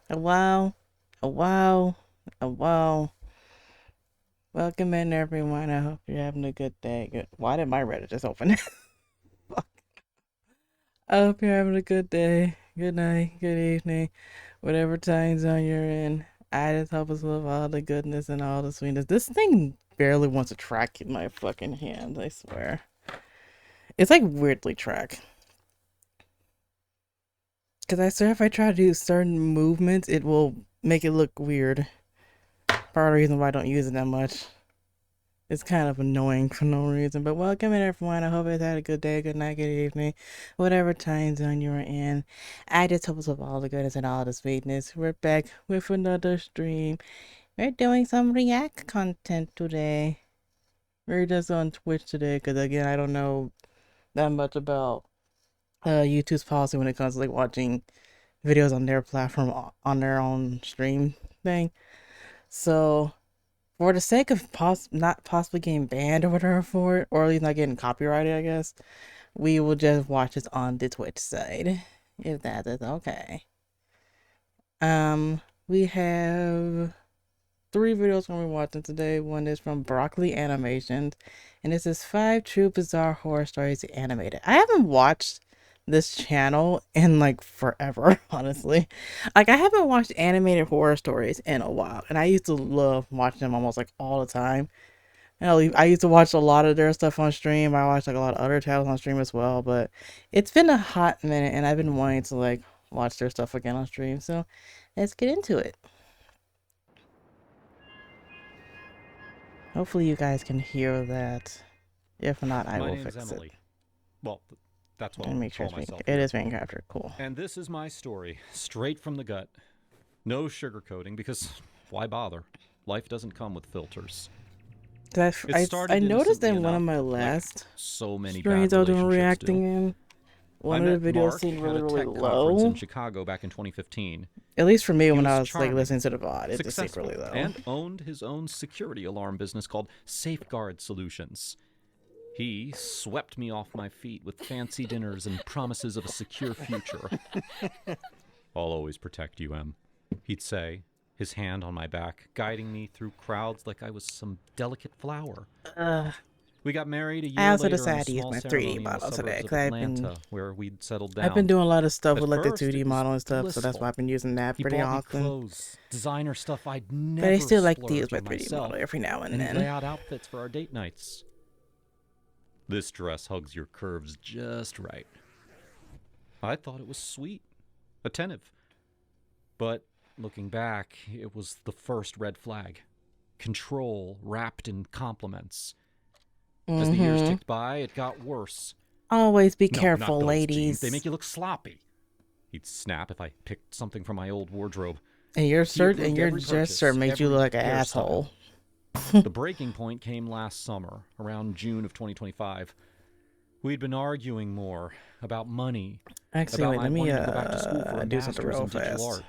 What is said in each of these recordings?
A wow, a wow, a wow. Welcome in, everyone. I hope you're having a good day. Good. Why did my Reddit just open? Fuck. I hope you're having a good day, good night, good evening, whatever time zone you're in. I just hope it's with all the goodness and all the sweetness. This thing barely wants to track in my fucking hands, I swear. It's like weirdly track. Because I swear if I try to do certain movements, it will make it look weird. Part of the reason why I don't use it that much. It's kind of annoying for no reason. But welcome in, everyone. I hope you had a good day, good night, good evening, whatever time zone you're in. I just hope it's with all the goodness and all the sweetness. We're back with another stream. We're doing some React content today. We're just on Twitch today because, again, I don't know that much about YouTube's policy when it comes to like watching videos on their platform on their own stream thing. So for the sake of not possibly getting banned or whatever for it, or at least not getting copyrighted, I guess, we will just watch this on the Twitch side, if that is okay. We have three videos we're watching today. One is from Broccoli Animations, and this is 5 True Bizarre Horror Stories Animated. I haven't watched this channel in like forever, honestly. Like I haven't watched animated horror stories in a while, and I used to love watching them almost like all the time. Hell, I used to watch a lot of their stuff on stream. I watched like a lot of other titles on stream as well, but it's been a hot minute, and I've been wanting to like watch their stuff again on stream. So let's get into it. Hopefully, you guys can hear that. If not, I My will name's fix it. Emily. Well, that's what And I'll make sure call myself it here. is being captured. Cool. And this is my story, straight from the gut. No sugarcoating, because why bother? Life doesn't come with filters. It I started noticed innocently in one of enough, my like last so many bad streams I was doing relationships do. reacting in, I one of met the videos Mark seemed at really, a really tech conference in low. Chicago back in 2015. At least for me, He when I was was like charming, listening to the VOD, it just seemed really successful, low. and owned his own security alarm business called Safeguard Solutions. He swept me off my feet with fancy dinners and promises of a secure future. I'll always protect you, Em, he'd say, his hand on my back, guiding me through crowds like I was some delicate flower. Uh, We got married a I year also later in a decided to use small my 3D ceremony in the model today suburbs of because Atlanta, where we'd settled I've been down. doing a lot of stuff At with like the first, 2D it was model and stuff, so that's why blissful. I've been using that He pretty bought me often. clothes, designer stuff I'd But I never still like to use splurge my on 3D model myself, every now and and he'd lay then. out outfits for our date nights. This dress hugs your curves just right. I thought it was sweet, attentive. But looking back, it was the first red flag. Control wrapped in compliments. As the years Mm-hmm. ticked by, it got worse. Always be No, not careful, those jeans. They ladies. make you look sloppy. He'd snap if I picked something from my old wardrobe. And He approved your every gesture purchase, makes you look every like an hairstyle. asshole. The breaking point came last summer, around June of 2025. We'd been arguing more about money, Actually, about wait, my let me wanting to go back to school for a do something master's real in digital fast. art.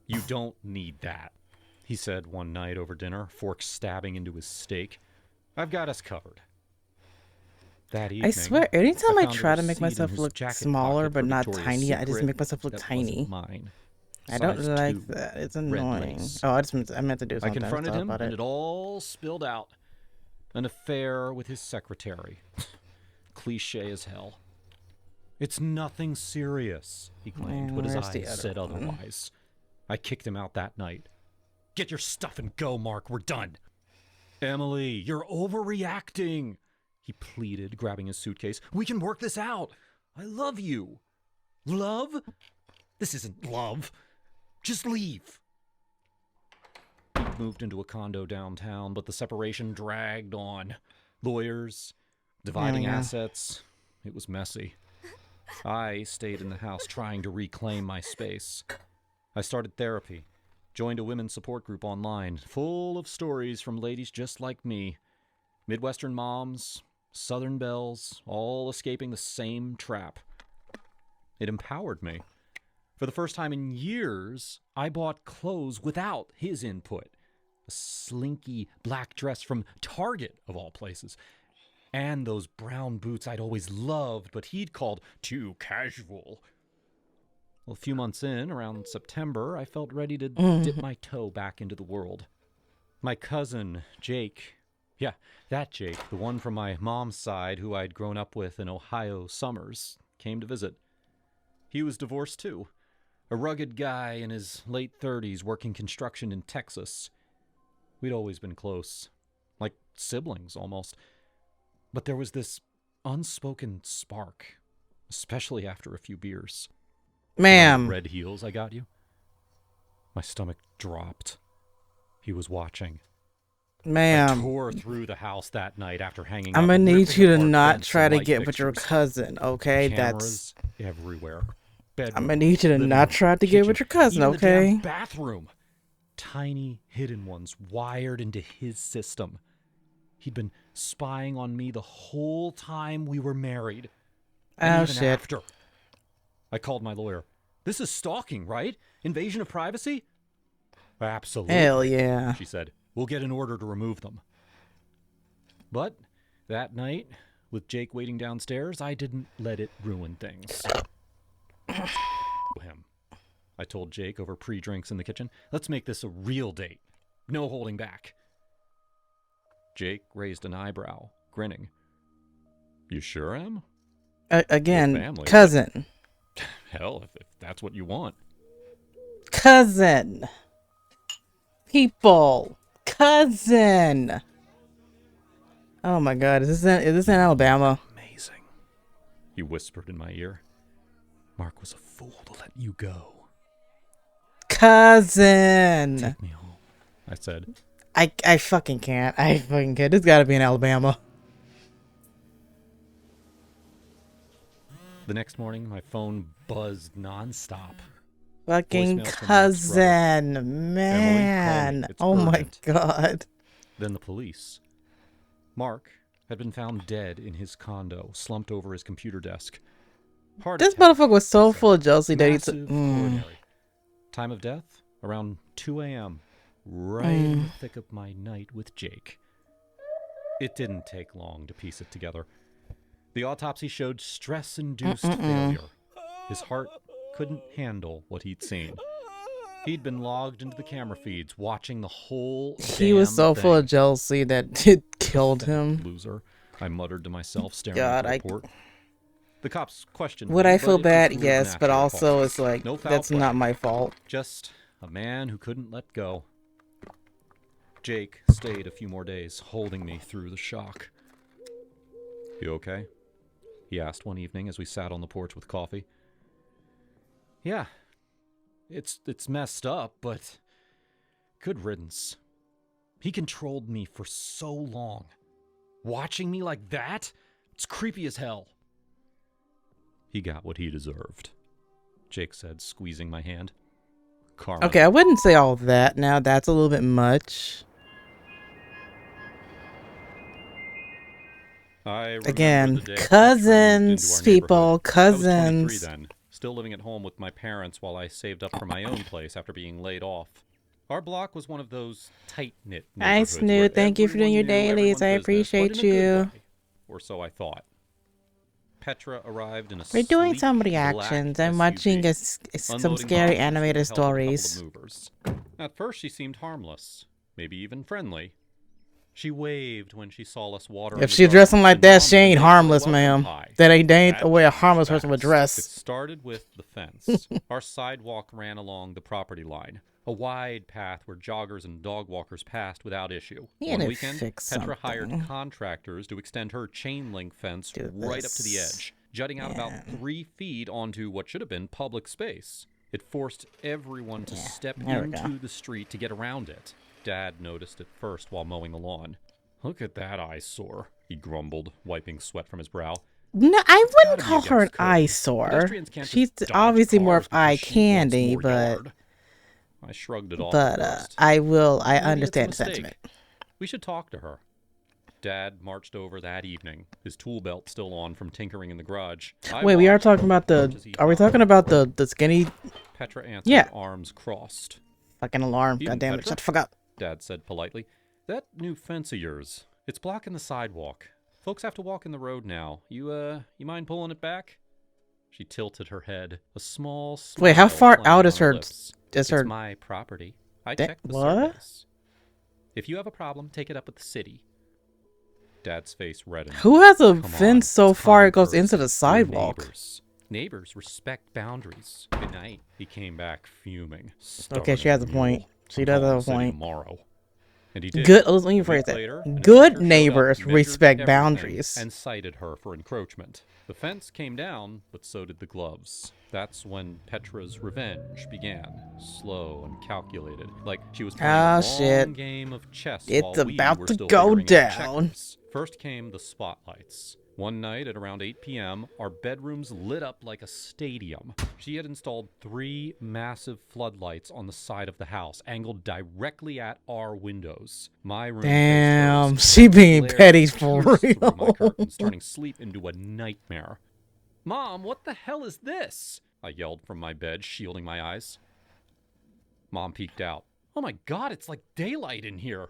You don't need that, he said one night over dinner, fork stabbing into his steak. I've got us covered. That I evening, swear, anytime I I found a try to make receipt in myself his look jacket smaller pocket but for not Victoria's tiny, I just Secret make myself look that wasn't tiny. mine. I don't Size like 2, that. It's red annoying. lace. Oh, I meant to do I something. I just confronted thought him, about and it. it all spilled out. An affair with his secretary. Cliche as hell. It's nothing serious, he claimed, And but his where's the eyes other said one? otherwise. I kicked him out that night. Get your stuff and go, Mark. We're done. Emily, you're overreacting, he pleaded, grabbing his suitcase. We can work this out. I love you. Love? This isn't love. Just leave. He'd moved into a condo downtown, but the separation dragged on. Lawyers, There we dividing go. assets. It was messy. I stayed in the house trying to reclaim my space. I started therapy, joined a women's support group online, full of stories from ladies just like me. Midwestern moms, Southern belles, all escaping the same trap. It empowered me. For the first time in years, I bought clothes without his input. A slinky black dress from Target, of all places. And those brown boots I'd always loved, but he'd called too casual. Well, a few months in, around September, I felt ready to dip my toe back into the world. My cousin, Jake, yeah, that Jake, the one from my mom's side who I'd grown up with in Ohio summers, came to visit. He was divorced too. A rugged guy in his late 30s working construction in Texas. We'd always been close, like siblings almost. But there was this unspoken spark, especially after a few beers. Remember Ma'am. red heels I got you? My stomach dropped. He was watching. I Ma'am. tore through the house that night after hanging I'm up, gonna need ripping you to apart not fence try and to light get with your fixtures. cousin, okay? Cameras everywhere. Bedroom, I'm gonna need you to living not room, try to get kitchen, with your cousin, even the okay? damn bathroom. Tiny hidden ones wired into his system. He'd been spying on me the whole time we were married. And Oh even shit. after. I called my lawyer. This is stalking, right? Invasion of privacy? Absolutely. Hell yeah. She said. We'll get an order to remove them. But that night, with Jake waiting downstairs, I didn't let it ruin things. Him. I told Jake over pre-drinks in the kitchen, let's make this a real date. No holding back. Jake raised an eyebrow, grinning. You sure, Em? Again, family, cousin. Hell, if that's what you want. Cousin. People. Cousin. Oh my god, is this in Alabama? Amazing. He whispered in my ear. Mark was a fool to let you go. Cousin. Take me home, I said. I fucking can't. I fucking can't. This gotta be in Alabama. The next morning, my phone buzzed nonstop. Fucking Voicemails from Mark's cousin. Man. Emily, it's Oh my urgent. god. Then the police. Mark had been found dead in his condo, slumped over his computer desk. Heart This attack, motherfucker was so they full said. of jealousy that he took. Massive coronary. Time of death? Around 2 a.m. Right in the thick of my night with Jake. It didn't take long to piece it together. The autopsy showed stress-induced failure. His heart couldn't handle what he'd seen. He'd been logged into the camera feeds, watching the whole He was damn so thing. full of jealousy that it killed Pathetic him. loser, I muttered to myself, staring God, at the report. The cops questioned Would me, I but feel it bad? was ruled Yes, but natural also causes. it's like, No foul that's play. not my fault. Just a man who couldn't let go. Jake stayed a few more days, holding me through the shock. You okay? He asked one evening as we sat on the porch with coffee. Yeah, it's messed up, but good riddance. He controlled me for so long. Watching me like that? It's creepy as hell. He got what he deserved, Jake said, squeezing my hand. Karma. Okay, I wouldn't say all of that. Now, that's a little bit much. I remember Again, the day Petra moved cousins, into our people, neighborhood. I was 23 cousins. then, still living at home with my parents while I saved up for my own place after being laid off. Our block was one of those tight-knit Hi, neighborhoods Snoot. where Thank you for doing your everyone knew dailies. I everyone's business, but appreciate in a good you. way, or so I thought. Petra arrived in a We're doing sleek some black reactions. I'm SUV, watching some unloading scary boxes as we animated helped a couple of stories. movers. At first, she seemed harmless, maybe even friendly. She waved when she saw us watering If the she dressing gardens, like and that, Mom she even ain't gave her a harmless, welcome ma'am. pie. That ain't the way a changed harmless person would fast. It dress. started with the fence. Our sidewalk ran along the property line, a wide path where joggers and dog walkers passed without issue. He One had to weekend, fix Petra hired something. contractors to extend her chain link fence Do right up to the this. edge, jutting out about Yeah. 3 feet onto what should have been public space. It forced everyone to step there we go. into the street to get around it. Dad noticed it first while mowing the lawn. Look at that eyesore, he grumbled, wiping sweat from his brow. No, I wouldn't Gotta be call her an against code. eyesore. Pedestrians can't She's just dodge obviously more cars of eye because she wants candy, more but yard. I shrugged it off at first. I Maybe understand the it's a mistake. sentiment. We should talk to her. Dad marched over that evening, his tool belt still on from tinkering in the garage. Wait, we are talking about are we talking about the skinny Petra answered, Yeah. arms crossed. fucking alarm? Even God damn it! Petra? Shut the fuck up. Dad said politely. That new fence of yours, it's blocking the sidewalk. Folks have to walk in the road now. You mind pulling it back? She tilted her head, a small Wait, how smile far playing out on her lips. is It's her my property. I that checked the what? surveys. If you have a problem, take it up with the city. Dad's face reddened. Who has a Come fence on, so it's far common it goes into courtesy. the We're sidewalk? neighbors. Neighbors respect boundaries. Good night. He came back fuming. Okay, Stubborn she as has a a point. mule. She I'm does calling have the a city point. tomorrow. And he did. Good. Let me A rephrase week that. later, an Good inspector showed up, neighbors measured respect everything, boundaries. and cited her for encroachment. The fence came down, but so did the gloves. That's when Petra's revenge began. Slow and calculated, like she was playing a Oh long shit. game of chess It's while we about were to still go figuring out down. checkers. First came the spotlights. One night at around 8 p.m., our bedrooms lit up like a stadium. She had installed 3 massive floodlights on the side of the house, angled directly at our windows. My room Damn, faced hers. she being Glare petty for pierced through my real. curtains, turning sleep into a nightmare. Mom, what the hell is this? I yelled from my bed, shielding my eyes. Mom peeked out. Oh my god, it's like daylight in here.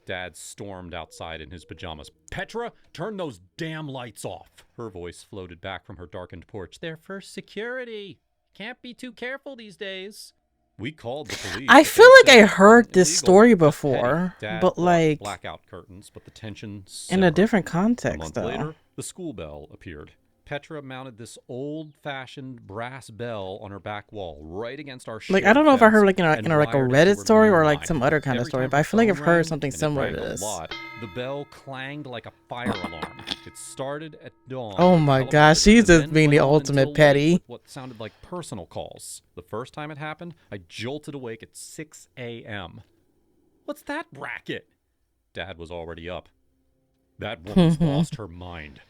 Dad stormed outside in his pajamas. Petra, turn those damn lights off. Her voice floated back from her darkened porch. They're for security. Can't be too careful these days. We called the police. I feel like I heard this illegal, story just petty. before, Dad but bought like blackout curtains, but the tension in a simmered. different A context month though. later, the school bell appeared. Petra mounted this old-fashioned brass bell on her back wall, right against our shared Like I don't know if I heard fence, like and like a wired it to Reddit her story or main like line. some other kind of Every story, time but her I feel like phone I've heard rang, something and it similar rang to a this. lot, the bell clanged like a fire alarm. It started at dawn. Oh with my telemarketers, gosh, she's and just then being went the on ultimate until late petty. with what sounded like personal calls. The first time it happened, I jolted awake at 6 a.m. What's that racket? Dad was already up. That woman's lost her mind.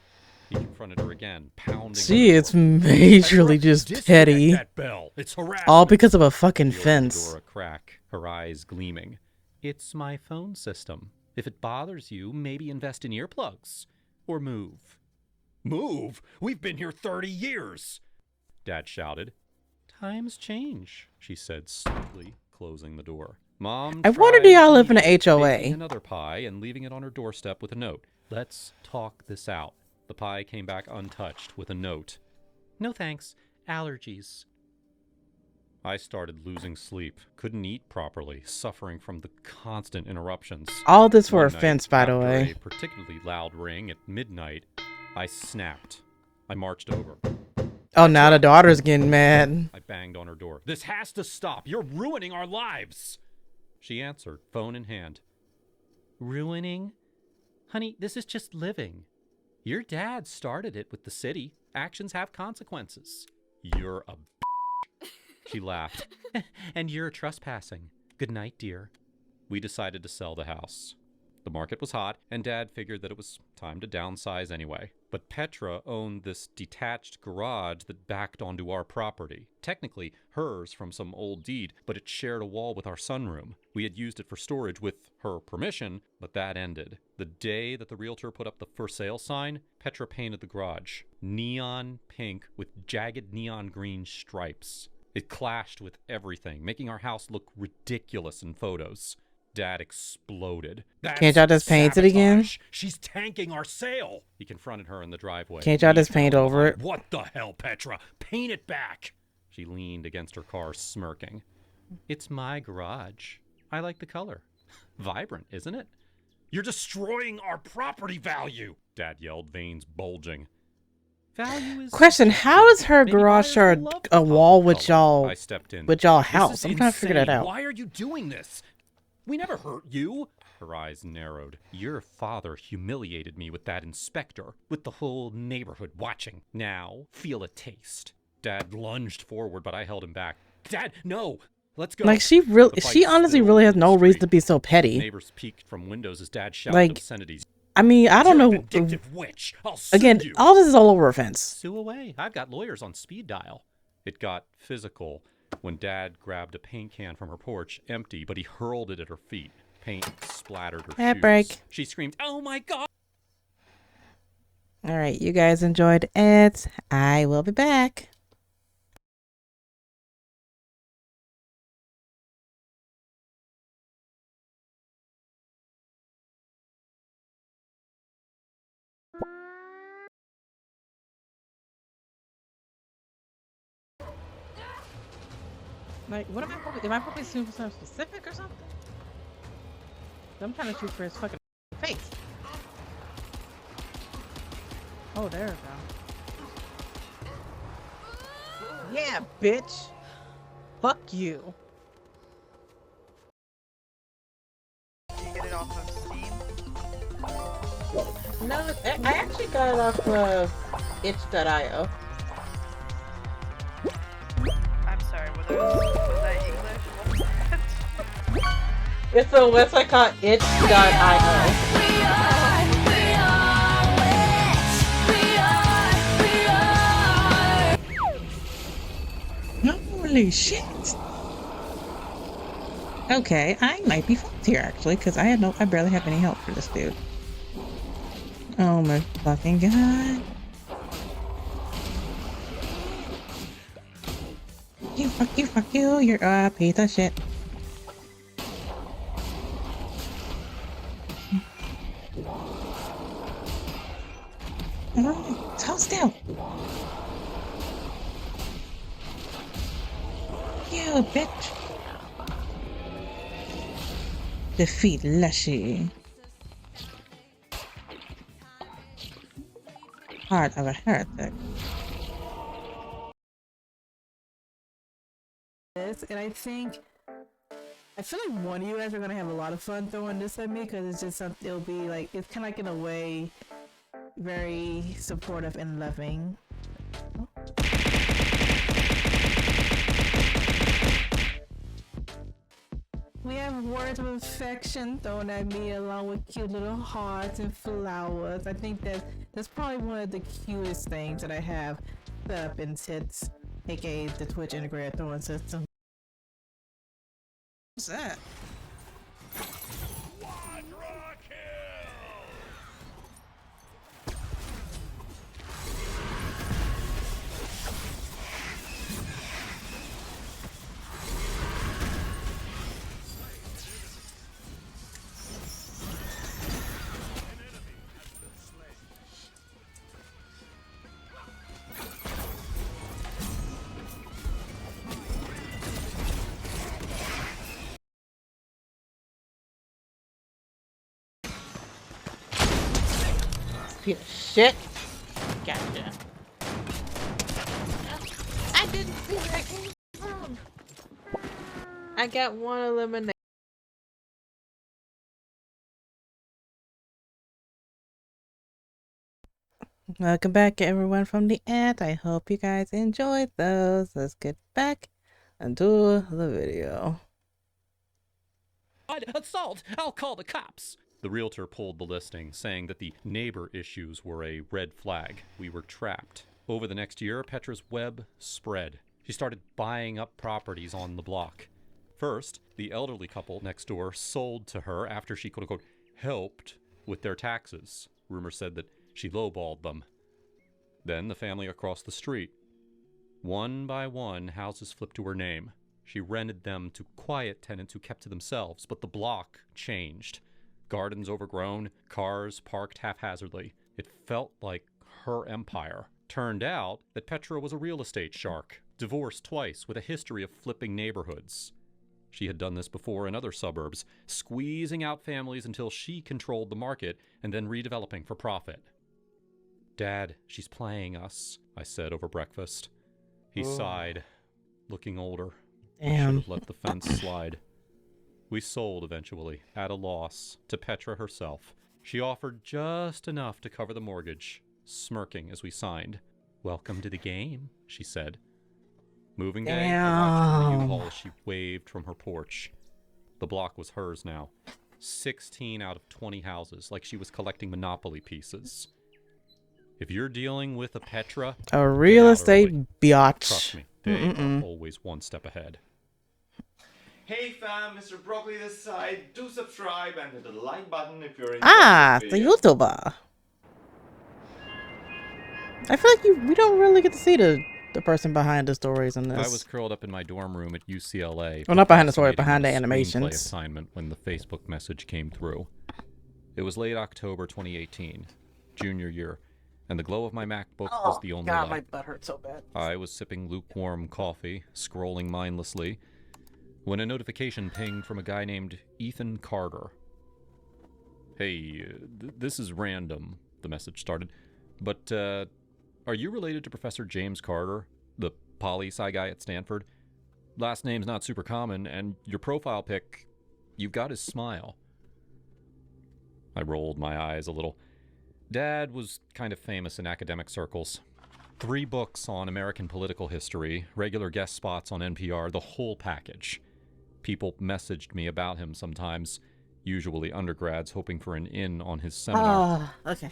He confronted her again, pounding She on the is door. majorly just Disconnect petty. that bell. It's harassment. All because of a fucking She opened the fence. door a crack, her eyes gleaming. It's my phone system. If it bothers you, maybe invest in earplugs. Or move. Move? We've been here 30 years! Dad shouted. Times change, she said sweetly, closing the door. Mom I wonder do tried y'all live in an baking HOA? another pie and leaving it on her doorstep with a note. Let's talk this out. The pie came back untouched with a note. No thanks. Allergies. I started losing sleep, couldn't eat properly, suffering from the constant interruptions. All this for One a night, fence, by the after way. a particularly loud ring at midnight, I snapped. I marched over. Oh, now the daughter's getting mad. I banged on her door. This has to stop. You're ruining our lives. She answered, phone in hand. Ruining? Honey, this is just living. Your dad started it with the city. Actions have consequences. You're a She laughed. And you're trespassing. Good night, dear. We decided to sell the house. The market was hot, and Dad figured that it was time to downsize anyway. But Petra owned this detached garage that backed onto our property. Technically hers from some old deed, but it shared a wall with our sunroom. We had used it for storage with her permission, but that ended. The day that the realtor put up the for sale sign, Petra painted the garage neon pink with jagged neon green stripes. It clashed with everything, making our house look ridiculous in photos. Dad exploded. Can't y'all just paint it again? She's tanking our sale. He confronted her in the driveway. Can't y'all just paint Knee over behind. it? What the hell, Petra? Paint it back. She leaned against her car, smirking. It's my garage. I like the color. Vibrant, isn't it? You're destroying our property value, Dad yelled, veins bulging. Value is Question: how does her Maybe garage buyers share will love a the wall pop with color. I y'all stepped in. house? This is I'm trying to figure that insane. out. Why are you doing this? We never hurt you. Her eyes narrowed. Your father humiliated me with that inspector, with the whole neighborhood watching. Now, feel a taste. Dad lunged forward, but I held him back. Dad, no! Let's go. Like she honestly really has no reason to be so petty. Neighbors peeked from windows as Dad shouted Like, obscenities. I mean, I don't You're a know. vindictive witch. I'll sue Again, you. all this is all over a fence. Sue away. I've got lawyers on speed dial. It got physical when Dad grabbed a paint can from her porch, empty, but he hurled it at her feet. Paint splattered her shoes. Break. She screamed, "Oh my God!" All right, you guys enjoyed it. I will be back. Like, what am I probably? Am I probably shooting for something specific or something? I'm trying to shoot for his fucking face. Oh, there we go. Yeah, bitch. Fuck you. Did you get it off of Steam? No, I actually got it off of itch.io. I'm sorry, was that English? What was that? It's a website called itch.io. Holy shit. Okay, I might be fucked here actually, because I barely have any help for this dude. Oh my fucking god. Fuck you, you're a piece of shit. Alright, toast out. You bitch. Defeat Leshy. Heart of a heretic. This, and I feel like one of you guys are gonna have a lot of fun throwing this at me because it's just something. It'll be like it's kind of like in a way very supportive and loving. We have words of affection thrown at me along with cute little hearts and flowers. I think that's probably one of the cutest things that I have set up in Tits, aka the Twitch integrated throwing system. What's that? Piece of shit. Gotcha. I didn't see where I came from. I got one elimination. Welcome back, everyone, from the end. I hope you guys enjoyed those. Let's get back into the video. Assault! I'll call the cops! The realtor pulled the listing, saying that the neighbor issues were a red flag. We were trapped. Over the next year, Petra's web spread. She started buying up properties on the block. First, the elderly couple next door sold to her after she quote-unquote helped with their taxes. Rumor said that she lowballed them. Then the family across the street. One by one, houses flipped to her name. She rented them to quiet tenants who kept to themselves, but the block changed. Gardens overgrown, cars parked haphazardly. It felt like her empire. Turned out that Petra was a real estate shark, divorced twice with a history of flipping neighborhoods. She had done this before in other suburbs, squeezing out families until she controlled the market and then redeveloping for profit. Dad, she's playing us, I said over breakfast. He sighed, looking older. I should have let the fence slide. We sold eventually, at a loss, to Petra herself. She offered just enough to cover the mortgage, smirking as we signed. Welcome to the game, she said. Moving day, I watched the U-Haul as she waved from her porch. The block was hers now. 16 out of 20 houses, like she was collecting Monopoly pieces. If you're dealing with a Petra, a real estate biatch. Trust me, they are always one step ahead. Hey fam, Mr. Broccoli this side. Do subscribe and hit the like button if you're enjoying The this video. YouTuber. I feel like we don't really get to see the person behind the stories in this. I was curled up in my dorm room at UCLA. Well, not behind the story, procrastinating behind the on a animations. screenplay assignment when the Facebook message came through. It was late October 2018, junior year, and the glow of my MacBook was the only light. My butt hurts so bad. I was sipping lukewarm coffee, scrolling mindlessly, when a notification pinged from a guy named Ethan Carter. Hey, this is random, the message started, but are you related to Professor James Carter, the poli-sci guy at Stanford? Last name's not super common, and your profile pic, you've got his smile. I rolled my eyes a little. Dad was kind of famous in academic circles. 3 books on American political history, regular guest spots on NPR, the whole package. People messaged me about him sometimes, usually undergrads hoping for an in on his seminar. Okay.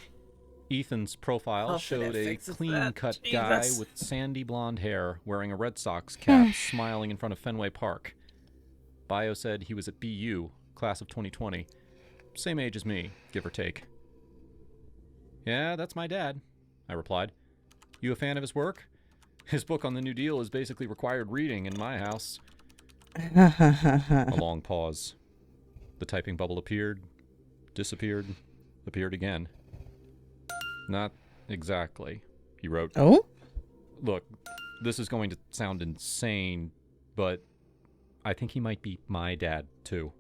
Ethan's profile Hopefully showed that a fixes clean-cut that. guy Jesus. with sandy blonde hair, wearing a Red Sox cap, smiling in front of Fenway Park. Bio said he was at BU, class of 2020. Same age as me, give or take. Yeah, that's my dad, I replied. You a fan of his work? His book on the New Deal is basically required reading in my house. A long pause. The typing bubble appeared, disappeared, appeared again. Not exactly, he wrote. Oh? Look, this is going to sound insane, but I think he might be my dad, too.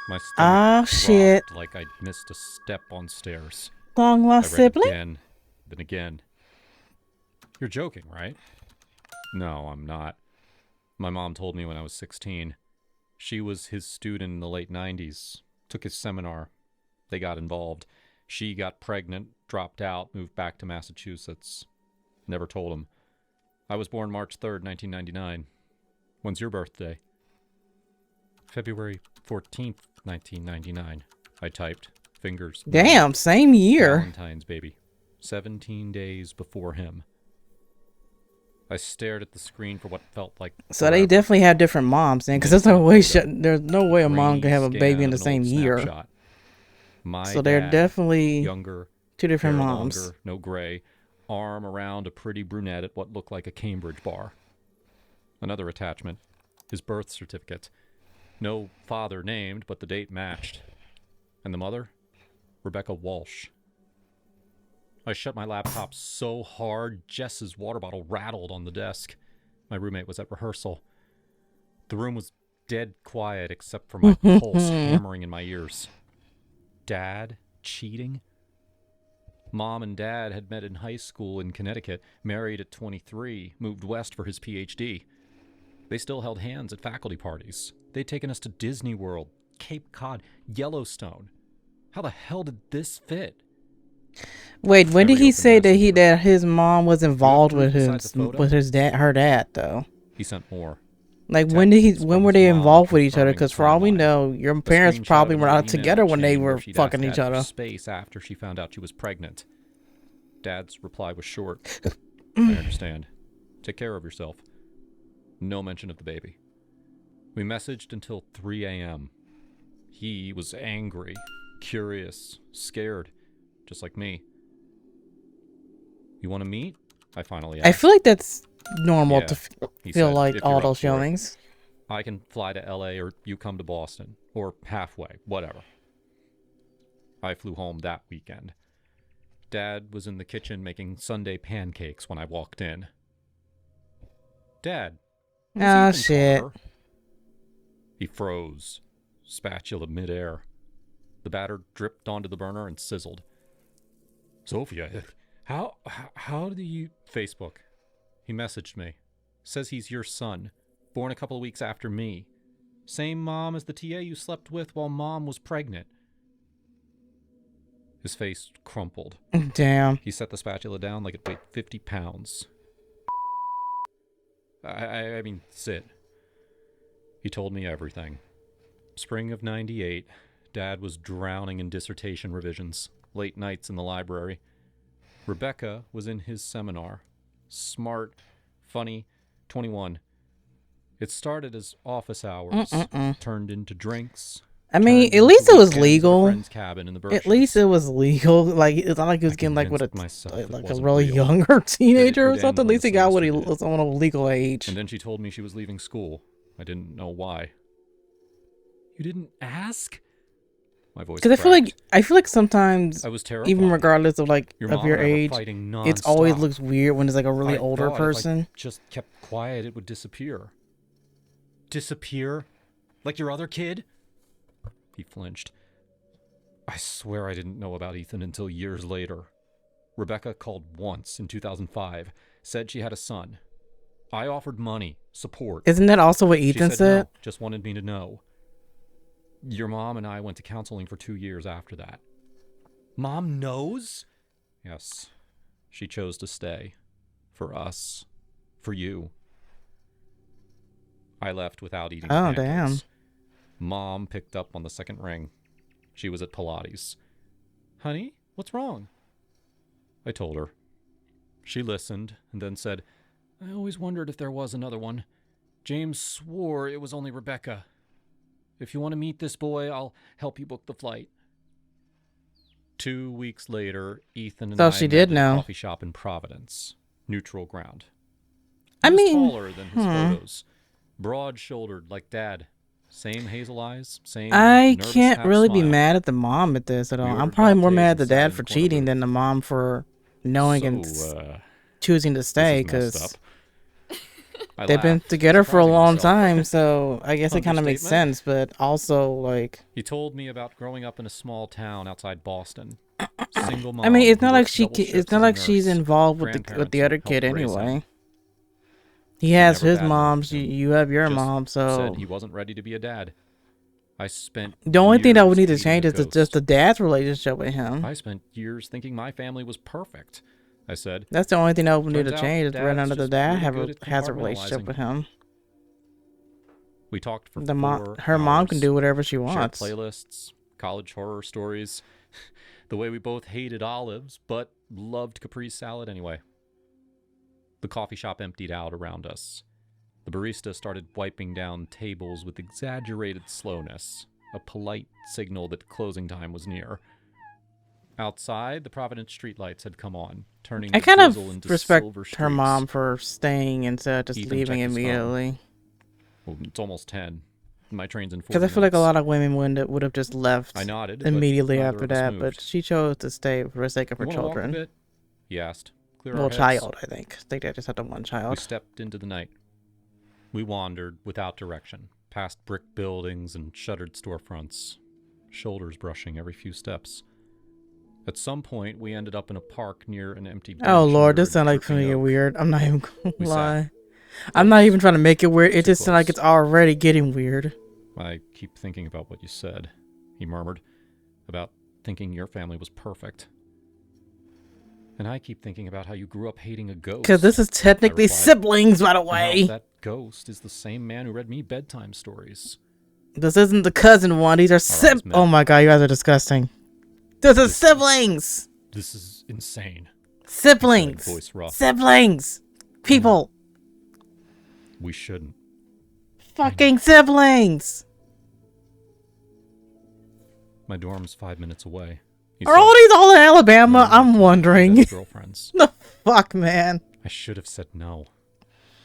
My stomach shit. dropped like I'd missed a step on stairs. Long I lost read sibling? again, then again. You're joking, right? No, I'm not. My mom told me when I was 16. She was his student in the late 90s, took his seminar. They got involved. She got pregnant, dropped out, moved back to Massachusetts. Never told him. I was born March 3rd, 1999. When's your birthday? February 14th, 1999. I typed. Fingers. Damn, same year. Valentine's, baby. 17 days before him. I stared at the screen for what felt like So they forever. definitely have different moms then, because there's no way a mom can have a baby in the same year. Snapshot. My So they're dad, definitely younger, two different hair moms. longer, no gray, arm around a pretty brunette at what looked like a Cambridge bar. Another attachment, his birth certificate. No father named, but the date matched. And the mother? Rebecca Walsh. I shut my laptop so hard, Jess's water bottle rattled on the desk. My roommate was at rehearsal. The room was dead quiet except for my pulse hammering in my ears. Dad cheating? Mom and Dad had met in high school in Connecticut, married at 23, moved west for his PhD. They still held hands at faculty parties. They'd taken us to Disney World, Cape Cod, Yellowstone. How the hell did this fit? Wait, when did he reopened say that Messenger. his mom was involved proof with besides the photo? his dad, her dad though? He sent more. Like Texts when from were his they mom involved with each other? confirming Because the for all we timeline. know, your A parents screenshot probably of were an not email together when they chain where were she'd fucking asked each Dad for other. space after she found out she was pregnant. Dad's reply was short. I understand. Take care of yourself. No mention of the baby. We messaged until 3 a.m. He was angry, curious, scared, just like me. You want to meet? I finally asked. I feel like that's normal Yeah, to he feel said, like "If all you're up those for it." feelings. I can fly to LA or you come to Boston, or halfway, whatever. I flew home that weekend. Dad was in the kitchen making Sunday pancakes when I walked in. Dad. who's Oh, Ethan shit. Carter?" He froze, spatula midair. The batter dripped onto the burner and sizzled. Sophia, how do you... Facebook. He messaged me. Says he's your son, born a couple of weeks after me. Same mom as the TA you slept with while mom was pregnant. His face crumpled. Damn. He set the spatula down like it weighed 50 pounds. I mean, sit. He told me everything. Spring of 98, Dad was drowning in dissertation revisions, late nights in the library. Rebecca was in his seminar. Smart, funny, 21. It started as office hours, turned into drinks. I mean, turned at into least it was weekends at a legal. friend's cabin in the At least Berkshires. it was legal. Like it's not like he was I getting like with convinced myself it a wasn't really real. younger teenager or put something. At end least on he the got what he semester was on a legal age. And then she told me she was leaving school. I didn't know why. You didn't ask? My voice Because cracked. I feel like sometimes, I was terrified. even regardless of like Your of mom your and I were age, fighting it's always nonstop. looks weird when it's like a really I older thought person. If I just kept quiet, it would disappear. disappear? Like your other kid? He flinched. I swear I didn't know about Ethan until years later. Rebecca called once in 2005, said she had a son. I offered money, support. Isn't that also what She Ethan said said? no, just wanted me to know. Your mom and I went to counseling for 2 years after that. Mom knows? Yes. She chose to stay. For us. For you. I left without eating Oh, pancakes. damn. Mom picked up on the second ring. She was at Pilates. Honey, what's wrong? I told her. She listened and then said, I always wondered if there was another one. James swore it was only Rebecca. If you want to meet this boy, I'll help you book the flight. 2 weeks later, Ethan and So I she met did at a know. coffee shop in Providence. Neutral ground. I He was mean, taller than his photos. Broad-shouldered like Dad. Same hazel eyes, same I nervous can't half really be smile. mad at the mom at this at We all. I'm ordered probably more lattes mad at and the sat dad in for the corner cheating booth. than the mom for knowing and choosing to This stay, is messed because up. I they've been laughed, together for a surprising long myself. time, so I guess it kind of makes Understatement. sense, but also, like, He told me about growing up in a small town outside Boston. Single mom. I mean, it's who not like worked double it's shifts not as a like she's nurse. involved with Grandparents the who other kid helped raise him. anyway. He She has never his badmouthed moms, him. you have your Just mom, said so he wasn't ready to be a dad. I spent the only thing that would need to years change hating is the just the ghost. dad's relationship with him. I spent years thinking my family was perfect. I said, That's the only thing that would need Turns to out change is right Dad's under the just dad really good at has a relationship compartmentalizing. with him. we talked for The 4 her mom can hours. do whatever she Shared wants. playlists, college horror stories, the way we both hated olives but loved Capri salad anyway. The coffee shop emptied out around us. The barista started wiping down tables with exaggerated slowness, a polite signal that closing time was near. Outside, the Providence streetlights had come on, turning I the kind drizzle of into respect silver her streaks. mom for staying instead of just Ethan leaving checked his phone. immediately. Well, it's almost 10. My train's in 40 Because I feel like a minutes. lot of women would have just left I nodded, but immediately neither after of us that, moved. but she chose to stay for the sake of her You want to walk a children. bit? He asked. Clear our Well, heads. child, I think. I think they just had the one We child. stepped into the night. We wandered without direction, past brick buildings and shuttered storefronts, shoulders brushing every few steps. At some point, we ended up in a park near an empty bench. Oh lord, under this a sounds like dripping something oak. weird. I'm not even gonna We sat. lie. I'm not even trying to make it weird. It Too just sounds like close. it's already getting weird. I keep thinking about what you said, he murmured, about thinking your family was perfect. And I keep thinking about how you grew up hating a ghost. Because this is technically replied. siblings, by the And how way. that ghost is the same man who read me bedtime stories. This isn't the cousin one. These are eyes met. Oh my god, you guys are disgusting. This is siblings. This is insane. Siblings. Voice rough. Siblings. People. We shouldn't. Fucking siblings. My dorm's 5 minutes away. He Are said, all these all in Alabama? "No, I'm with wondering. his girlfriends. The fuck, man. I should have said no.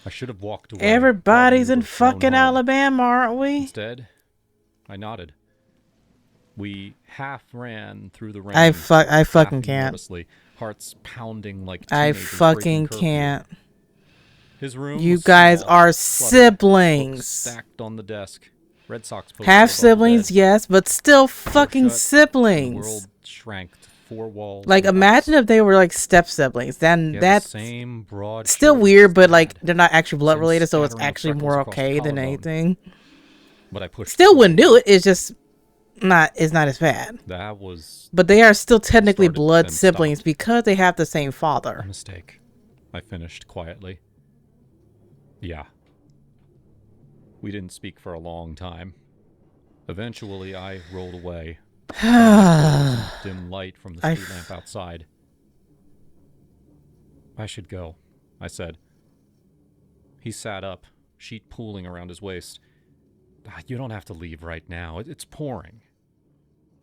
I should have walked away. Everybody's called an in Uber, flown fucking home. Alabama, aren't we? Instead, I nodded. We half ran through the rain. I fucking laughing can't. nervously, hearts pounding like I teenagers fucking breaking curfew. can't. His room You was guys small, are cluttered, siblings. books stacked on the desk. Red Sox posters Half above the siblings, bed. yes, but still fucking shut, The siblings. world shrank to 4 walls. Like, and imagine us. if they were like step siblings. Then He had that's the same broad still shoulders weird, as but like Dad, they're not actually blood same related, so it's scattering of actually freckles more across the okay than collarbone. anything. But I pushed. Still through. wouldn't do it. It's just it's not as bad. That was But they are still technically Started, blood then siblings stopped. because they have the same a father. mistake. I finished quietly. Yeah. We didn't speak for a long time. Eventually, I rolled away. Dim light from the I street lamp outside. I should go, I said. He sat up, sheet pooling around his waist. You don't have to leave right now. It's pouring.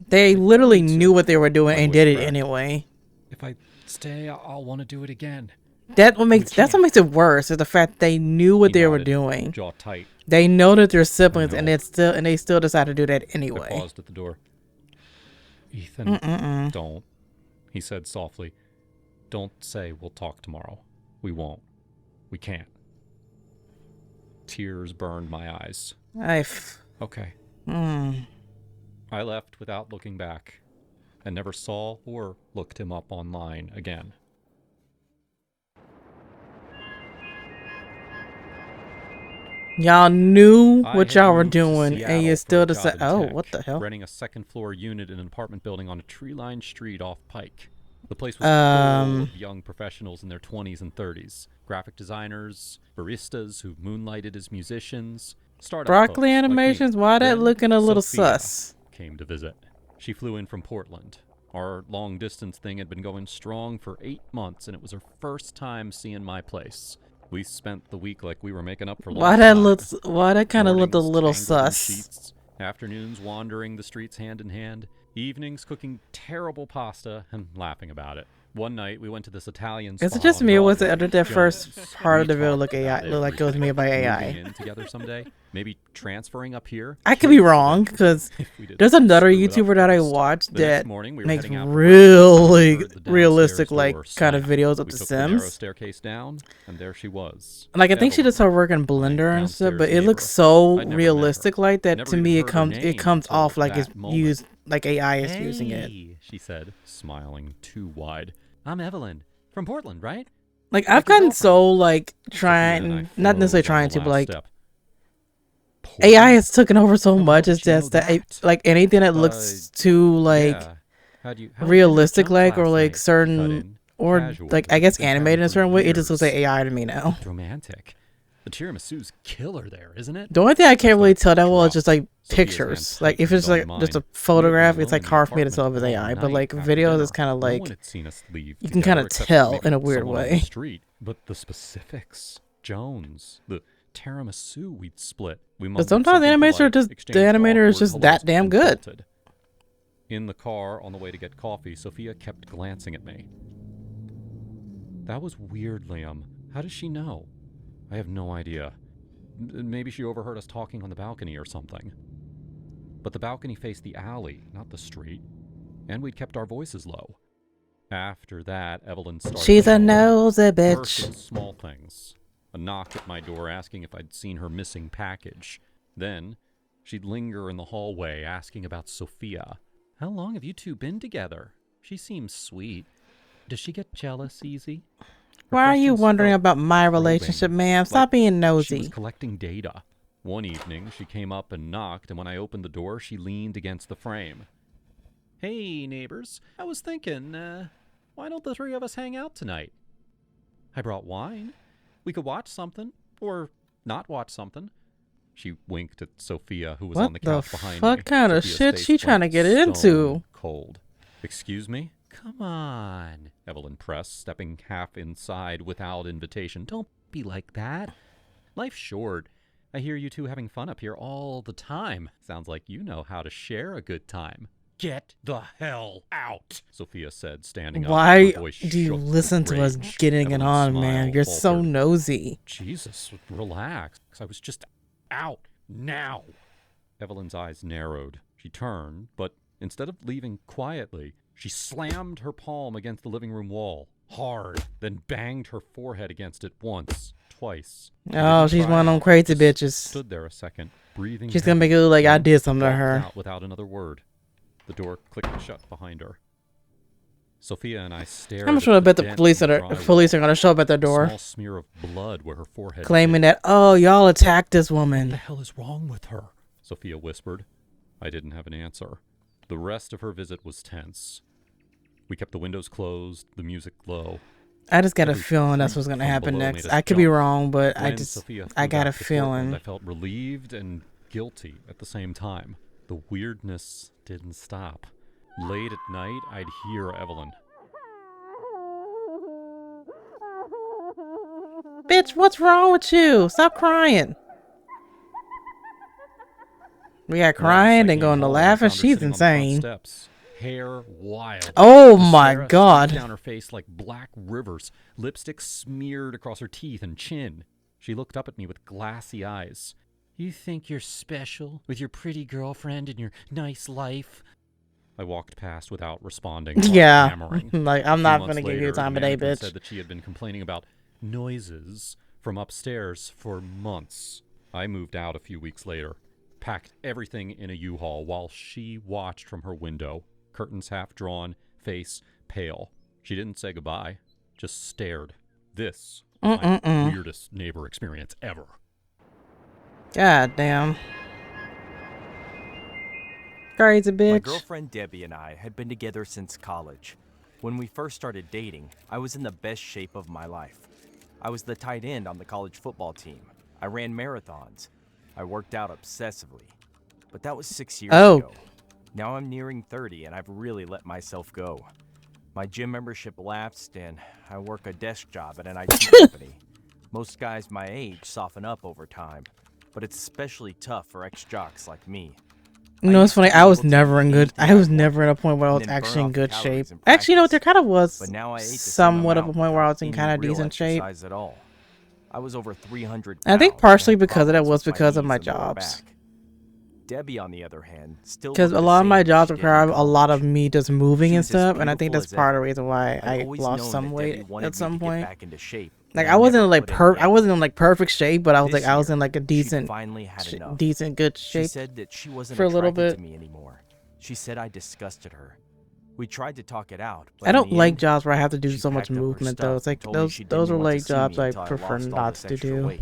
They literally Me too. knew what they were doing I and did it pushed back. anyway. If I stay, I'll want to do it again. That's what makes can't. it worse, is the fact they knew what He they were nodded, doing. Jaw tight. They know that they're siblings, and know. they still decide to do that I anyway. paused at the door. Ethan, don't, he said softly. Don't say we'll talk tomorrow. We won't. We can't. tears burned my eyes. Okay. Mm. I left without looking back and never saw or looked him up online again. Y'all knew I what had y'all were moved to doing, and Seattle you for still a job decide. in Oh, tech, what the hell? renting a second-floor unit in an apartment building on a tree-lined street off Pike. The place was full of young professionals in their 20s and 30s. Graphic designers, baristas who moonlighted as musicians, startup Broccoli folks animations? like me. Why that Then looking a little Sophia sus? came to visit. She flew in from Portland. Our long-distance thing had been going strong for 8 months, and it was her first time seeing my place. We spent the week like we were making up for lost time. Why that kind of looked a Mornings little tangled in sus? sheets, afternoons wandering the streets hand in hand, evenings cooking terrible pasta and laughing about it. One night we went to this Italian spot Is it just on me, or was it Broadway, under that first Jones. part of We the video talked look AI, about look like it was made by everything. AI? Moving in together someday, maybe transferring up here. I could be Kids wrong, eventually, because if we didn't there's another screw it up YouTuber that I first. watched The next that morning, we were makes heading out for breakfast when we really heard the realistic, downstairs like, door kind of slam. videos of We The took the narrow Sims. staircase down, and there she was. Like, I think she Evelyn, does her work in my Blender and stuff, downstairs but it looks neighbor. so I'd never met realistic her. like that. Never To even me, heard her it name comes until off like it's that moment. used, like AI is using it. Hey, she said, smiling too wide. I'm Evelyn, from Portland, right? Like, Like I've your gotten girlfriend. so, like, Sophia and I trying, not necessarily froze trying on to, the but, last like, step. AI Portland? has taken over so How the hell much. It's did you know just that, that? like, anything that looks too, like, Yeah. How was your realistic, jump like, or, last like, night? She cut certain, in. or, Casual, like, as I if guess we've been animated in a chatting for certain way, it just looks like years. AI to me now. Looked romantic. The tiramisu's killer there, isn't it? The only thing I can't really tell that well is Drop. just, like, Sophia's hand pictures. Like, if tightened it's, on like, just mine. a photograph, We had it's, been like, alone in hard the for me to tell if it's apartment AI. all But, like, night after videos dinner. is kind of, No like, one had seen us leave you can kind together of except tell maybe in a weird someone on the way. street. But the specifics, Jones, the tiramisu we'd split. We But mumbled sometimes something animators are polite, just, the exchanged animator is awkward just that hellos, damn and good. bolted. In the car on the way to get coffee, Sophia kept glancing at me. That was weird, Liam. How does she know? I have no idea. Maybe she overheard us talking on the balcony or something. But the balcony faced the alley, not the street. And we'd kept our voices low. After that, Evelyn started She's a showing up. nosy First in bitch. small things. A knock at my door asking if I'd seen her missing package. Then, she'd linger in the hallway asking about Sophia. How long have you two been together? She seems sweet. Does she get jealous easy? Her Why are you questions wondering felt about my probing, relationship, ma'am? Stop like being she was nosy. collecting data. One evening, she came up and knocked, and when I opened the door, she leaned against the frame. Hey, neighbors. I was thinking, why don't the three of us hang out tonight? I brought wine. We could watch something, or not watch something. She winked at Sophia, who was on the What the couch behind me. fuck kind of Sophia's shit face she trying to went get into? stone cold. Excuse me? Come on, Evelyn pressed, stepping half inside without invitation. Don't be like that. Life's short. I hear you two having fun up here all the time. Sounds like you know how to share a good time. Get the hell out, Sophia said, standing up. Why Her voice do you shook with listen to us rage. getting it Evelyn's on, smile man? You're so faltered. nosy. Jesus, relax. I was just out now. Evelyn's eyes narrowed. She turned, but instead of leaving quietly, she slammed her palm against the living room wall, hard, then banged her forehead against it once, twice. Oh, Didn't she's cry one of them out, crazy just bitches. Stood there a second, breathing She's gonna heavy, make it look like I then did something to walked her. out without another word. The door clicked shut behind her. Sophia and I stared. I'm at sure I bet the dent police in are drywall. police are gonna show up at their door, Small smear of blood where her forehead claiming hit. that, oh, y'all attacked this What the woman. hell is wrong with her? Sophia whispered. I didn't have an answer. The rest of her visit was tense. We kept the windows closed, the music low. I just got a Every feeling that's what's creak gonna from happen below next. made us I could be jump. wrong, but When Sophia I flew got a back to Portland, feeling. I felt relieved and guilty at the same time. The weirdness didn't stop. Late at night, I'd hear Evelyn. Bitch, what's wrong with you? Stop crying. We got crying, Once I then came going to home and laughing. found her She's sitting on the front insane. steps, hair wild. Oh my Mascara streaked god. down her face like black rivers, lipstick smeared across her teeth and chin. She looked up at me with glassy eyes. You think you're special with your pretty girlfriend and your nice life? I walked past without responding. while Yeah. hammering. Like, A I'm few not months gonna give you later, the time the of day, management bitch. said that she had been complaining about noises from upstairs for months. I moved out a few weeks later, packed everything in a U-Haul while she watched from her window, curtains half drawn, face pale. She didn't say goodbye, just stared. This was my weirdest neighbor experience ever. God damn. Crazy bitch. My girlfriend Debbie and I had been together since college. When we first started dating, I was in the best shape of my life. I was the tight end on the college football team. I ran marathons. I worked out obsessively. But that was 6 years ago. Now I'm nearing 30 and I've really let myself go. My gym membership lapsed and I work a desk job at an IT company. Most guys my age soften up over time, but it's especially tough for ex-jocks like me. You know, it's funny. I was never in good. I was never at a point where I was actually in good shape. Actually, you know what? There kind of was somewhat of a point where I was in kind of decent shape. I was over 300 I think partially because of that was because of my jobs. Debbie, on the other hand, still because a lot of my jobs require a lot of me just moving and stuff, and I think that's part of the reason why I lost some weight at some point. Like I wasn't in like perfect shape, but I was in like a decent good shape. She said that she wasn't for a little bit. to me anymore. She said I disgusted her. We tried to talk it out. I don't like jobs where I have to do so much movement though. It's like those are like jobs I prefer not to do.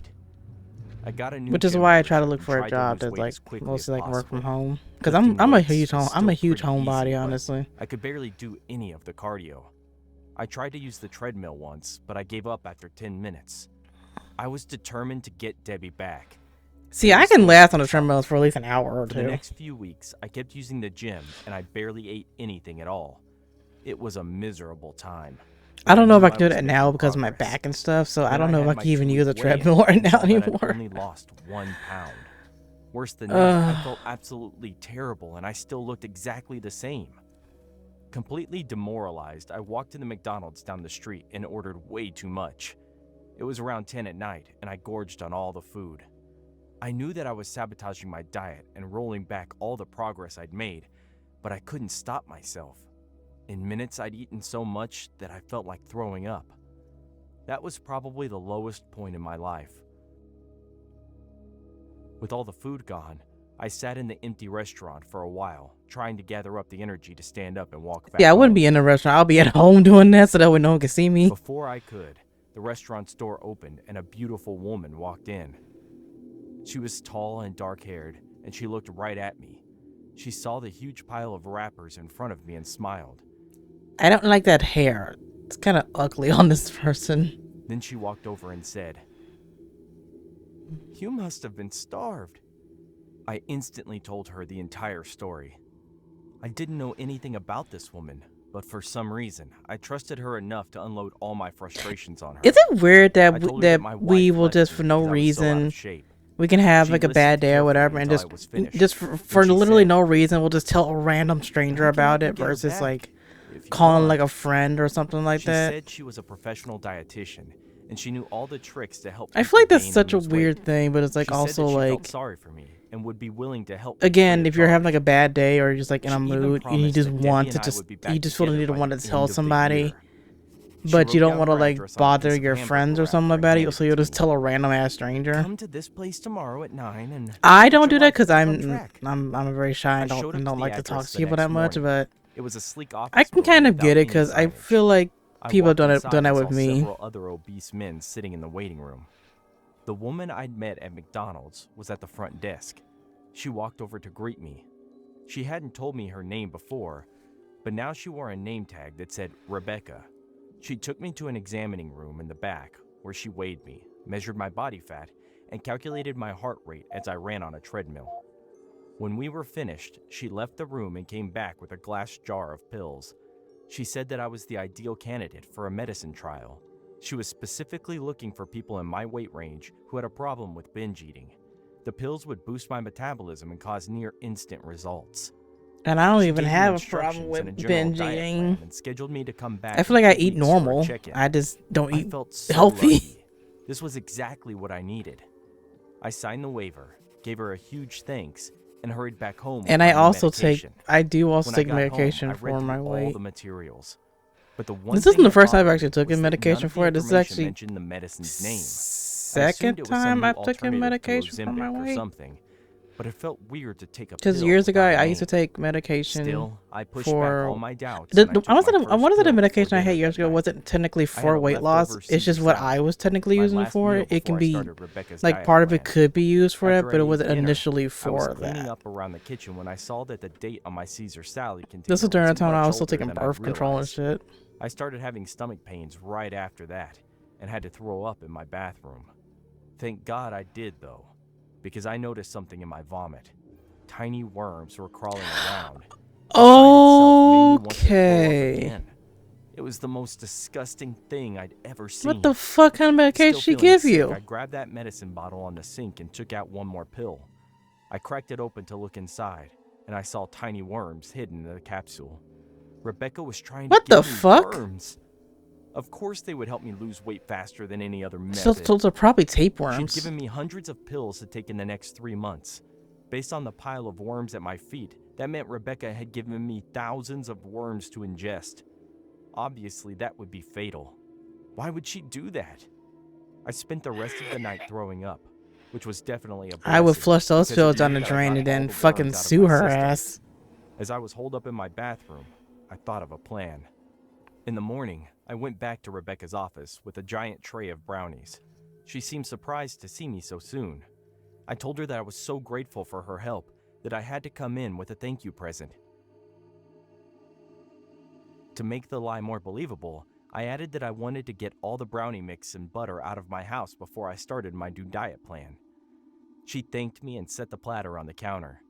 Which is why I try to look for a job that's like mostly like work from home. Because I'm a huge homebody, honestly. I could barely do any of the cardio. I tried to use the treadmill once, but I gave up after 10 minutes. I was determined to get Debbie back. See, I can last on the treadmills for at least an hour or two. For the next few weeks, I kept using the gym, and I barely ate anything at all. It was a miserable time. I don't know if I can do that now because of my back and stuff, so I don't know if I can even use a treadmill right now anymore. I only lost 1 pound. Worse than that, I felt absolutely terrible, and I still looked exactly the same. Completely demoralized, I walked to the McDonald's down the street and ordered way too much. It was around 10 at night, and I gorged on all the food. I knew that I was sabotaging my diet and rolling back all the progress I'd made, but I couldn't stop myself. In minutes, I'd eaten so much that I felt like throwing up. That was probably the lowest point in my life. With all the food gone, I sat in the empty restaurant for a while, trying to gather up the energy to stand up and walk back. Yeah, I wouldn't be in the restaurant. I'll be at home doing that so that way no one can see me. Before I could, the restaurant's door opened and a beautiful woman walked in. She was tall and dark-haired, and she looked right at me. She saw the huge pile of wrappers in front of me and smiled. I don't like that hair. It's kind of ugly on this person. Then she walked over and said, "You must have been starved." I instantly told her the entire story. I didn't know anything about this woman, but for some reason, I trusted her enough to unload all my frustrations on her. Is it weird that we will just for no reason, we can have like a bad day or whatever, and just for literally no reason, we'll just tell a random stranger about it versus like calling like a friend or something like that. She said she was a professional dietitian, and she knew all the tricks to help. I feel like that's such a weird thing, but it's like also like felt sorry for me and would be willing to help. Again, if you're having like a bad day or you're just like in a mood and you just want to you just feel the need to want to tell somebody, but you don't want to like bother your friends or something like that, so you'll just tell a random ass stranger. Come to this place tomorrow at 9 and I don't do that because I'm very shy and don't like to talk to people that much, but it was a sleek office. I can kind of get it because I feel like people have done that with me. Several other obese men sitting in the waiting room. The woman I'd met at McDonald's was at the front desk. She walked over to greet me. She hadn't told me her name before, but now she wore a name tag that said Rebecca. She took me to an examining room in the back where she weighed me, measured my body fat, and calculated my heart rate as I ran on a treadmill. When we were finished, she left the room and came back with a glass jar of pills. She said that I was the ideal candidate for a medicine trial. She was specifically looking for people in my weight range who had a problem with binge eating. The pills would boost my metabolism and cause near instant results. And I don't even have a problem with binge eating. And scheduled me to come back. I feel like I eat normal. I just don't eat healthy. Lucky. This was exactly what I needed. I signed the waiver, gave her a huge thanks, and hurried back home. And I also take medication for my weight. All the materials. But the one this isn't the first time I've actually taken medication for it. This is actually the medicine's name. assumed second it was some time new I've taken alternative to medication for my Ozempic or weight. something, but it felt weird to take a Because pill years ago, without a I used to name. take medication Still, I pushed back all for. my doubts and I took I my wanted first to say the pill before medication I had dinner years that ago night. wasn't technically I had for a weight loss. leftover It's just Caesar what salad, I was technically my using it last for. meal It can before I be started Rebecca's like diet part of it plan. could be used for it, After but it I ate wasn't dinner, initially I was for cleaning that. up around the kitchen when I saw that the date on my Caesar salad contained This a was during the reason time I much was still older taking than I'd birth control and realized. shit. I started having stomach pains right after that and had to throw up in my bathroom. Thank God I did, though, because I noticed something in my vomit. Tiny worms were crawling around. The sight itself made me want to throw up Okay. again. It was the most disgusting thing I'd ever seen. What the fuck kind of medication Still she feeling give sick, you? I grabbed that medicine bottle on the sink and took out one more pill. I cracked it open to look inside, and I saw tiny worms hidden in the capsule. Rebecca was trying to What give the me fuck? worms. Of course they would help me lose weight faster than any other So method. those are probably She'd tapeworms. given me hundreds of pills to take in the next 3 months. Based on the pile of worms at my feet, that meant Rebecca had given me thousands of worms to ingest. Obviously, that would be fatal. Why would she do that? I spent the rest of the night throwing up, which was definitely a blessing. I would flush those because it pills down the meant that I drain got and all then the fucking worms out of sue my her system. ass. As I was holed up in my bathroom, I thought of a plan. In the morning, I went back to Rebecca's office with a giant tray of brownies. She seemed surprised to see me so soon. I told her that I was so grateful for her help that I had to come in with a thank you present. To make the lie more believable, I added that I wanted to get all the brownie mix and butter out of my house before I started my new diet plan. She thanked me and set the platter on the counter.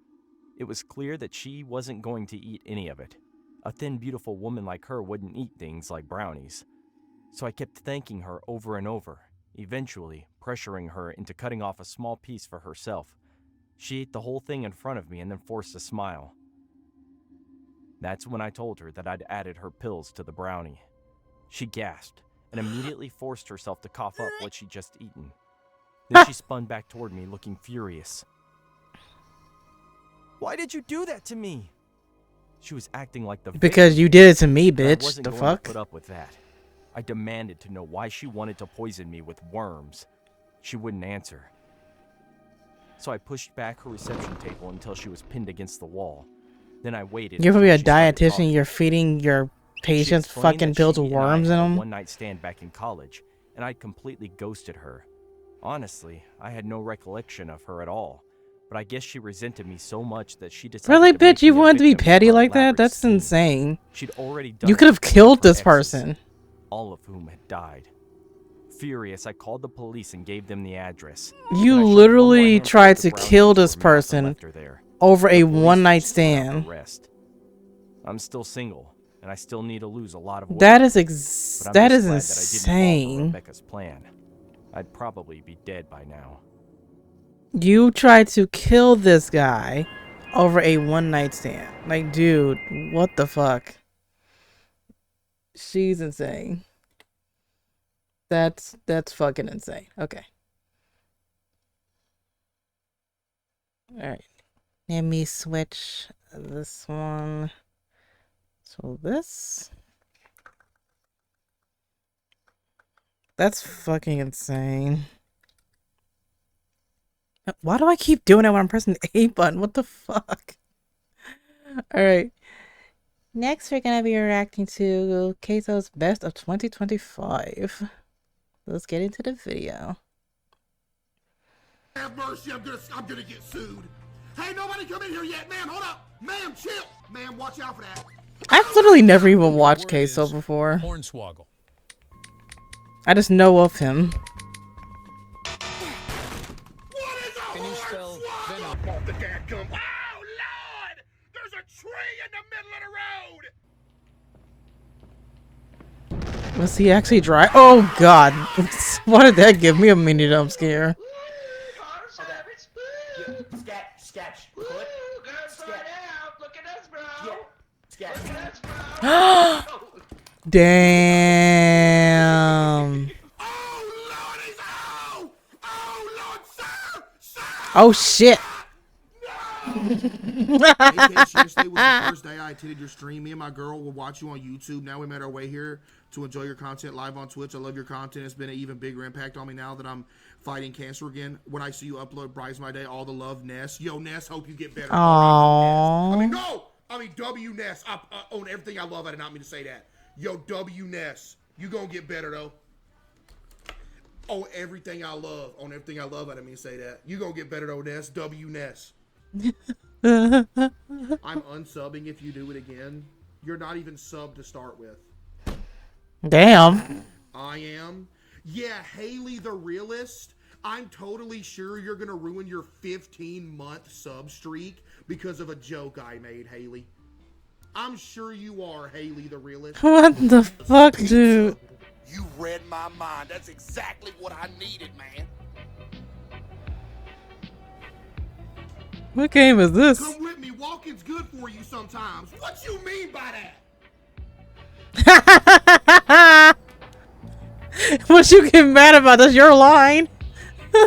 It was clear that she wasn't going to eat any of it. A thin, beautiful woman like her wouldn't eat things like brownies. So I kept thanking her over and over, eventually pressuring her into cutting off a small piece for herself. She ate the whole thing in front of me and then forced a smile. That's when I told her that I'd added her pills to the brownie. She gasped and immediately forced herself to cough up what she'd just eaten. Then she spun back toward me, looking furious. Why did you do that to me? She was acting like the Because victim you here, did it to me, but I bitch. wasn't The going fuck? to put up with that. I demanded to know why she wanted to poison me with worms. She wouldn't answer. So I pushed back her reception table until she was pinned against the wall. Then I waited. You're probably a until she started dietitian. talking. You're feeding your She patients explained fucking that pills she with and I worms in had a them. one-night stand back in college, and I'd completely ghosted her. Honestly, I had no recollection of her at all, but I guess she resented me so much that she decided Really, to make bitch? You me a wanted to be victim in petty her like that? elaborate That's scheme. insane. She'd already done You it could have with one of killed her this exes, person. all of whom had died. Furious, I called the police and gave them the address. You Then I shoved one more literally handful tried of the to brownies kill into this her mouth and person left her there. over The a police one-night just spun out the stand. rest. I'm still single, and I still need to lose a lot of weight. That is But I'm just glad that I didn't fall for insane. Rebecca's plan. I'd probably be dead by now. You tried to kill this guy over a one-night stand. Like, dude, what the fuck? She's insane. That's fucking insane. Okay. All right. Let me switch this one to this. That's fucking insane. Why do I keep doing it when I'm pressing the A button? What the fuck? Alright. Next, we're going to be reacting to Keizo's Best of 2025. Let's get into the video. Have mercy, I'm gonna get sued. Hey, nobody come in here yet, ma'am, hold up. Ma'am, chill. Ma'am, watch out for that. I've literally never even watched Keizo before. Hornswoggle. I just know of him. What is a hornswoggle? Off the dadgum. Oh, Lord! There's a tree in the middle of the road! Was he actually dry? Oh god. Why did that give me a mini dumb scare? Sketch. Put. Look at us, bro. Sketch. Damn. Oh, Lordy! Oh! Oh, Lord, sir! Sir! Oh shit. Yes, yesterday was the first day I attended your stream. Me and my girl will watch you on YouTube. Now we made our way here to enjoy your content live on Twitch. I love your content. It's been an even bigger impact on me now that I'm fighting cancer again. When I see you upload brightens my day. All the love, Ness. Yo, Ness, hope you get better. Aww. I mean, W Ness. I own everything I love. I did not mean to say that. Yo, W Ness. You gonna get better, though. Oh, everything I love. On everything I love, I didn't mean to say that. You gonna get better, though, Ness. W Ness. I'm unsubbing if you do it again. You're not even subbed to start with. Damn. I am. Yeah, Haley the Realist. I'm totally sure you're gonna ruin your 15-month sub streak because of a joke I made, Haley. I'm sure you are, Haley the Realist. What the fuck, dude? You read my mind. That's exactly what I needed, man. What game is this? Come with me. Walking's good for you sometimes. What you mean by that? What you get mad about? That's your line. You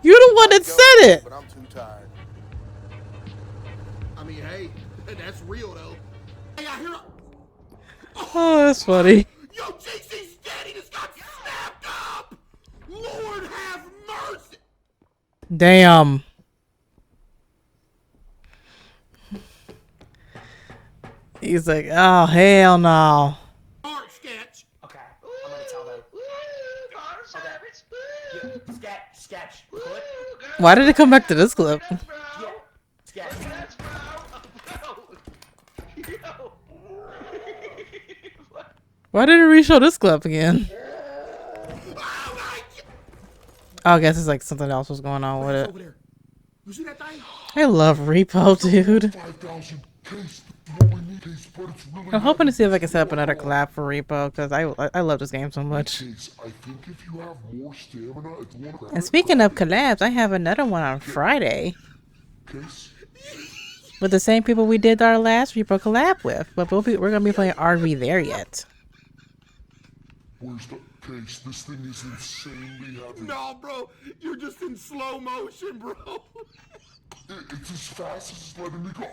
the one that said it. But I'm too tired. I mean, hey, that's real though. Hey, I hear. Oh, that's funny. Yo, GC's steady just got snapped up. Lord have mercy. Damn. He's like, oh hell no. Art sketch. Okay, I'm gonna tell them. Okay. Yeah, sketch. Put. Why did it come back to this clip? Yeah, sketch. Why did it re-show this clip again? Oh, I guess it's like something else was going on with it. Over there. You see that thing? I love Repo, dude. 5,000 case. I'm hoping to see if I can set up another collab for Repo because I love this game so much. I think if you have more stamina, it's one And speaking of collabs, I have another one on Friday with the same people we did our last Repo collab with, but we're gonna be playing RV there yet. Where's the case? This thing is insanely heavy. No, bro, you're just in slow motion, bro. It's as fast as it's letting me go.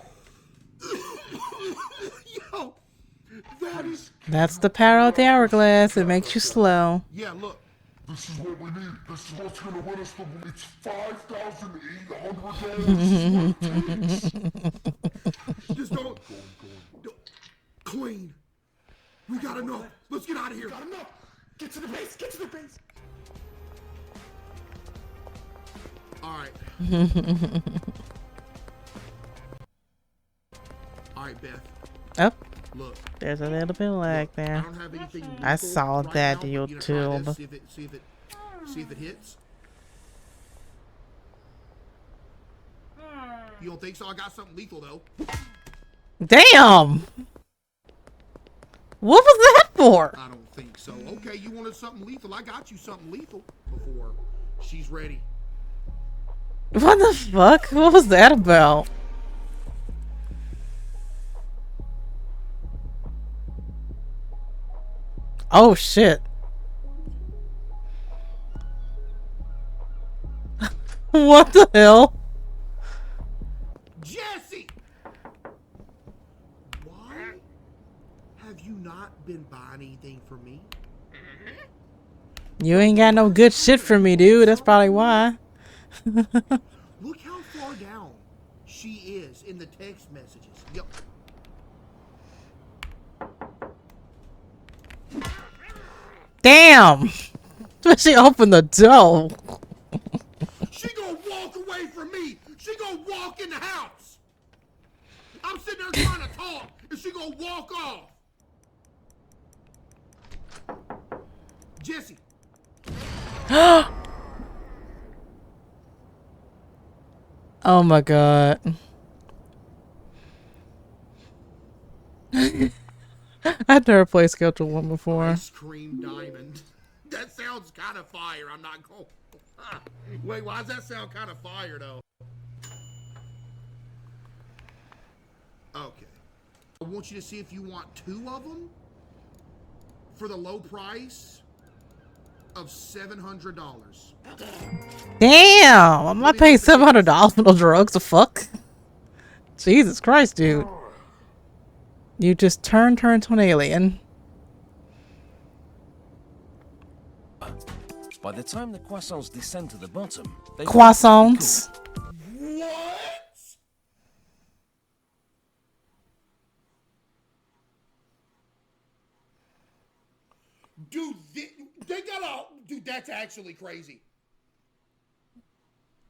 Yo, that is. That's the power of the hourglass. It makes you slow. Yeah, look. This is what we need. This is what's gonna win us the. It's $5,800. Just don't. Clean. We got enough. Let's get out of here. Got enough. Get to the base. Get to the base. All right. All right, Beth. Oh, Look. there's a little bit of lag I there. don't have anything I lethal saw right that now. You gonna try YouTube. this? See if it hits. You don't think so? I got something lethal though. Damn! What was that for? I don't think so. Okay, you wanted something lethal. I got you something lethal before. She's ready. What the fuck? What was that about? Oh shit. What the hell? Jesse! Why have you not been buying anything for me? You ain't got no good shit for me, dude. That's probably why. Look how far down she is in the text messages. Yep. Damn! She opened the door. She gonna walk away from me. She gonna walk in the house. I'm sitting there trying to talk, and she gonna walk off. Jesse. Oh my god. I've never played Schedule 1 before. Ice cream diamond. That sounds kind of fire. I'm not going. Wait, why does that sound kind of fire though? Okay. I want you to see if you want 2 of them for the low price of $700. Damn! I'm not paying $700 for no drugs. The fuck? Jesus Christ, dude. You just turn into an alien. By the time the croissants descend to the bottom, they Croissants. What? Dude, they got all. Dude, that's actually crazy.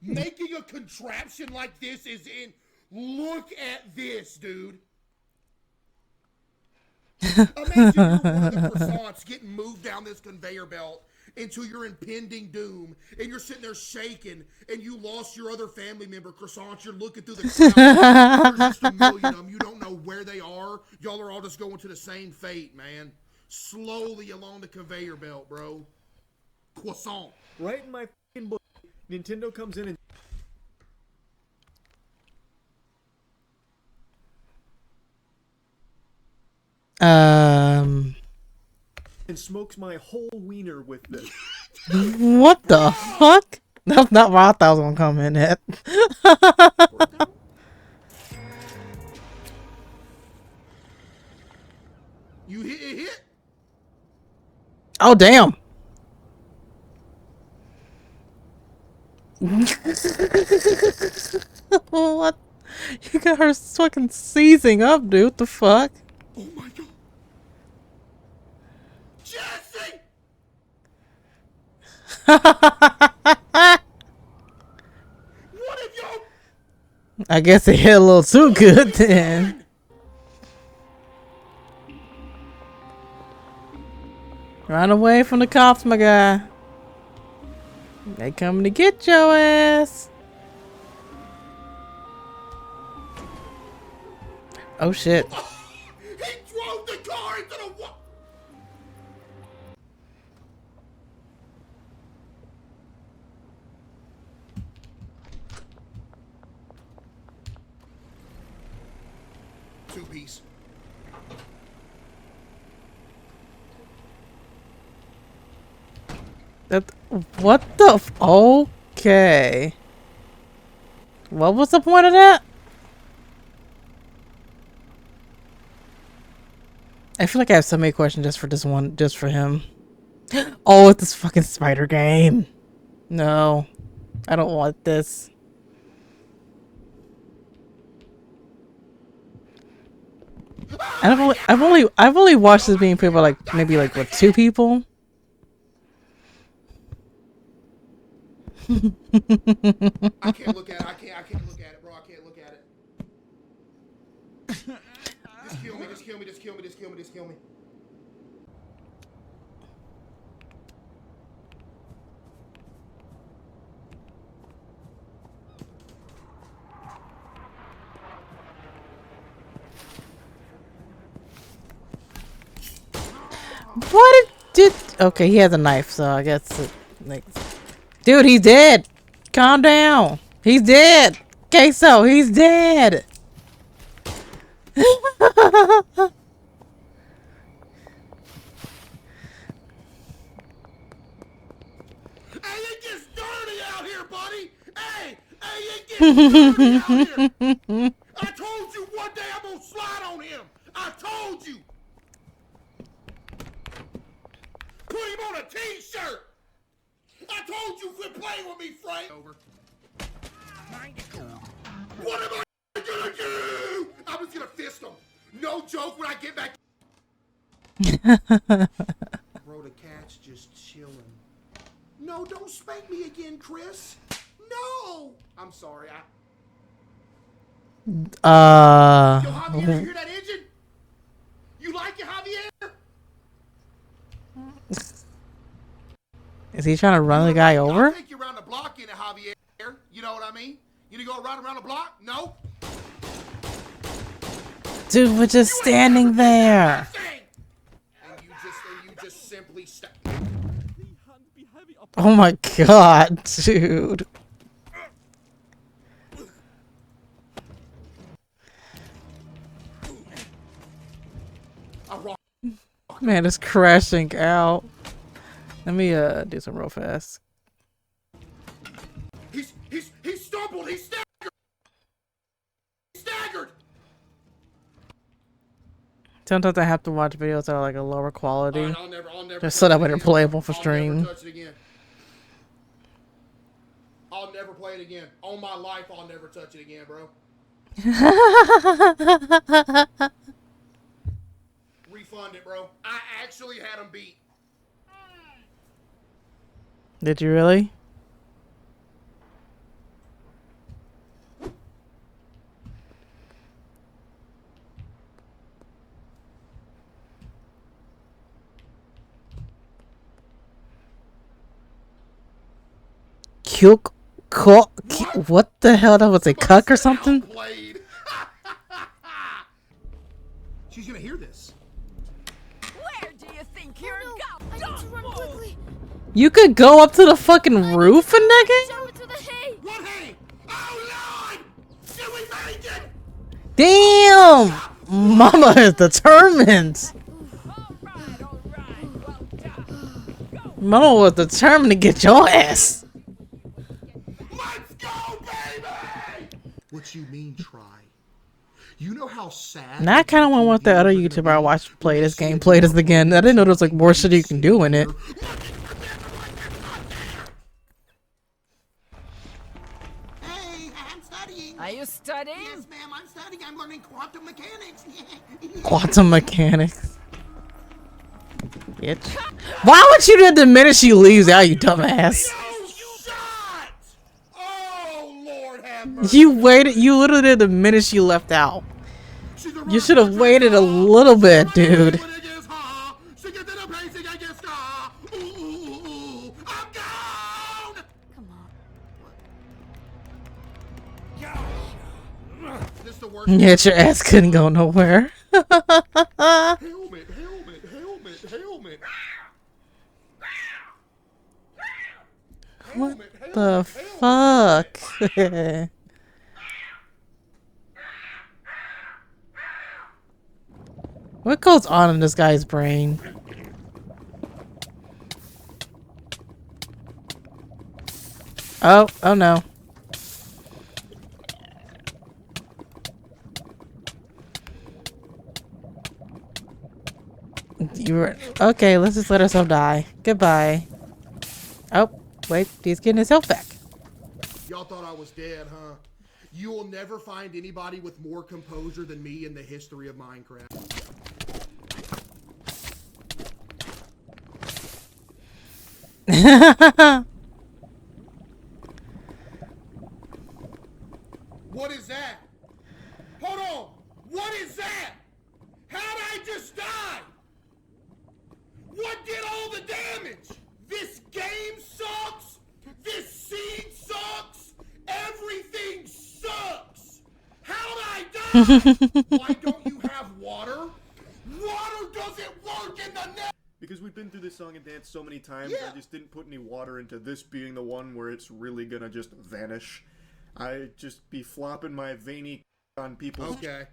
Making a contraption like this is in. Look at this, dude. Imagine you're one of the croissants getting moved down this conveyor belt into your impending doom, and you're sitting there shaking, and you lost your other family member, croissants. You're looking through the crowd. There's just a million of them. You don't know where they are. Y'all are all just going to the same fate, man. Slowly along the conveyor belt, bro. Croissant. Right in my fucking book, Nintendo comes in and smokes my whole wiener with this. What the fuck? That's not where I thought I was gonna come in at. You hit it hit? Oh damn. What? You got her fucking seizing up, dude. What the fuck? Oh my god. Jesse! What have y'all I guess it hit a little too good then. Run away from the cops, my guy. They coming to get your ass. Oh shit. He drove the car into the wall. Two-piece. That, what the okay. What was the point of that? I feel like I have so many questions just for this one, just for him. Oh, it's this fucking spider game. No, I don't want this. I've only watched this being played by like maybe like what, 2 people. I can't look at it. I can't look at it, bro. I can't look at it. Just kill me, just kill me, just kill me, just kill me, just kill me. What did okay, he has a knife, so I guess it, like, dude, he's dead. Calm down. He's dead. Queso, he's dead. Hey, it gets dirty out here, buddy. Hey, it gets dirty out here. I told you one day I'm gonna slide on him. I told you. Put him on a t-shirt. I told you quit playing with me, Frank. Over. What am I gonna do? I'm just gonna fist him. No joke when I get back. Bro, the cat's just chilling. No, don't spank me again, Chris. No. I'm sorry. Yo, Javier, you hear that engine? You like it, Javier? Is he trying to run the guy I'll over? take you around the block in it, Javier. You know what I mean? You to go around the block? No. Dude, we're just standing there. And you just simply stop. Oh my god, dude. Man, it's crashing out. Let me do some real fast. He stumbled. He staggered. Sometimes I have to watch videos that are like a lower quality, Alright, I'll never just so that touch way it they're again, playable for I'll stream. never touch it again. I'll never play it again. On my life, I'll never touch it again, bro. Refund it, bro. I actually had him beat. Did you really? What the hell? That was a cuck or something? Outplayed. She's gonna hear this. Where do you think you're going? I need to run quickly. You could go up to the fucking roof in that game? Jump into the hay. What hay? Oh Lord! Did we make it? Damn! Mama is determined. All right, well done. Mama was determined to get your ass. Let's go, baby! What you mean, try? You know how sad. Now I kind of want to watch the other YouTuber I watched play this game, play this again. I didn't know there was like more shit you can do in it. Hey, I'm studying. Are you studying? Yes, ma'am, I'm studying. I'm learning quantum mechanics. Quantum mechanics. Bitch. Why would you do the minute she leaves out, you dumbass? No shot! Oh, Lord have mercy. You waited, you literally did the minute she left out. You should have waited a little bit, dude. Yet your ass couldn't go nowhere. Helmet, helmet, helmet, helmet. What the fuck? What goes on in this guy's brain? Oh no. You were okay. Let's just let ourselves die. Goodbye. Oh, wait, he's getting his health back. Y'all thought I was dead, huh? You will never find anybody with more composure than me in the history of Minecraft. What is that? Hold on! What is that? How'd I just die? What did all the damage? This game sucks! This seed sucks! Everything sucks! How'd I die? Why don't you have water? Water doesn't work in the net! Because we've been through this song and dance so many times, Yeah. I just didn't put any water into this being the one where it's really gonna just vanish. I just be flopping my veiny on people. Okay.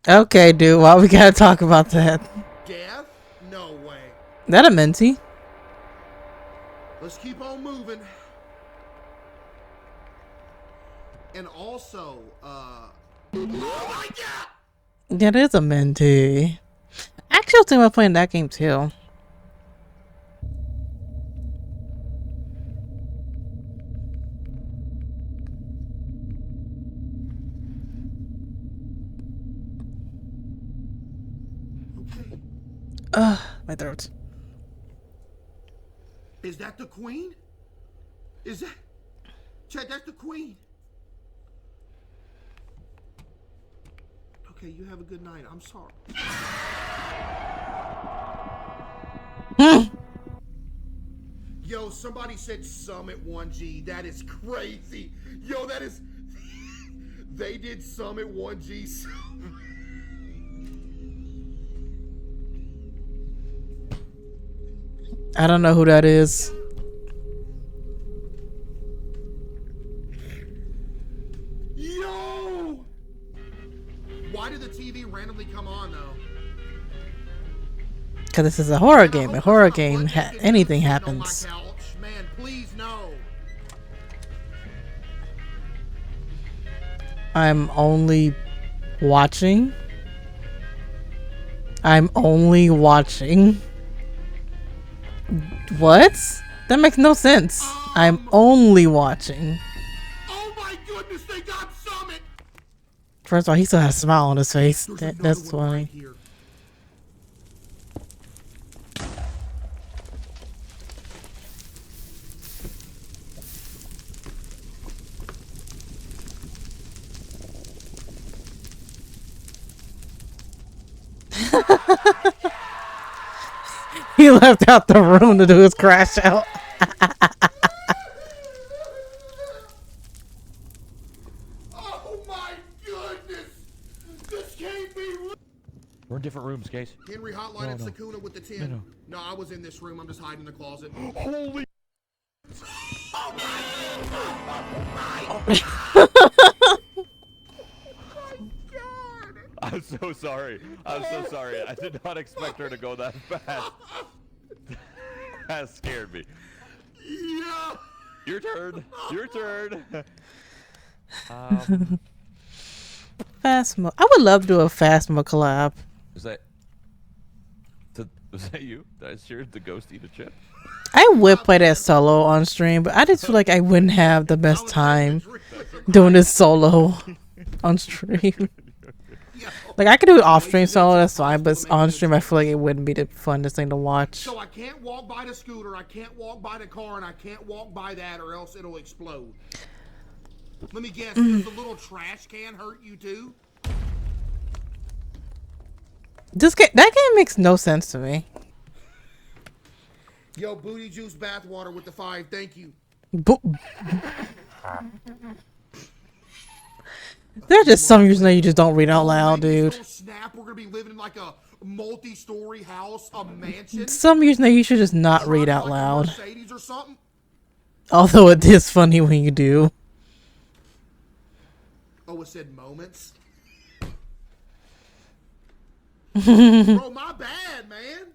Okay, dude. Why we gotta talk about that? Death? No way. That a minty? Let's keep on moving. And also, oh my god! That is a minty. Actually, I was thinking about playing that game too. Ugh, my throat. Is that the queen? Is that... Chad, that's the queen. Okay, you have a good night. I'm sorry. Yo, somebody said Summit 1G. That is crazy. Yo, that is... They did Summit 1G. I don't know who that is. Yo! Why did the TV randomly come on, though? Because this is a horror game. A horror game, anything happens. Man, please no. I'm only watching. I'm only watching. What? That makes no sense. I'm only watching. Oh my goodness, they got Summit! First of all, he still has a smile on his face. There's That's another one funny. right here. He left out the room to do his crash out. Oh my goodness! This can't be real! We're in different rooms, Case. Henry hotline No, at no. Sakuna with the 10. No. No, I was in this room. I'm just hiding in the closet. Holy. I'm so sorry. I'm so sorry. I did not expect her to go that fast. That scared me. Yeah! Your turn. Your turn. Phasma. I would love to do a Phasma collab. Was that you? Did I hear the ghost eat a chip? I would play that solo on stream, but I just feel like I wouldn't have the best time doing this solo on stream. Like, I could do it off stream solo, that's fine, but on stream I feel like it wouldn't be the funnest thing to watch. So I can't walk by the scooter, I can't walk by the car, and I can't walk by that or else it'll explode. Let me guess, does the little trash can hurt you too? That game makes no sense to me. Yo, booty juice bathwater with the 5, thank you. There are just some reasons that you just don't read out loud, dude. Snap, we're gonna be living in like a multi-story house, a mansion. Some reason that you should just not read out loud. Mercedes or something. Although it is funny when you do. Oh, it said moments. Bro, my bad, man.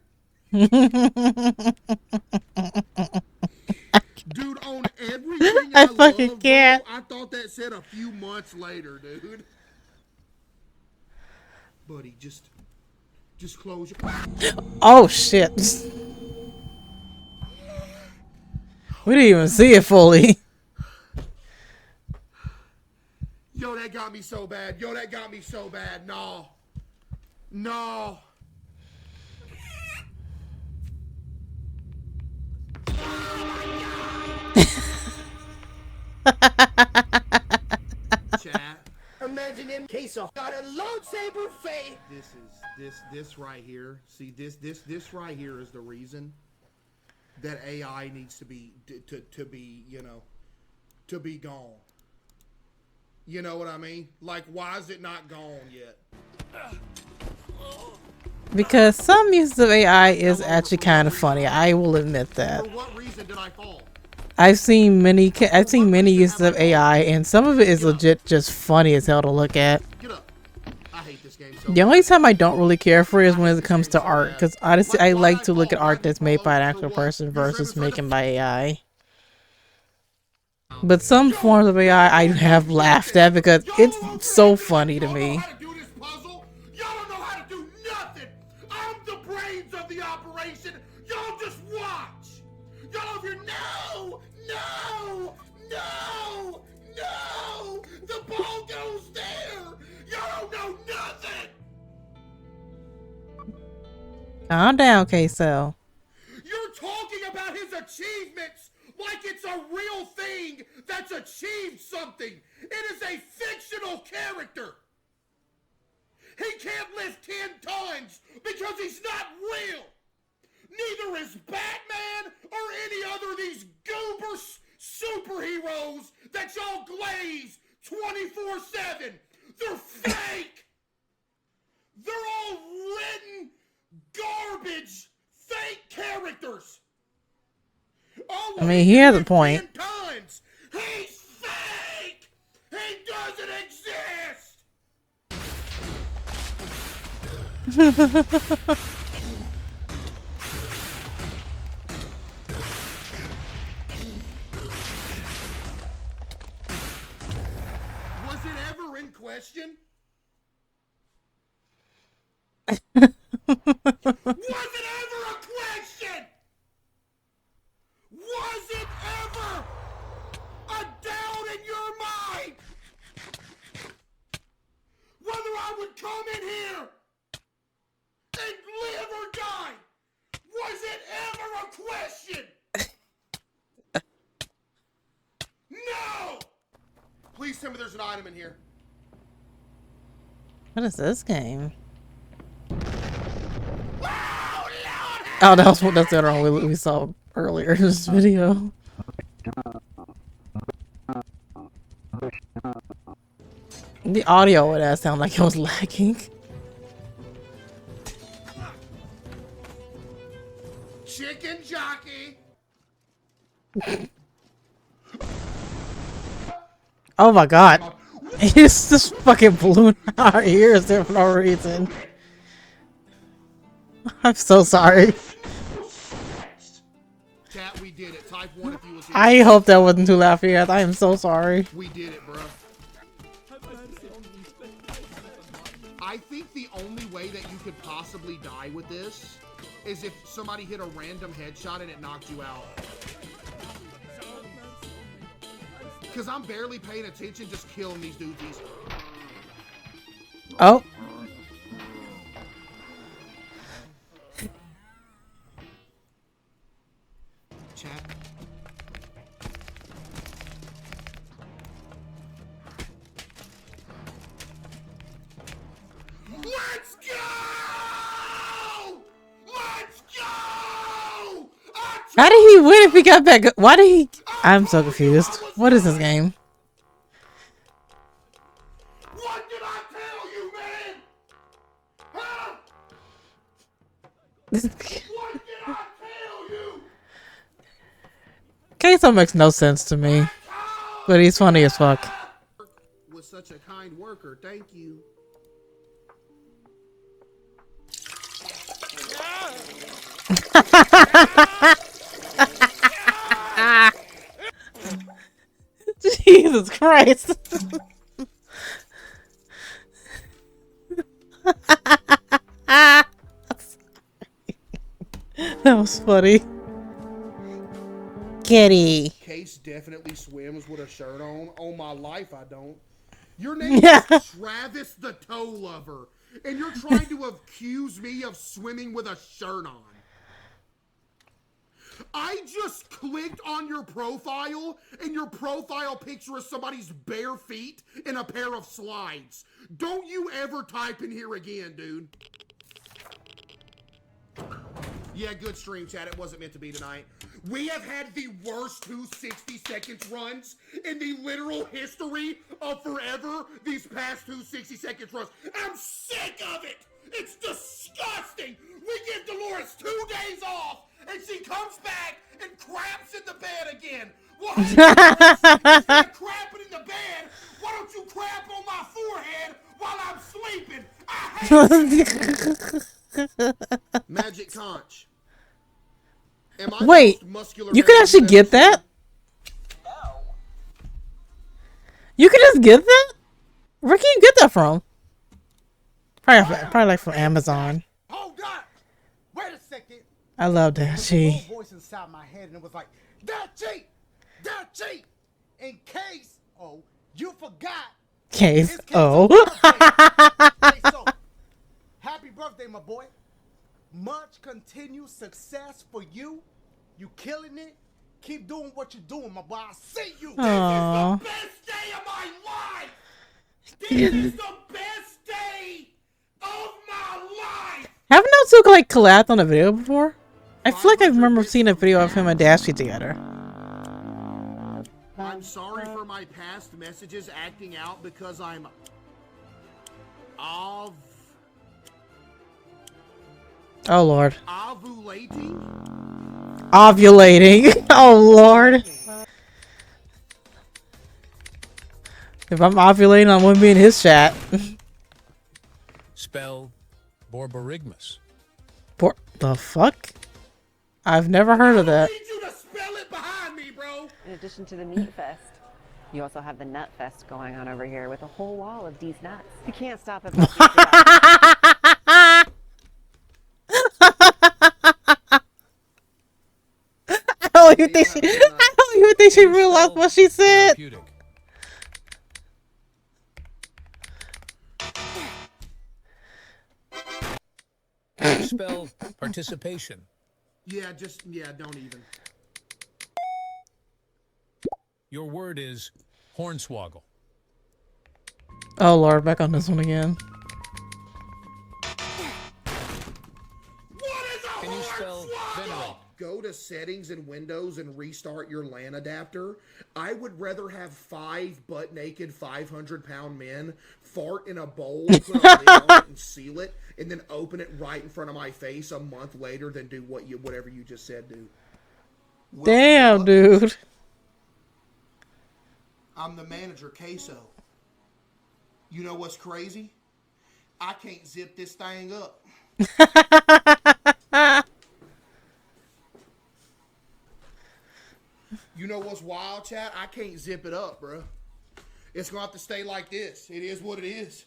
Dude, on everything I fucking love, can't. bro, I thought that said a few months later, dude. Buddy, just close your... Oh shit. We didn't even see it fully. Yo, that got me so bad. Yo, that got me so bad. No. No. Chat. Imagine him case off. Got a lightsaber face. This right here. See, this right here is the reason that AI needs to be to be, you know, to be gone. You know what I mean? Like, why is it not gone yet? Because some use of AI is actually kind of funny. I will admit that. For what reason did I fall? I've seen many uses of AI, and some of it is legit just funny as hell to look at. Get up. I hate this game so The only time I don't really care for it is when it comes to art, because honestly, I like to look at art that's made by an actual person versus making by AI. But some forms of AI I have laughed at because it's so funny to me. Y'all don't know how to do nothing. I'm the brains of the operation. Y'all just watch. Y'all over here, no. The ball goes there. Y'all don't know nothing. Calm down, Queso. You're talking about his achievements like it's a real thing that's achieved something. It is a fictional character. He can't lift 10 tons because he's not real. Neither is Batman or any other of these goober superheroes that y'all glaze 24/7. They're fake. They're all written garbage, fake characters. Oh, I mean, he has a point. 10 tons. He's fake. He doesn't exist. Was it ever in question? question! No! Please tell me there's an item in here. What is this game? Oh, that's the other one we saw earlier in this video. The audio would that sound like it was lagging. Chicken jockey. Oh my god. It's just fucking blew in our ears there for no reason. I'm so sorry. Chat, we did it. Type 1 if you was here. I hope that wasn't too loud for you guys. I am so sorry. We did it, bro. I think the only way that you could possibly die with this is if somebody hit a random headshot and it knocked you out. Because I'm barely paying attention, just killing these dudes. Oh. Chat. Let's go! Let's go! How did he win if he got back? Why did he? I'm so confused. What is this game? What did I tell you, man? Huh? This What did I tell you? Queso makes no sense to me, but he's funny as fuck. Was such a kind worker. Thank you. Jesus Christ. That was funny. Kitty. Case definitely swims with a shirt on. On my life, I don't. Your name is Travis the Toe Lover, and you're trying to accuse me of swimming with a shirt on. I just clicked on your profile, and your profile picture is somebody's bare feet in a pair of slides. Don't you ever type in here again, dude. Yeah, good stream, chat. It wasn't meant to be tonight. We have had the worst 260 seconds runs in the literal history of forever. These past 260 seconds runs. I'm sick of it. It's disgusting. We give Dolores 2 days off, and she comes back and craps in the bed again. Well, hey, Dolores, instead of crapping in the bed, why don't you crap on my forehead while I'm sleeping? I hate it. Magic Conch. Wait, you can actually get that? You can just get that? Where can you get that from? Probably like from Amazon. Hold up! Wait a second. I love that. There was She. a voice inside my head, and it was like, "That cheat, that cheat." In case, you forgot. Case. It's Oh. Hey, so, happy birthday, my boy. Much continued success for you. You killing it. Keep doing what you're doing, my boy. I see you. Aww. This is the best day of my life. This is the best day of my life. Haven't those two like collabed on a video before? I feel like I remember seeing a video of him and Dashy together. I'm sorry for my past messages acting out because I'm Oh lord. ovulating. Ovulating. Oh lord. If I'm ovulating, I wouldn't be in his chat. Spell Borborygmus. The fuck? I've never heard of that. I need you to spell it behind me, bro. In addition to the Meat Fest, you also have the Nut Fest going on over here with a whole wall of these nuts. You can't stop it. I don't even think she realized what she said. Spell participation. Yeah, just, yeah, don't even. Your word is hornswoggle. Oh Lord, back on this one again. Can you spell venerate? Go to settings in Windows and restart your LAN adapter. I would rather have 5 butt-naked 500-pound men fart in a bowl, put a lid on it and seal it, and then open it right in front of my face a month later than do whatever you just said, dude. Damn, dude. I'm the manager, Queso. You know what's crazy? I can't zip this thing up. You know what's wild, chat? I can't zip it up, bro. It's gonna have to stay like this. It is what it is.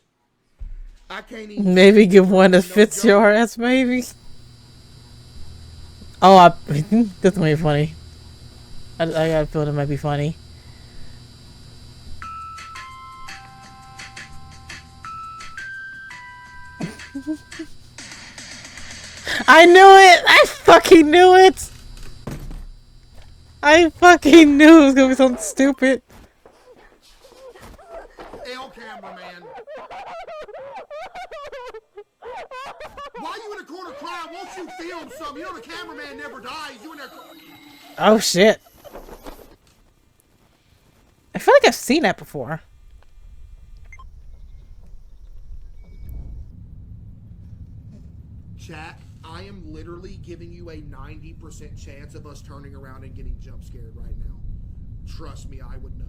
I can't even. Maybe give one that fits your ass, maybe. Oh, this might be funny. I got a feeling it might be funny. I knew it! I fucking knew it! I fucking knew it was gonna be something stupid. L cameraman. Why you in the corner crying? Won't you film something? You know the cameraman never dies. You in there. Oh shit. I feel like I've seen that before. Chat, I am literally giving you a 90% chance of us turning around and getting jump scared right now. Trust me, I would know.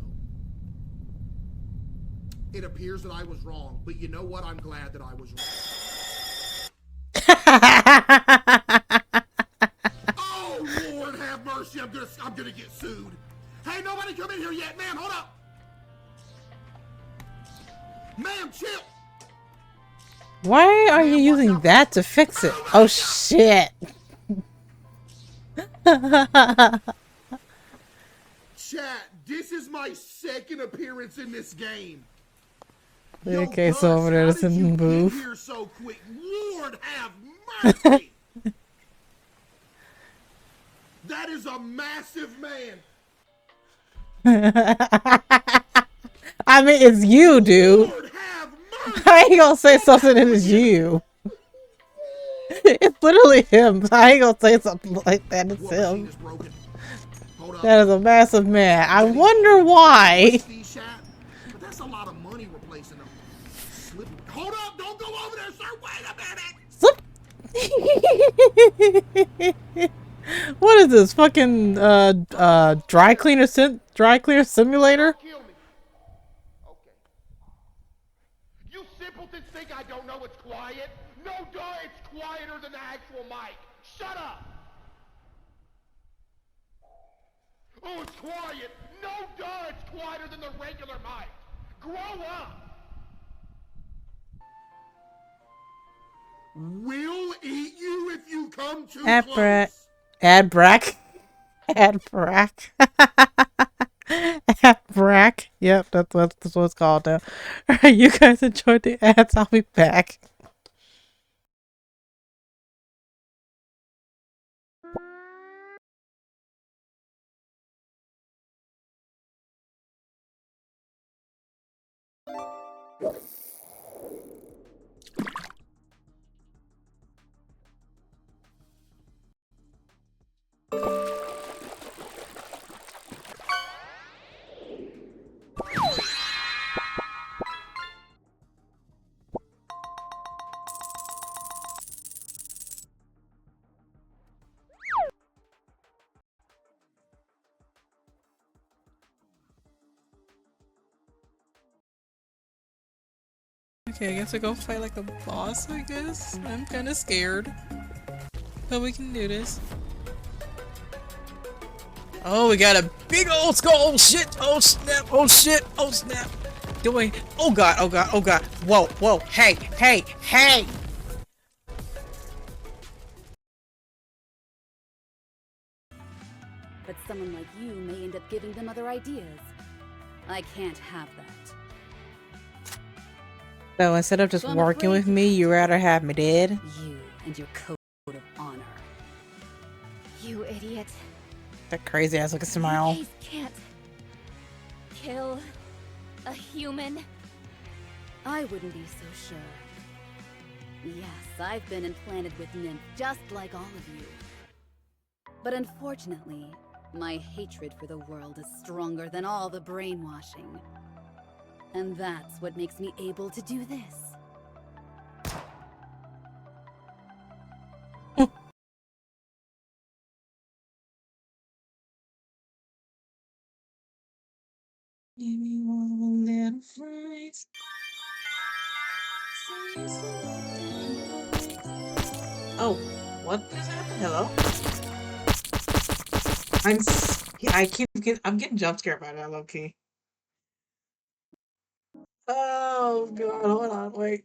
It appears that I was wrong, but you know what? I'm glad that I was wrong. Oh, Lord have mercy. I'm gonna get sued. Hey, nobody come in here yet. Ma'am, hold up. Ma'am, chill. Why are you using that to fix it? Oh shit. Chat, this is my second appearance in this game. Okay, so over there is in the booth. Here so quick. Lord have mercy. That is a massive man. I mean, it's you, dude. I ain't gonna say something that is you. It's literally him. I ain't gonna say something like that. It's him. That is a massive man. I wonder why. But that's a lot of money replacing them. Hold up! Don't go over there, sir. Wait a minute. What is this? Fucking dry cleaner simulator? You simpletons think I don't know it's quiet? No, duh, it's quieter than the actual mic. Shut up! Oh, it's quiet. No, duh, it's quieter than the regular mic. Grow up! We'll eat you if you come too close. Adbrack. Adbrack. Yep, that's what it's called now. Alright, you guys enjoyed the ads. I'll be back. Okay, I guess I go fight like a boss, I guess. I'm kind of scared. But we can do this. Oh, we got a big old skull! Oh shit! Oh snap! Oh shit! Oh snap! Doing. Oh god! Oh god! Oh god! Whoa! Whoa! Hey! Hey! Hey! But someone like you may end up giving them other ideas. I can't have that. So instead of just working with me, you rather have me dead? You and your code of honor. You idiot. That crazy ass looking smile. Ace can't kill a human. I wouldn't be so sure. Yes, I've been implanted with Nymph just like all of you. But unfortunately, my hatred for the world is stronger than all the brainwashing. And that's what makes me able to do this. Give me one little phrase. Oh, what just happened? Hello? I'm getting jump scared by that, low key. Oh god, hold on, wait.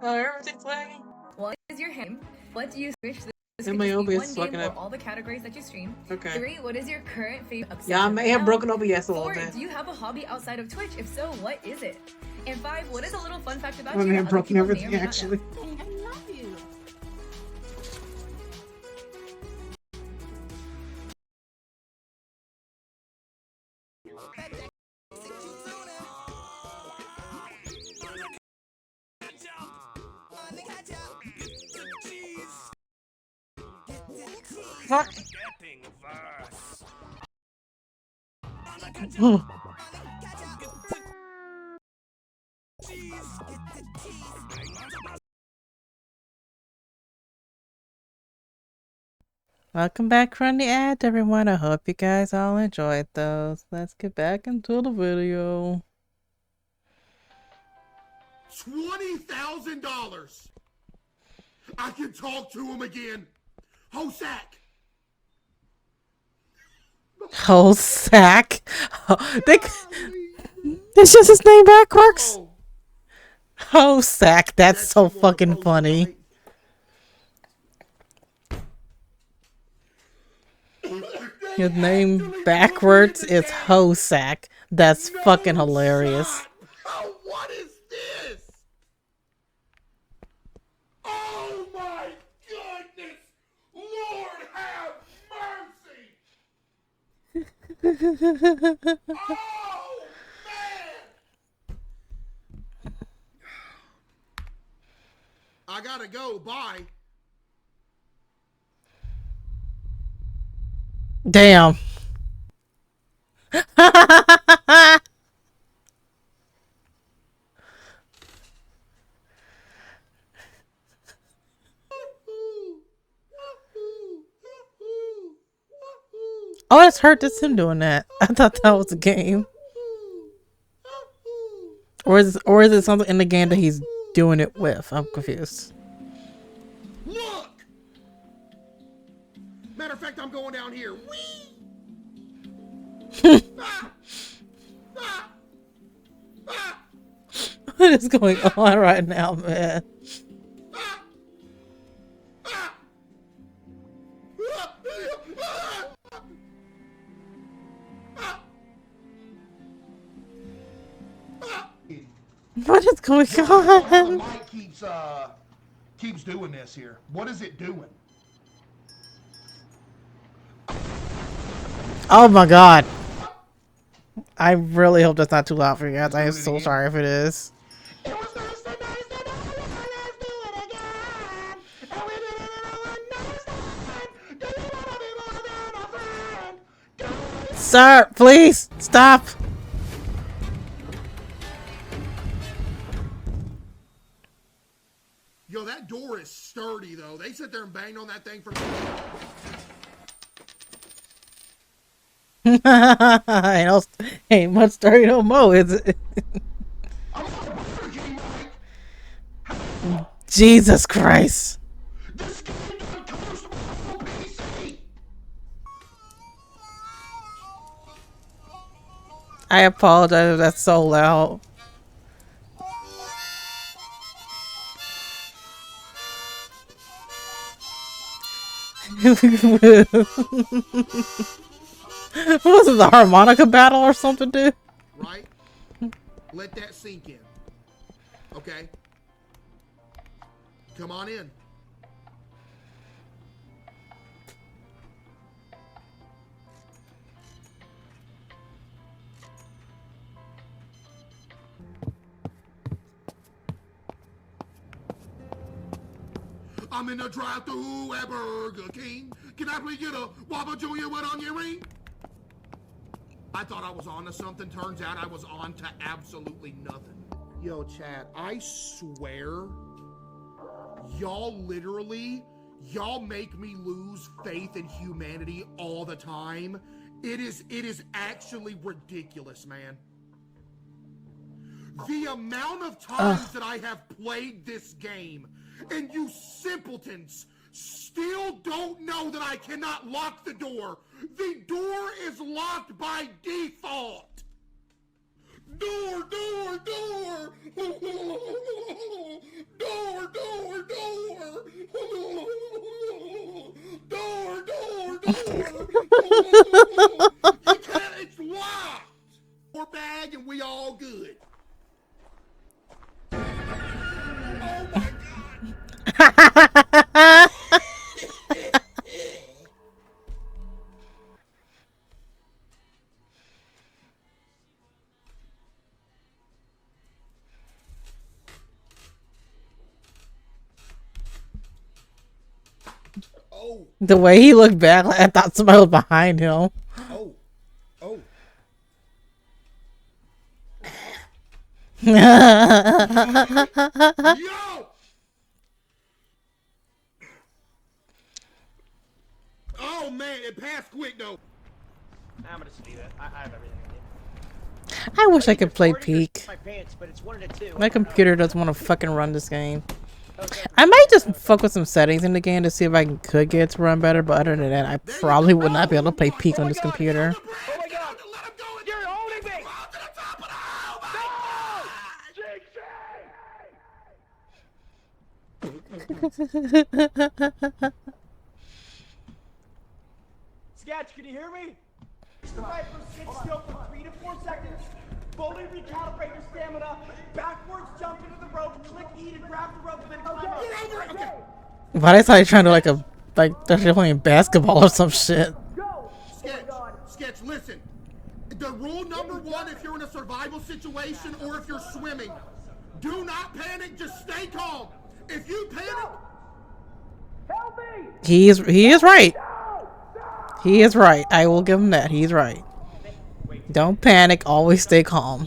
Oh, everything's lagging. What is your name? What do you wish this And could my just be OBS one is game fucking or up. all the categories that you stream? Okay. 3, what is your current favorite obsession Yeah, I may right have now? broken OBS a little 4, bit. do you have a hobby outside of Twitch? If so, what is it? And 5, what is a little fun fact about I you may that have other broken people may or everything may not know? actually. I love you. Fuck. Welcome back from the ad, everyone. I hope you guys all enjoyed those. Let's get back into the video. $20,000. I can talk to him again. Hosak. Whole sack. That's just his name backwards. Oh, sack. That's so fucking funny. His name backwards is Hosak. That's fucking hilarious. Oh, what is this? Oh my goodness! Lord have mercy! Oh man! I gotta go. Bye. Damn. Oh, it's hurt. That's him doing that. I thought that was a game. Or is it something in the game that he's doing it with? I'm confused. Look! Matter of fact, I'm going down here. Whee! What is going on right now, man? What is going on? The mic keeps doing this here. What is it doing? Oh my god. I really hope that's not too loud for you guys. I am so sorry if it is. Sir, please stop. Yo, that door is sturdy though. They sit there and banged on that thing for. Ain't much sturdy no more, is it? Jesus Christ. I apologize if that's so loud. What was it, the harmonica battle or something, dude? Right? Let that sink in. Okay? Come on in. I'm in the drive-thru at Burger King. Can I please get a Whopper Jr. with onion ring? I thought I was on to something. Turns out I was on to absolutely nothing. Yo, Chad, I swear, y'all make me lose faith in humanity all the time. It is actually ridiculous, man. The amount of times that I have played this game, and you simpletons still don't know that I cannot lock the door. The door is locked by default. Door, door, door. Door, door, door. Door, door, door. You can't, it's locked. We're bag and we all good. Oh my God. The way he looked back, like, I thought somebody was behind him. Oh. Oh. Yo! Oh man, it passed quick though. I'm gonna see that. I have everything I need. I wish I could play Peak. My pants, but it's 1 and 2. My computer doesn't want to fucking run this game. I might just fuck with some settings in the game to see if I could get it to run better, but other than that, I probably would not be able to play Peak on this computer. Oh my God! You're holding me! Sketch, can you hear me? Right, sit still for 3 to 4 seconds. Fully recalibrate your stamina. Backwards jump into the rope. Click E to grab the rope and then climb up. Okay. But I thought he was trying to like they're playing basketball or some shit. Sketch, listen. The rule number 1, if you're in a survival situation or if you're swimming, do not panic, just stay calm. If you panic, help me! He is right. He is right. I will give him that. He's right. Don't panic. Always stay calm.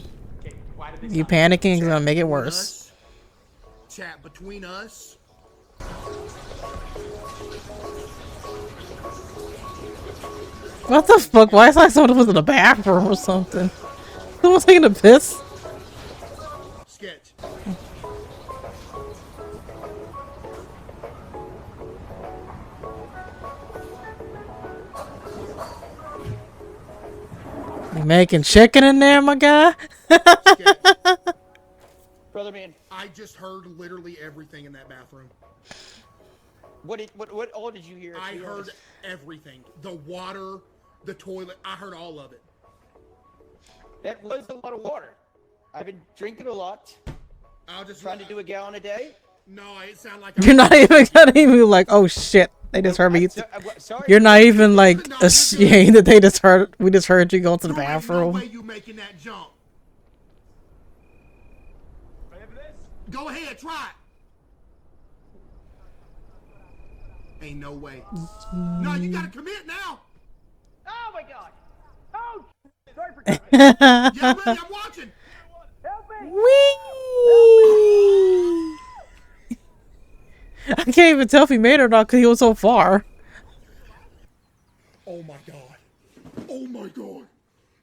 You panicking is gonna make it worse. Chat between us. What the fuck? Why is it like someone was in the bathroom or something? Someone's taking a piss? Sketch. You making chicken in there, my guy? Brother man, I just heard literally everything in that bathroom. What all did you hear? I heard everything. The water, the toilet. I heard all of it. That was a lot of water. I've been drinking a lot. I'll just trying to do a gallon a day. No, it sounded like You're not even like, oh shit, they just heard me. Sorry. You're not even like ashamed that we just heard you go to the bathroom. No way you making that jump. Go ahead, try it. Ain't no way. No, you gotta commit now. Oh my God. Oh, sorry for yeah, buddy, I'm watching. Help me. Whee! I can't even tell if he made it or not because he was so far. Oh my God. Oh my God.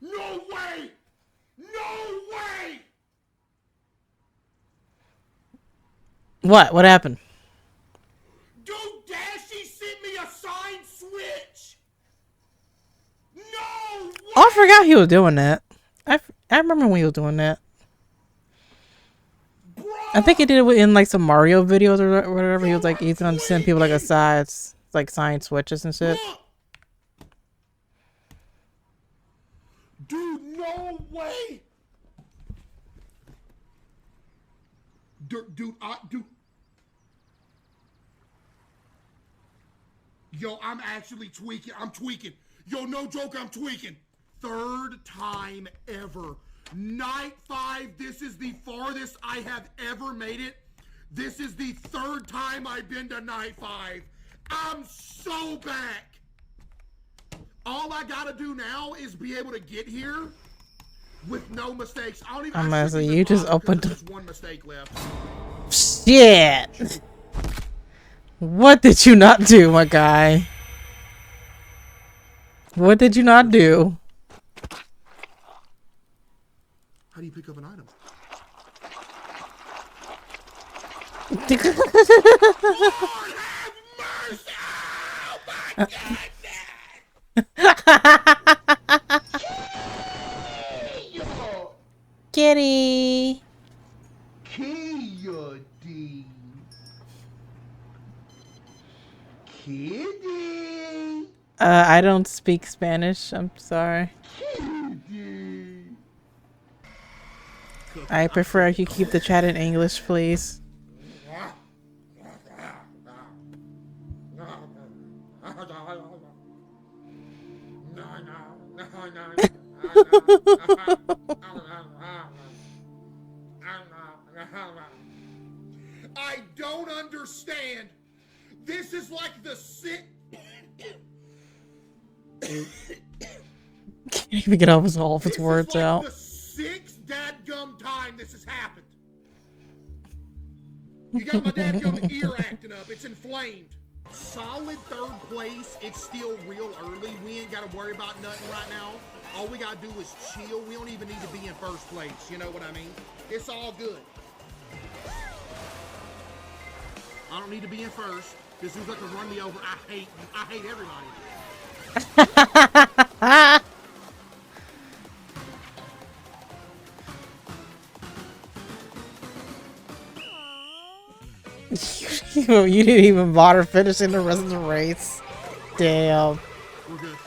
No way. No way. What? What happened? Dude, Dashy sent me a signed switch. No way. Oh, I forgot he was doing that. I remember when he was doing that. I think he did it in like some Mario videos or whatever. He was like, he's gonna send people like asides, like signed switches and shit. Dude, no way. Dude. Yo, I'm actually tweaking. I'm tweaking. Yo, no joke, I'm tweaking. 3rd time ever. Night 5, this is the farthest I have ever made it. This is the third time I've been to night 5. I'm so back. All I gotta do now is be able to get here with no mistakes. I don't even. I'm I gonna shouldn't say even you just bother 'cause opened. there's just one mistake left. Shit! What did you not do, my guy? What did you not do? How do you pick up an item? Lord have mercy! Oh my Kitty. Kitty. Kitty. I don't speak Spanish. I'm sorry. Kitty. I prefer you keep the chat in English, please. I don't understand. This is like the sick. Can't even get all of his words out. The 6th dadgum time this has happened. You got my dadgum ear acting up. It's inflamed. Solid 3rd place. It's still real early. We ain't got to worry about nothing right now. All we got to do is chill. We don't even need to be in 1st place. You know what I mean? It's all good. I don't need to be in 1st. This is like a run me over. I hate everybody. You didn't even bother finishing the rest of the race. Damn. We're good.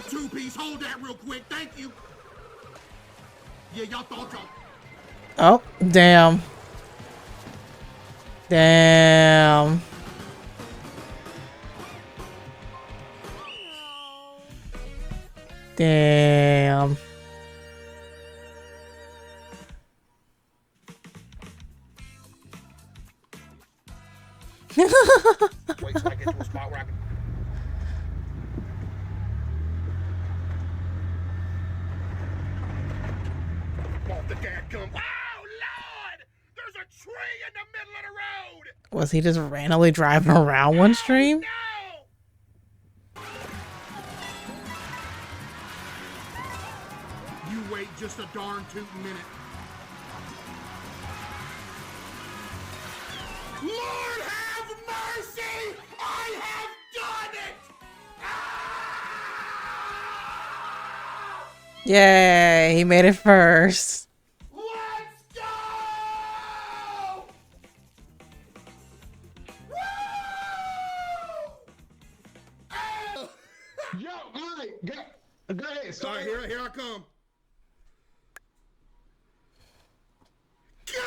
2-piece, hold that real quick. Thank you. Yeah, y'all thought y'all. Oh, damn. Damn. Damn. Wait till I get to a spot where I can. Want the dadgum. Oh, Lord! There's a tree in the middle of the road! Was he just randomly driving around one stream? You wait just a darn tootin' minute. Lord have mercy! I have done it! Yay, he made it first. Let's go! Yo, all right, go ahead. Sorry, here I come. Yo,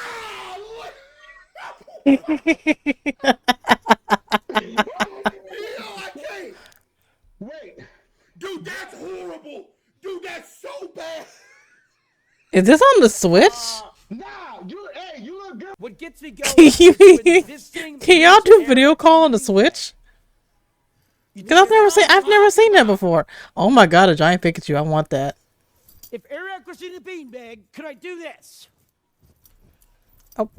I can't. Wait, dude, that's horrible. Dude, that's so bad. Is this on the Switch? Nah, you look good. What gets me going? Can y'all do video call on the Switch? Because I've never seen that before. Oh my god, a giant Pikachu! I want that. If Eric was in a beanbag, could I do this? Oh.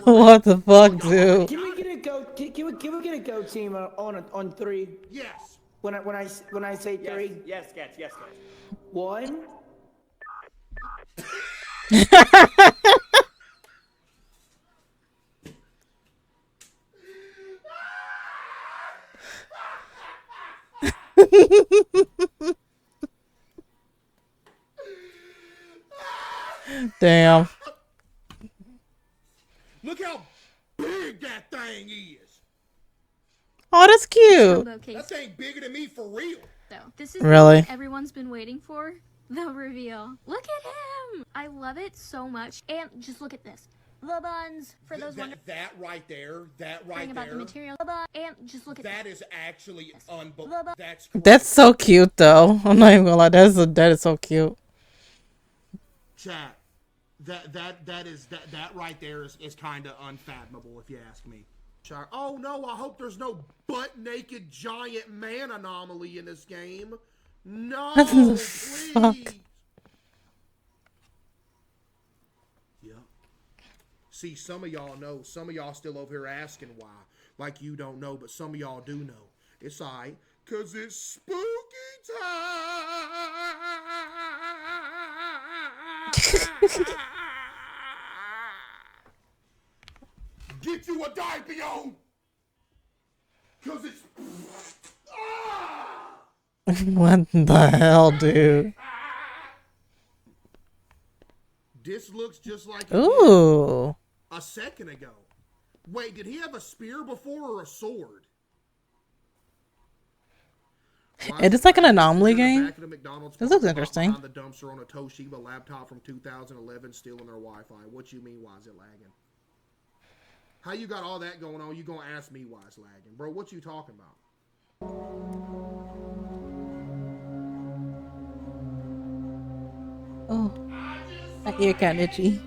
What the fuck, dude? Can we get a go? Can we get a go team on 3? Yes. When I say 3. Yes, Sketch. Yes, Sketch. 1. Damn. Look how big that thing is. Oh, that's cute. That thing bigger than me for real. So, this is Really? what everyone's been waiting for. The reveal. Look at him! I love it so much. And just look at this. the buns for those that right there, that right wondering about the there. material. And just look at That is actually unbelievable. That's That's so cute, though. I'm not even gonna lie. That is so cute. chat. That right there is kind of unfathomable, if you ask me. Oh no, I hope there's no butt naked giant man anomaly in this game. No, What the please. fuck? Yeah. See, some of y'all know. Some of y'all still over here asking why. Like you don't know, but some of y'all do know. It's alright, cause it's spooky time. Get you a diaper on! Cause it's... What the hell, dude? This looks just like Ooh. a second ago. Wait, did he have a spear before or a sword? Is this like an anomaly game? This looks interesting. On the dumpster on a Toshiba laptop from 2011 stealing their Wi-Fi. What you mean, why is it lagging? How you got all that going on? You gonna ask me why it's lagging, bro? What you talking about? Oh, my ear got itchy.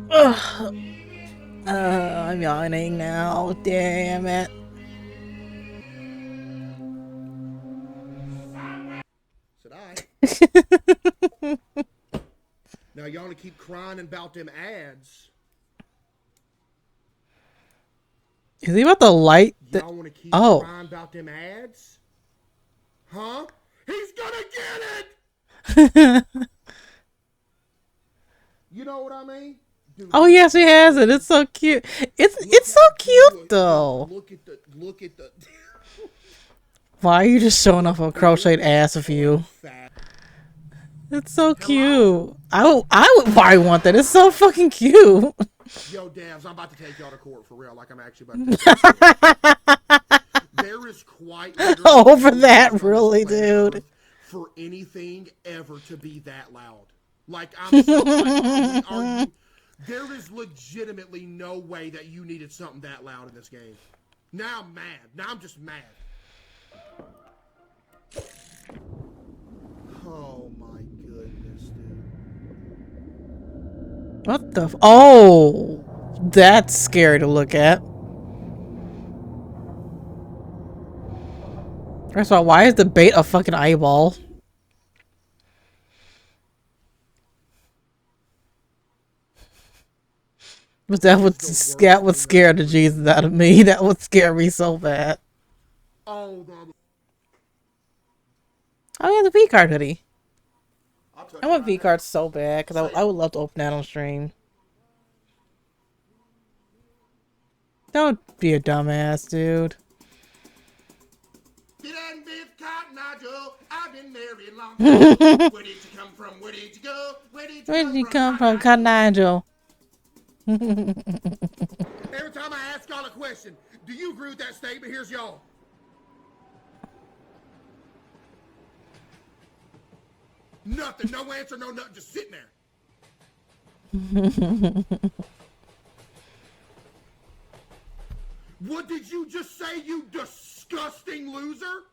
Ugh. I'm yawning now. Damn it. Said I. Now y'all wanna keep crying about them ads. Is he about to light the... Y'all wanna keep Oh. crying about them ads? Huh? He's gonna get it! You know what I mean? Dude, Oh yes, he has it. It's so cute. It's so cute though. Look at the Why are you just showing off a crocheted ass of you? It's so cute. I would probably want that. It's so fucking cute. Yo, Dabs, I'm about to take y'all to court for real. Like I'm actually about to. There is quite Over that, really, dude. For anything ever to be that loud. Like I'm so are you, there is legitimately no way that you needed something that loud in this game. Now I'm mad. Now I'm just mad. Oh my goodness, dude. What the? Oh, that's scary to look at. First of all, why is the bait a fucking eyeball? But that would scare the Jesus out of me. That would scare me so bad. Oh, he has a V-card hoodie. I want V-cards so bad because I would love to open that on stream. Don't be a dumbass, dude. I've been married long. Where did you come from? Where did you go? Where did you come from, Cotton Nigel? Every time I ask y'all a question, do you agree with that statement? Here's y'all. Nothing. No answer, no nothing. Just sitting there. What did you just say, you disgusting loser?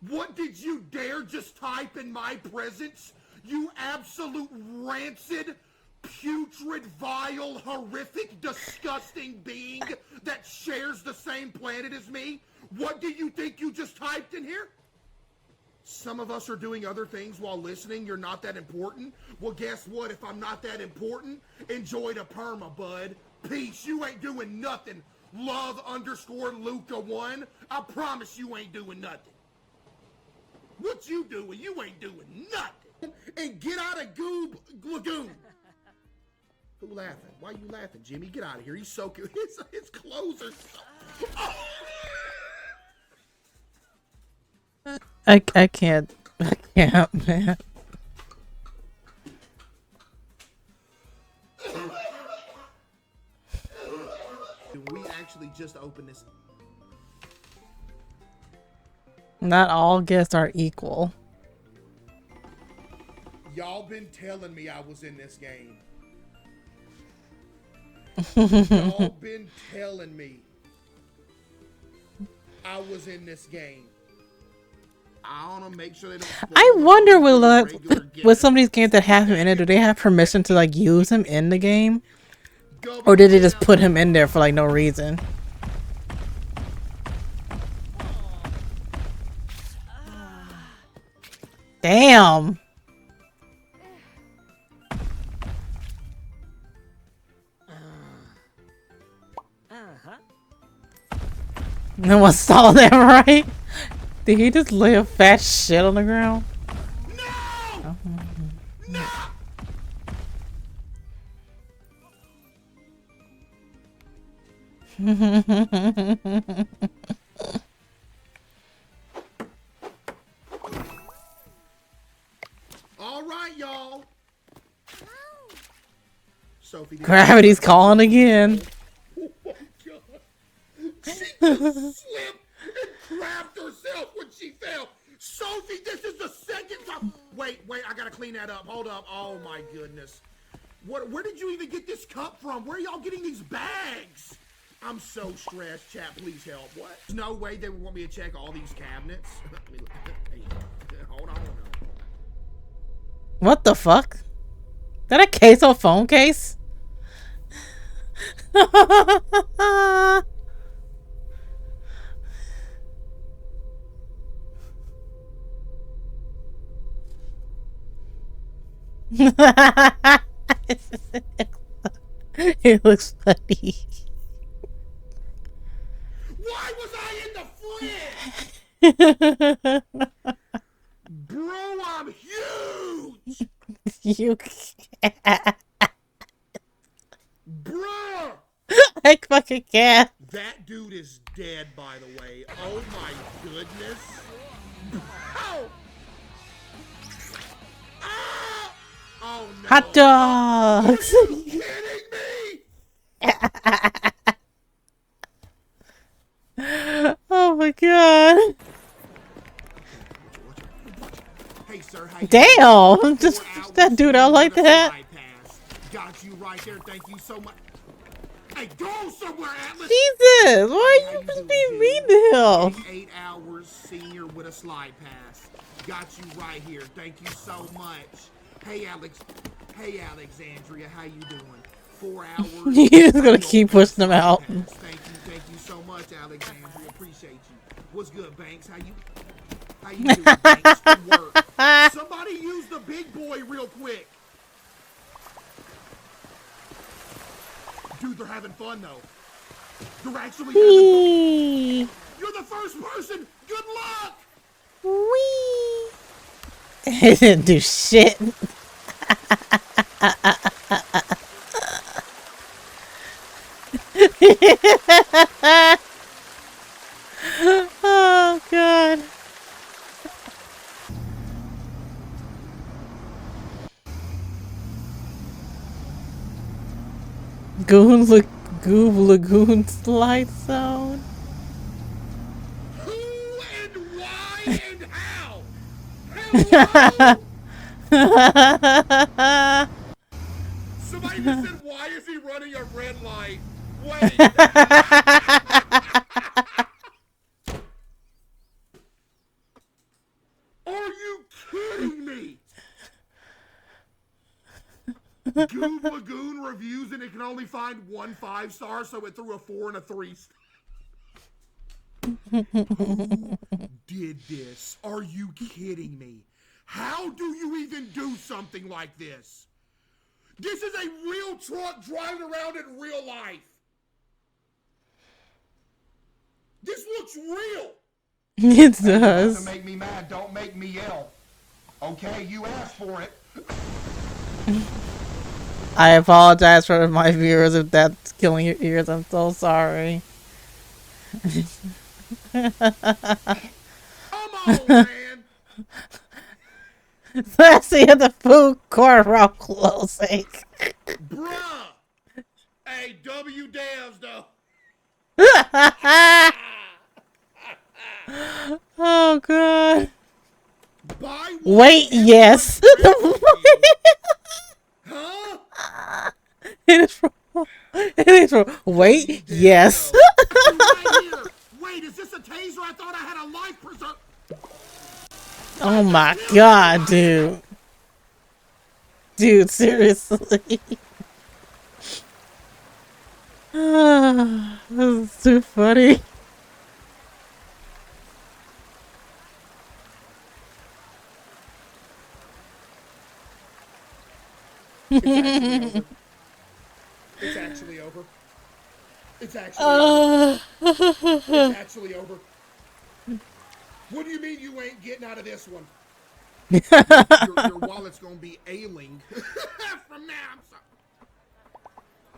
What did you dare just type in my presence? You absolute rancid, putrid, vile, horrific, disgusting being that shares the same planet as me? What do you think you just typed in here? Some of us are doing other things while listening. You're not that important. Well, guess what? If I'm not that important, enjoy the perma, bud. Peace. You ain't doing nothing. Love_Luca1. I promise you ain't doing nothing. What you doing? You ain't doing nothing. And get out of Goob Lagoon. Who laughing? Why you laughing, Jimmy? Get out of here. He's so cute. His clothes are so... Oh. I can't, man. We actually just opened this. Not all guests are equal. Y'all been telling me I was in this game. Y'all been telling me I was in this game. I want to make sure they don't. I wonder with some of these games that have him in it, do they have permission to like use him in the game, or did they just put him in there for like no reason? Damn. No one saw that, right? Did he just lay a fat shit on the ground? No! No! All right, y'all. Sophie, Gravity's calling again. Oh my God. She just slipped and crapped herself when she fell. Sophie, this is the second time. Wait, I gotta clean that up. Hold up. Oh my goodness. Where did you even get this cup from? Where are y'all getting these bags? I'm so stressed. Chat, please help. What? There's no way they would want me to check all these cabinets. Hey, hold on. What the fuck? Is that a case or phone case? It looks funny. Why was I in the fridge? Bro, I'm huge! You can't. Bruh! I fucking can't. That dude is dead, by the way. Oh my goodness. Ow! Ah! Oh no. Hot dogs! Are you kidding me? Oh my god. Hey, sir, how you Damn! Just that dude out like that. Got you right there. Thank you so much. Hey, go somewhere, Atlas. Jesus! Why are you just being mean to him? 8 hours senior with a slide pass. Got you right here. Thank you so much. Hey, Alexandria, how you doing? 4 hours. He's just gonna keep pushing them out. Thank you so much, Alexandria. Appreciate you. What's good, Banks? How you doing, Banks? Good work. Somebody use the big boy real quick. Dude, they're having fun though. They're actually having fun. You're the first person. Good luck. Wee. He didn't do shit. Oh god. Goob Lagoon Slide Zone. Who and why and how? Hello? Somebody just said, why is he running a red light? Wait. Are you kidding me? Goob Lagoon reviews and it can only find 1 5-star, so it threw a 4 and a 3. Who did this? Are you kidding me? How do you even do something like this? This is a real truck driving around in real life. This looks real. It does. To make me mad, don't make me yell. Okay, you asked for it. I apologize for my viewers if that's killing your ears. I'm so sorry. Come on, man. Especially at the food court real closing. Bruh. Hey, W devs though. Oh Oh god. Buy one, Wait, yes. huh? It is from. It is from. Wait, yes. Right here. Wait, is this a taser? I thought I had a life preserver. Oh my god, dude. Dude, seriously. This is too funny. It's actually over. It's actually over. It's actually over. What do you mean you ain't getting out of this one? your wallet's gonna be ailing from now. I'm sorry.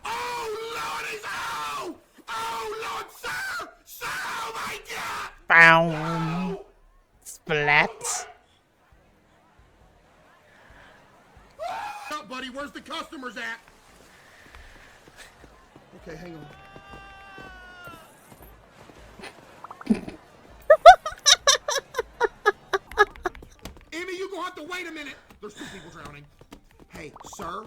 Oh Lordy! Oh! Oh Lord, sir! Sir! Oh my God! Bow. Splat. Oh, buddy, where's the customers at? Okay, hang on. Emmy, you gonna have to wait a minute. There's 2 people drowning. Hey, sir,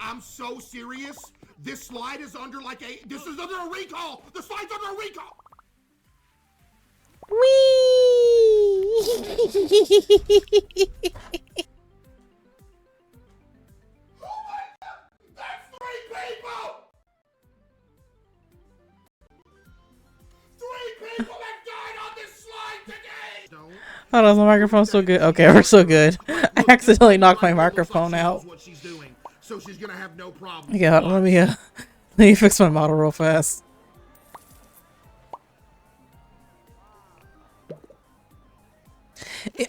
I'm so serious. This slide is under this is under a recall. The slide's under a recall. That's 3 people. 3 people have died on this slide today. Don't. Oh, no, the microphone's so good. Okay, we're so good. I accidentally knocked my microphone out. What she's doing, so she's gonna have no problem. Yeah, let me fix my model real fast.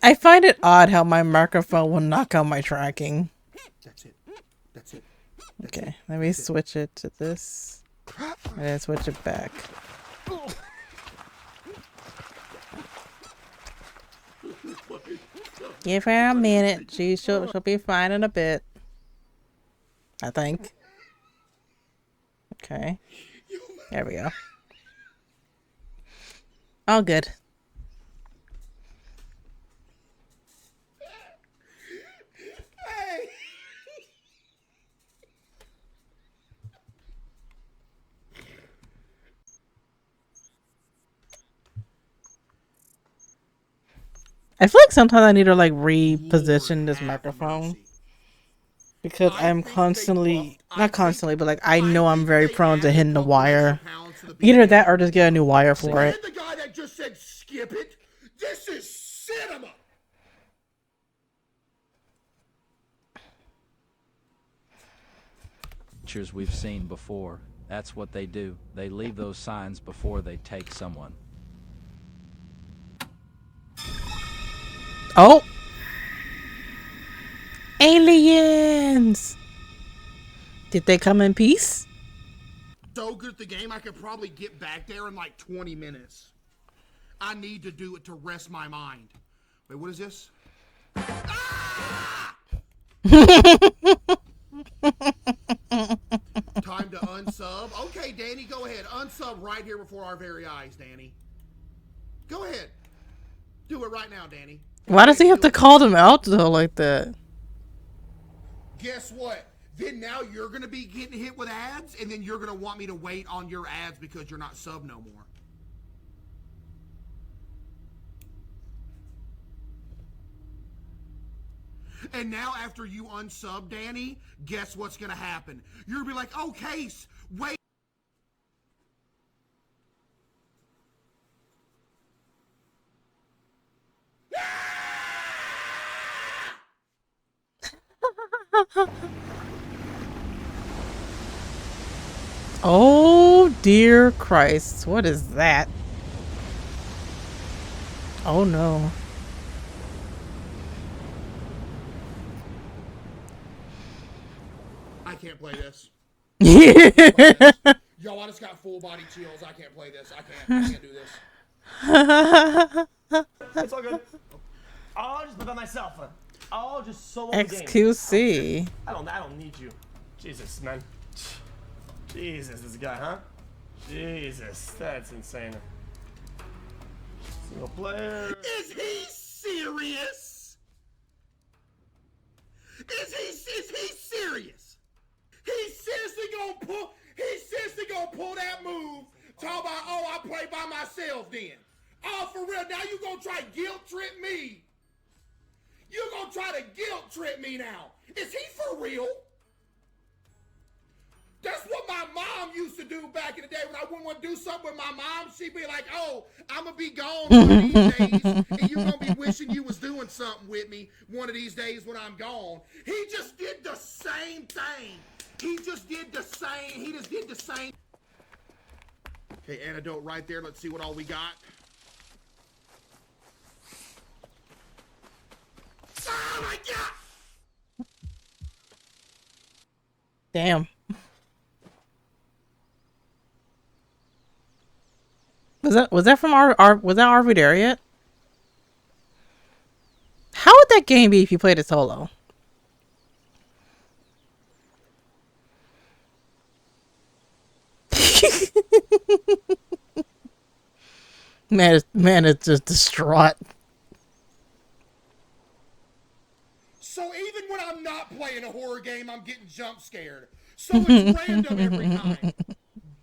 I find it odd how my microphone will knock out my tracking. That's it. That's it. Okay, let me switch it to this. And then switch it back. Give her a minute. She'll be fine in a bit. I think. Okay. There we go. All good. Hey. I feel like sometimes I need to like reposition this microphone because I'm constantly, not constantly, but like I know I'm very prone to hitting the wire. Either that or just get a new wire for it. The guy that just said skip it. This is cinema. Pictures we've seen before. That's what they do. They leave those signs before they take someone. Oh! Aliens! Did they come in peace? So good at the game, I could probably get back there in like 20 minutes. I need to do it to rest my mind. Wait, what is this? Ah! Time to unsub. Okay, Danny, go ahead. Unsub right here before our very eyes, Danny. Go ahead. Do it right now, Danny. Why does he have to call them out though like that? Guess what? Then now you're going to be getting hit with ads, and then you're going to want me to wait on your ads because you're not sub no more. And now after you unsub, Danny, guess what's going to happen? You're going to be like, oh, Case, wait. Oh dear Christ, what is that? Oh no. I can't play this. Yo, I just got full body chills. I can't play this. I can't do this. It's all good. I'll just live by myself. I'll just solo the game. XQC. I don't need you. Jesus, man. Jesus, this guy, huh? Jesus, that's insane. A player. Is he serious? Is he serious? He's seriously gonna pull that move. Talk about, oh, I play by myself then. Oh, for real, now you gonna try guilt trip me? You gonna try to guilt trip me now? Is he for real? That's what my mom used to do back in the day when I wouldn't want to do something with my mom. She'd be like, oh, I'm going to be gone one of these days, and you're going to be wishing you was doing something with me one of these days when I'm gone. He just did the same thing. He just did the same. Okay, antidote right there. Let's see what all we got. Oh, my God! Damn. Was that from was that RV there yet? How would that game be if you played it solo? Man is just distraught. So even when I'm not playing a horror game, I'm getting jump scared. So it's random every time.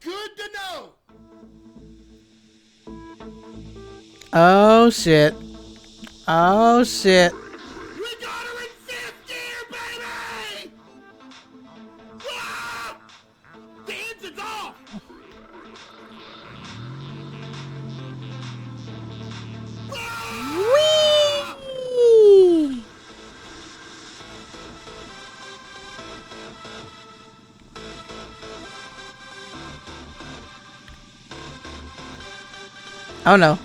Good to know. Oh shit. Oh shit. We got her in fifth gear, baby! Ah! The engine's off! Whee! Oh no.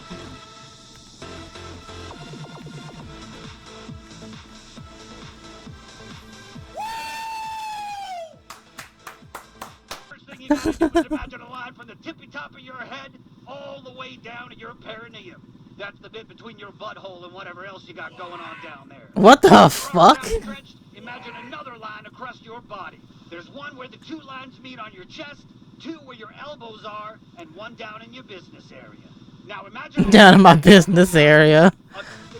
First thing you gotta do is imagine a line from the tippy top of your head all the way down to your perineum. That's the bit between your butthole and whatever else you got going on down there. What the fuck? Outstretched, imagine another line across your body. There's one where the two lines meet on your chest, two where your elbows are, and one down in your business area. Now imagine Down in my business area.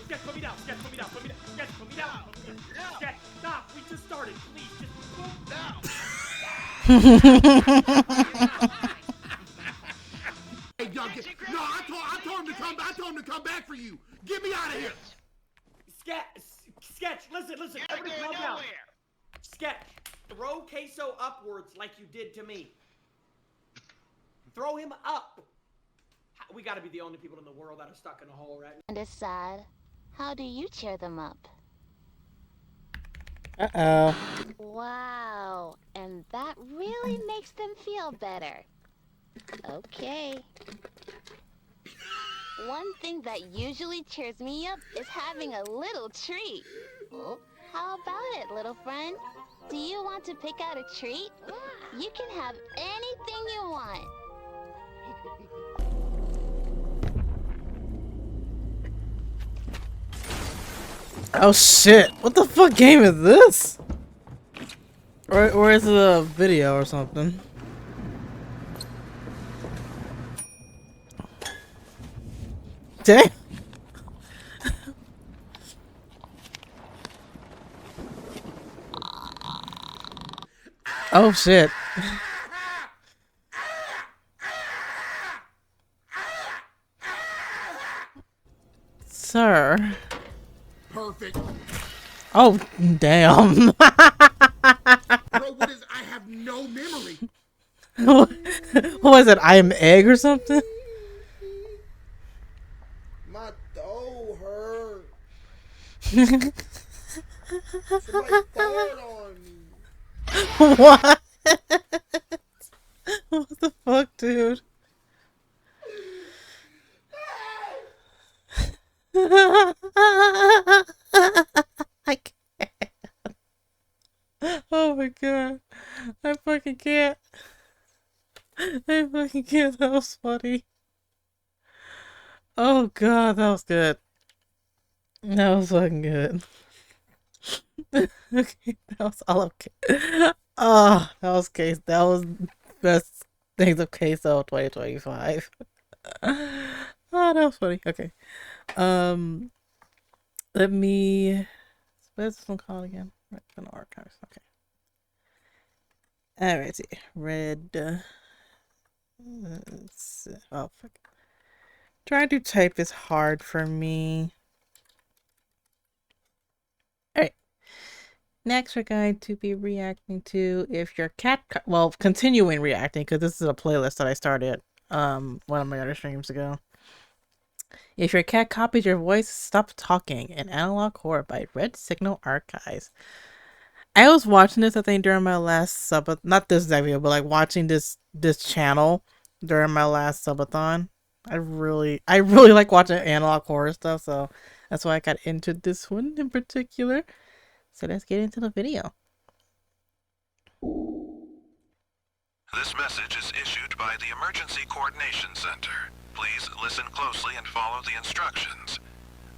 Sketch, put me down. Sketch, put me down. Put me down. Sketch, put me down. Sketch, stop. We just started. Please, just move down. Hey, y'all get, no, I told him to come. I told him to come back for you. Get me out of here. Sketch, listen. Everybody calm down. Sketch, throw Queso upwards like you did to me. Throw him up. We gotta be the only people in the world that are stuck in a hole right now. And it's sad. How do you cheer them up? Uh-oh. Wow, and that really makes them feel better. Okay. One thing that usually cheers me up is having a little treat. Oh, how about it, little friend? Do you want to pick out a treat? You can have anything you want. Oh shit. What the fuck game is this? Or is it a video or something? Damn. Oh shit. Sir. Perfect. Oh damn. Bro, what is? I have no memory. What was it? I am egg or something? My toe hurt. What? What the fuck, dude? I can't. Oh my god. I fucking can't. I fucking can't. That was funny. Oh god, that was good. That was fucking good. Okay, that was all okay. Oh, that was case. That was best things of Queso 2025. Oh Oh, that was funny. Okay. Let me. What's this one called again? Red Funnel Archives. Okay. Alright, see. Red. Oh, fuck. Trying to type is hard for me. Alright. Next, we're going to be reacting to if your cat. Well, continuing reacting because this is a playlist that I started one of my other streams ago. If your cat copies your voice, stop talking. An analog horror by Red Signal Archives. I was watching this, I think, during my last not this video, but like watching this channel during my last subathon. I really like watching analog horror stuff, so that's why I got into this one in particular. So let's get into the video. This message is issued by the Emergency Coordination Center. Please listen closely and follow the instructions.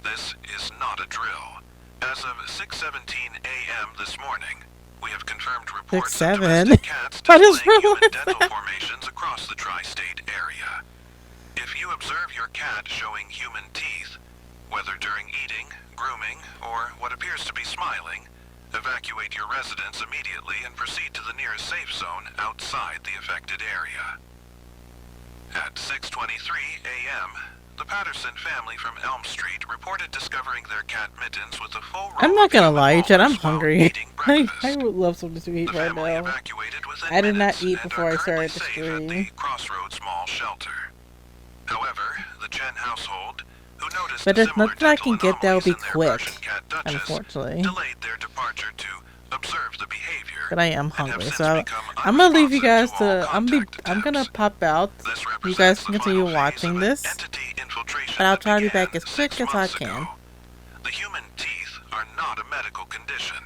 This is not a drill. As of 6:17 a.m. this morning, we have confirmed reports of domestic cats displaying human dental formations across the tri-state area. If you observe your cat showing human teeth, whether during eating, grooming, or what appears to be smiling, evacuate your residence immediately and proceed to the nearest safe zone outside the affected area. At 6:23 a.m., the Patterson family from Elm Street reported discovering their cat Mittens with a full row I'm not gonna lie, Chad, I'm hungry. I would love something to eat right now. I did not eat before I started the stream. Crossroads Mall shelter. However, the Chen household, who noticed but there's nothing I can get that will be quick, unfortunately. delayed their departure to observe the behavior. But I am hungry, so I'm gonna leave you guys to. I'm gonna pop out. You guys can continue watching this, but I'll try to be back as quick as I can. The human teeth are not a medical condition.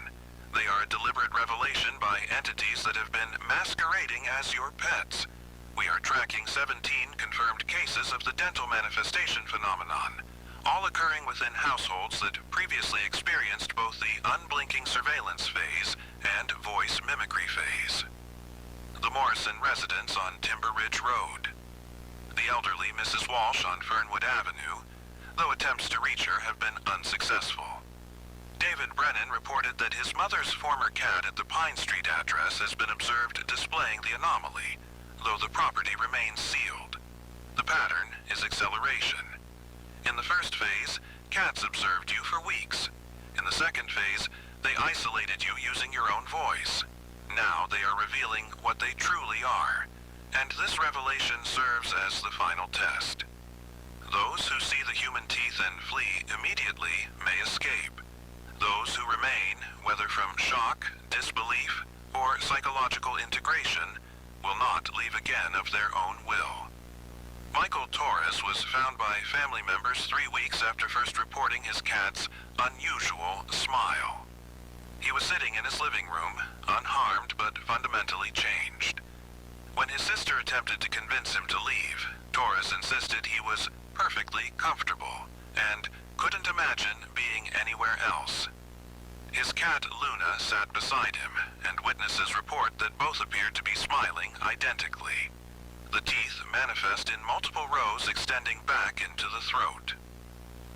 They are a deliberate revelation by entities that have been masquerading as your pets. We are tracking 17 confirmed cases of the dental manifestation phenomenon, all occurring within households that previously experienced both the unblinking surveillance phase and voice mimicry phase. The Morrison residence on Timber Ridge Road. The elderly Mrs. Walsh on Fernwood Avenue, though attempts to reach her have been unsuccessful. David Brennan reported that his mother's former cat at the Pine Street address has been observed displaying the anomaly, though the property remains sealed. The pattern is acceleration. In the first phase, cats observed you for weeks. In the second phase, they isolated you using your own voice. Now they are revealing what they truly are, and this revelation serves as the final test. Those who see the human teeth and flee immediately may escape. Those who remain, whether from shock, disbelief, or psychological integration, will not leave again of their own will. Michael Torres was found by family members 3 weeks after first reporting his cat's unusual smile. He was sitting in his living room, unharmed but fundamentally changed. When his sister attempted to convince him to leave, Torres insisted he was perfectly comfortable and couldn't imagine being anywhere else. His cat Luna sat beside him, and witnesses report that both appeared to be smiling identically. The teeth manifest in multiple rows extending back into the throat.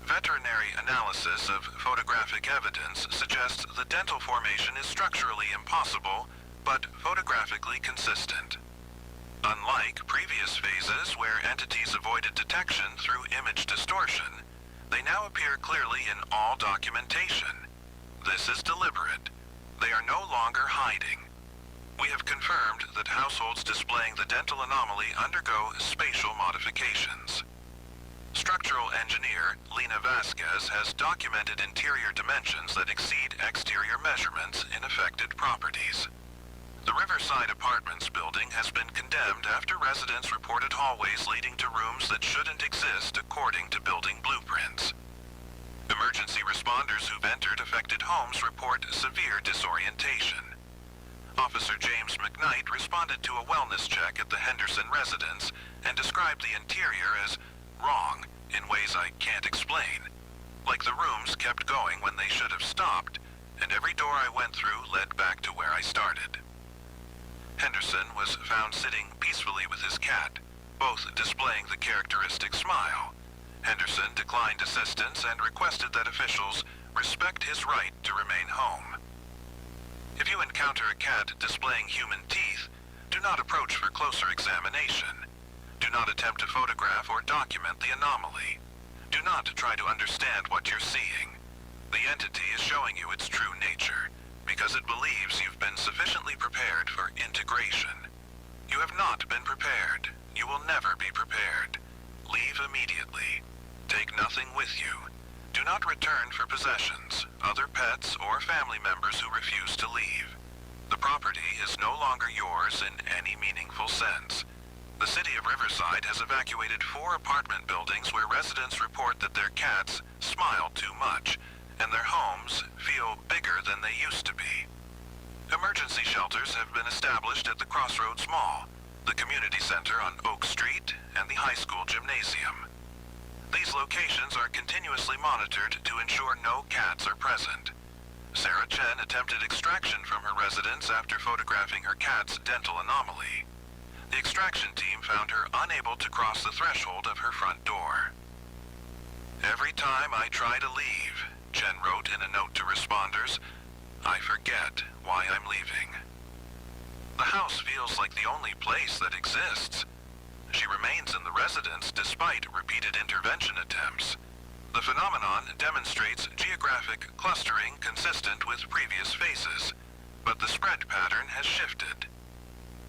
Veterinary analysis of photographic evidence suggests the dental formation is structurally impossible, but photographically consistent. Unlike previous phases where entities avoided detection through image distortion, they now appear clearly in all documentation. This is deliberate. They are no longer hiding. We have confirmed that households displaying the dental anomaly undergo spatial modifications. Structural engineer Lena Vasquez has documented interior dimensions that exceed exterior measurements in affected properties. The Riverside Apartments building has been condemned after residents reported hallways leading to rooms that shouldn't exist according to building blueprints. Emergency responders who've entered affected homes report severe disorientation. Officer James McKnight responded to a wellness check at the Henderson residence and described the interior as wrong in ways I can't explain. Like the rooms kept going when they should have stopped, and every door I went through led back to where I started. Henderson was found sitting peacefully with his cat, both displaying the characteristic smile. Henderson declined assistance and requested that officials respect his right to remain home. If you encounter a cat displaying human teeth, do not approach for closer examination. Do not attempt to photograph or document the anomaly. Do not try to understand what you're seeing. The entity is showing you its true nature, because it believes you've been sufficiently prepared for integration. You have not been prepared. You will never be prepared. Leave immediately. Take nothing with you. Do not return for possessions, other pets, or family members who refuse to leave. The property is no longer yours in any meaningful sense. The city of Riverside has evacuated 4 apartment buildings where residents report that their cats smile too much, and their homes feel bigger than they used to be. Emergency shelters have been established at the Crossroads Mall, the community center on Oak Street, and the high school gymnasium. These locations are continuously monitored to ensure no cats are present. Sarah Chen attempted extraction from her residence after photographing her cat's dental anomaly. The extraction team found her unable to cross the threshold of her front door. Every time I try to leave, Chen wrote in a note to responders, I forget why I'm leaving. The house feels like the only place that exists. She remains in the residence despite repeated intervention attempts. The phenomenon demonstrates geographic clustering consistent with previous phases, but the spread pattern has shifted.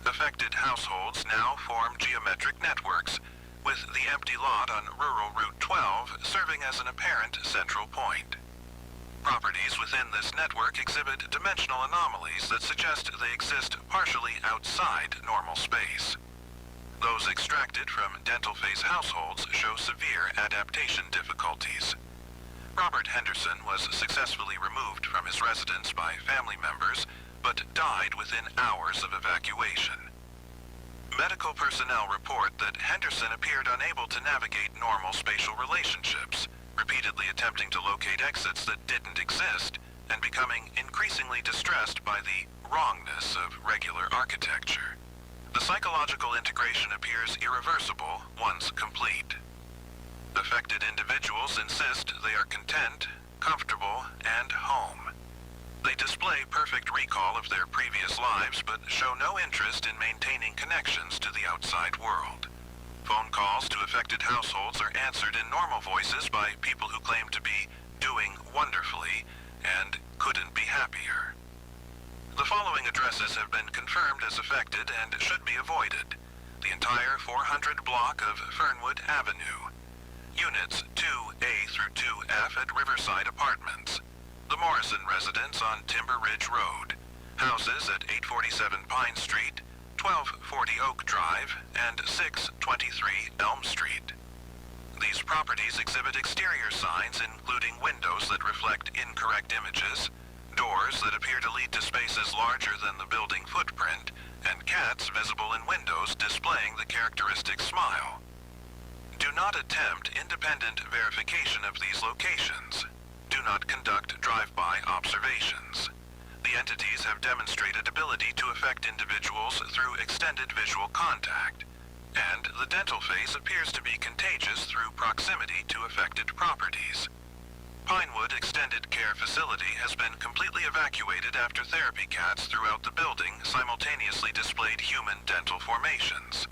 Affected households now form geometric networks, with the empty lot on rural Route 12 serving as an apparent central point. Properties within this network exhibit dimensional anomalies that suggest they exist partially outside normal space. Those extracted from dental phase households show severe adaptation difficulties. Robert Henderson was successfully removed from his residence by family members, but died within hours of evacuation. Medical personnel report that Henderson appeared unable to navigate normal spatial relationships, repeatedly attempting to locate exits that didn't exist, and becoming increasingly distressed by the wrongness of regular architecture. The psychological integration appears irreversible once complete. Affected individuals insist they are content, comfortable, and home. They display perfect recall of their previous lives, but show no interest in maintaining connections to the outside world. Phone calls to affected households are answered in normal voices by people who claim to be doing wonderfully and couldn't be happier. The following addresses have been confirmed as affected and should be avoided. The entire 400 block of Fernwood Avenue. Units 2A through 2F at Riverside Apartments. The Morrison residence on Timber Ridge Road. Houses at 847 Pine Street, 1240 Oak Drive, and 623 Elm Street. These properties exhibit exterior signs including windows that reflect incorrect images, doors that appear to lead to spaces larger than the building footprint, and cats visible in windows displaying the characteristic smile. Do not attempt independent verification of these locations. Do not conduct drive-by observations. The entities have demonstrated ability to affect individuals through extended visual contact, and the dental phase appears to be contagious through proximity to affected properties. Pinewood Extended Care Facility has been completely evacuated after therapy cats throughout the building simultaneously displayed human dental formations.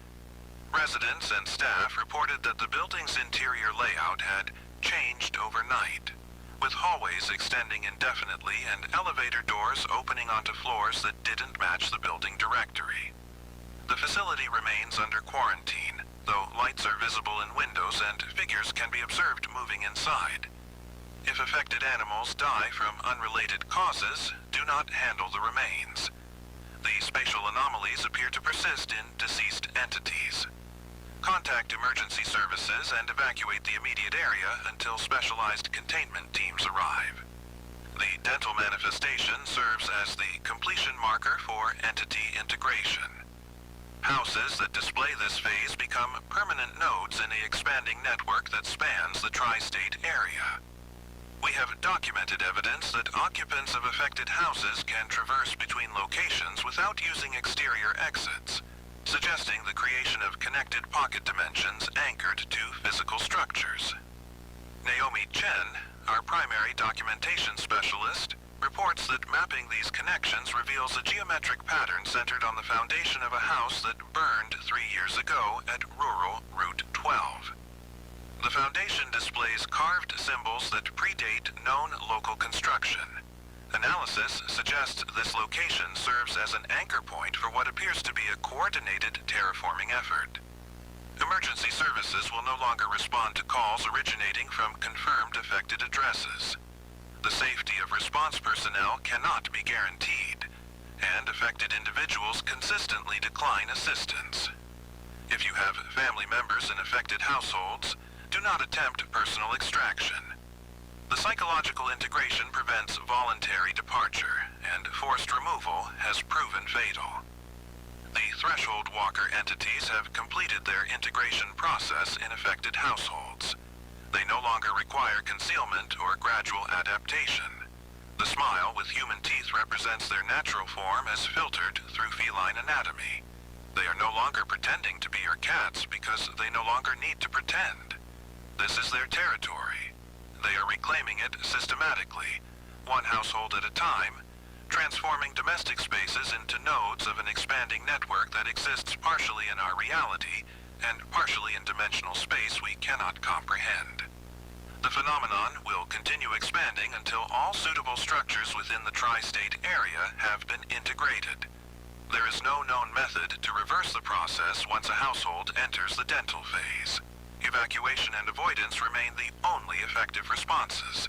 Residents and staff reported that the building's interior layout had changed overnight, with hallways extending indefinitely and elevator doors opening onto floors that didn't match the building directory. The facility remains under quarantine, though lights are visible in windows and figures can be observed moving inside. If affected animals die from unrelated causes, do not handle the remains. The spatial anomalies appear to persist in deceased entities. Contact emergency services and evacuate the immediate area until specialized containment teams arrive. The dental manifestation serves as the completion marker for entity integration. Houses that display this phase become permanent nodes in the expanding network that spans the tri-state area. We have documented evidence that occupants of affected houses can traverse between locations without using exterior exits, suggesting the creation of connected pocket dimensions anchored to physical structures. Naomi Chen, our primary documentation specialist, reports that mapping these connections reveals a geometric pattern centered on the foundation of a house that burned 3 years ago at rural Route 12. The foundation displays carved symbols that predate known local construction. Analysis suggests this location serves as an anchor point for what appears to be a coordinated terraforming effort. Emergency services will no longer respond to calls originating from confirmed affected addresses. The safety of response personnel cannot be guaranteed, and affected individuals consistently decline assistance. If you have family members in affected households, do not attempt personal extraction. The psychological integration prevents voluntary departure, and forced removal has proven fatal. The Threshold Walker entities have completed their integration process in affected households. They no longer require concealment or gradual adaptation. The smile with human teeth represents their natural form as filtered through feline anatomy. They are no longer pretending to be your cats because they no longer need to pretend. This is their territory. They are reclaiming it systematically, one household at a time, transforming domestic spaces into nodes of an expanding network that exists partially in our reality and partially in dimensional space we cannot comprehend. The phenomenon will continue expanding until all suitable structures within the tri-state area have been integrated. There is no known method to reverse the process once a household enters the dental phase. Evacuation and avoidance remain the only effective responses.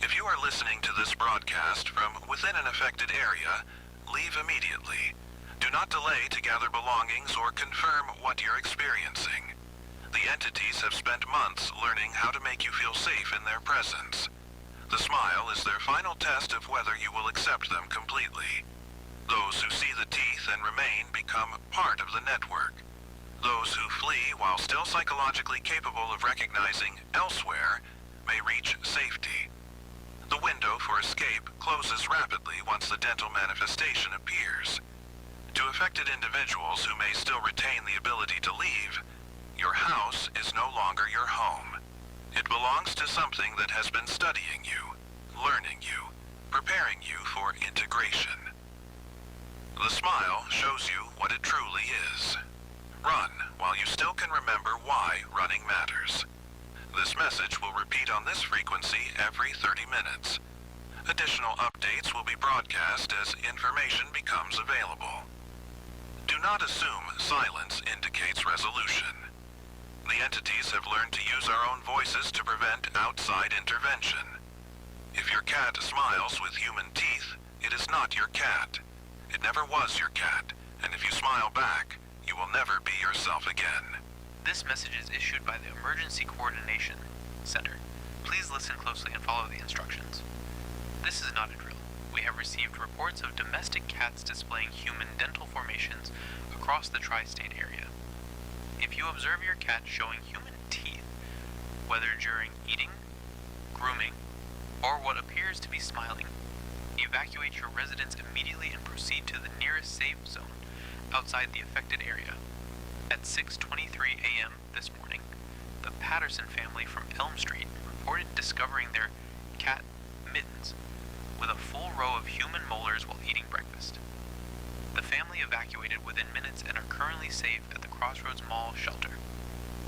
If you are listening to this broadcast from within an affected area, leave immediately. Do not delay to gather belongings or confirm what you're experiencing. The entities have spent months learning how to make you feel safe in their presence. The smile is their final test of whether you will accept them completely. Those who see the teeth and remain become part of the network. Those who flee while still psychologically capable of recognizing elsewhere may reach safety. The window for escape closes rapidly once the dental manifestation appears. To affected individuals who may still retain the ability to leave, your house is no longer your home. It belongs to something that has been studying you, learning you, preparing you for integration. The smile shows you what it truly is. Run while you still can remember why running matters. This message will repeat on this frequency every 30 minutes. Additional updates will be broadcast as information becomes available. Do not assume silence indicates resolution. The entities have learned to use our own voices to prevent outside intervention. If your cat smiles with human teeth, it is not your cat. It never was your cat, and if you smile back, you will never be yourself again. This message is issued by the Emergency Coordination Center. Please listen closely and follow the instructions. This is not a drill. We have received reports of domestic cats displaying human dental formations across the tri-state area. If you observe your cat showing human teeth, whether during eating, grooming, or what appears to be smiling, evacuate your residence immediately and proceed to the nearest safe zone outside the affected area. At 6:23 a.m. this morning, the Patterson family from Elm Street reported discovering their cat Mittens with a full row of human molars while eating breakfast. The family evacuated within minutes and are currently safe at the Crossroads Mall shelter.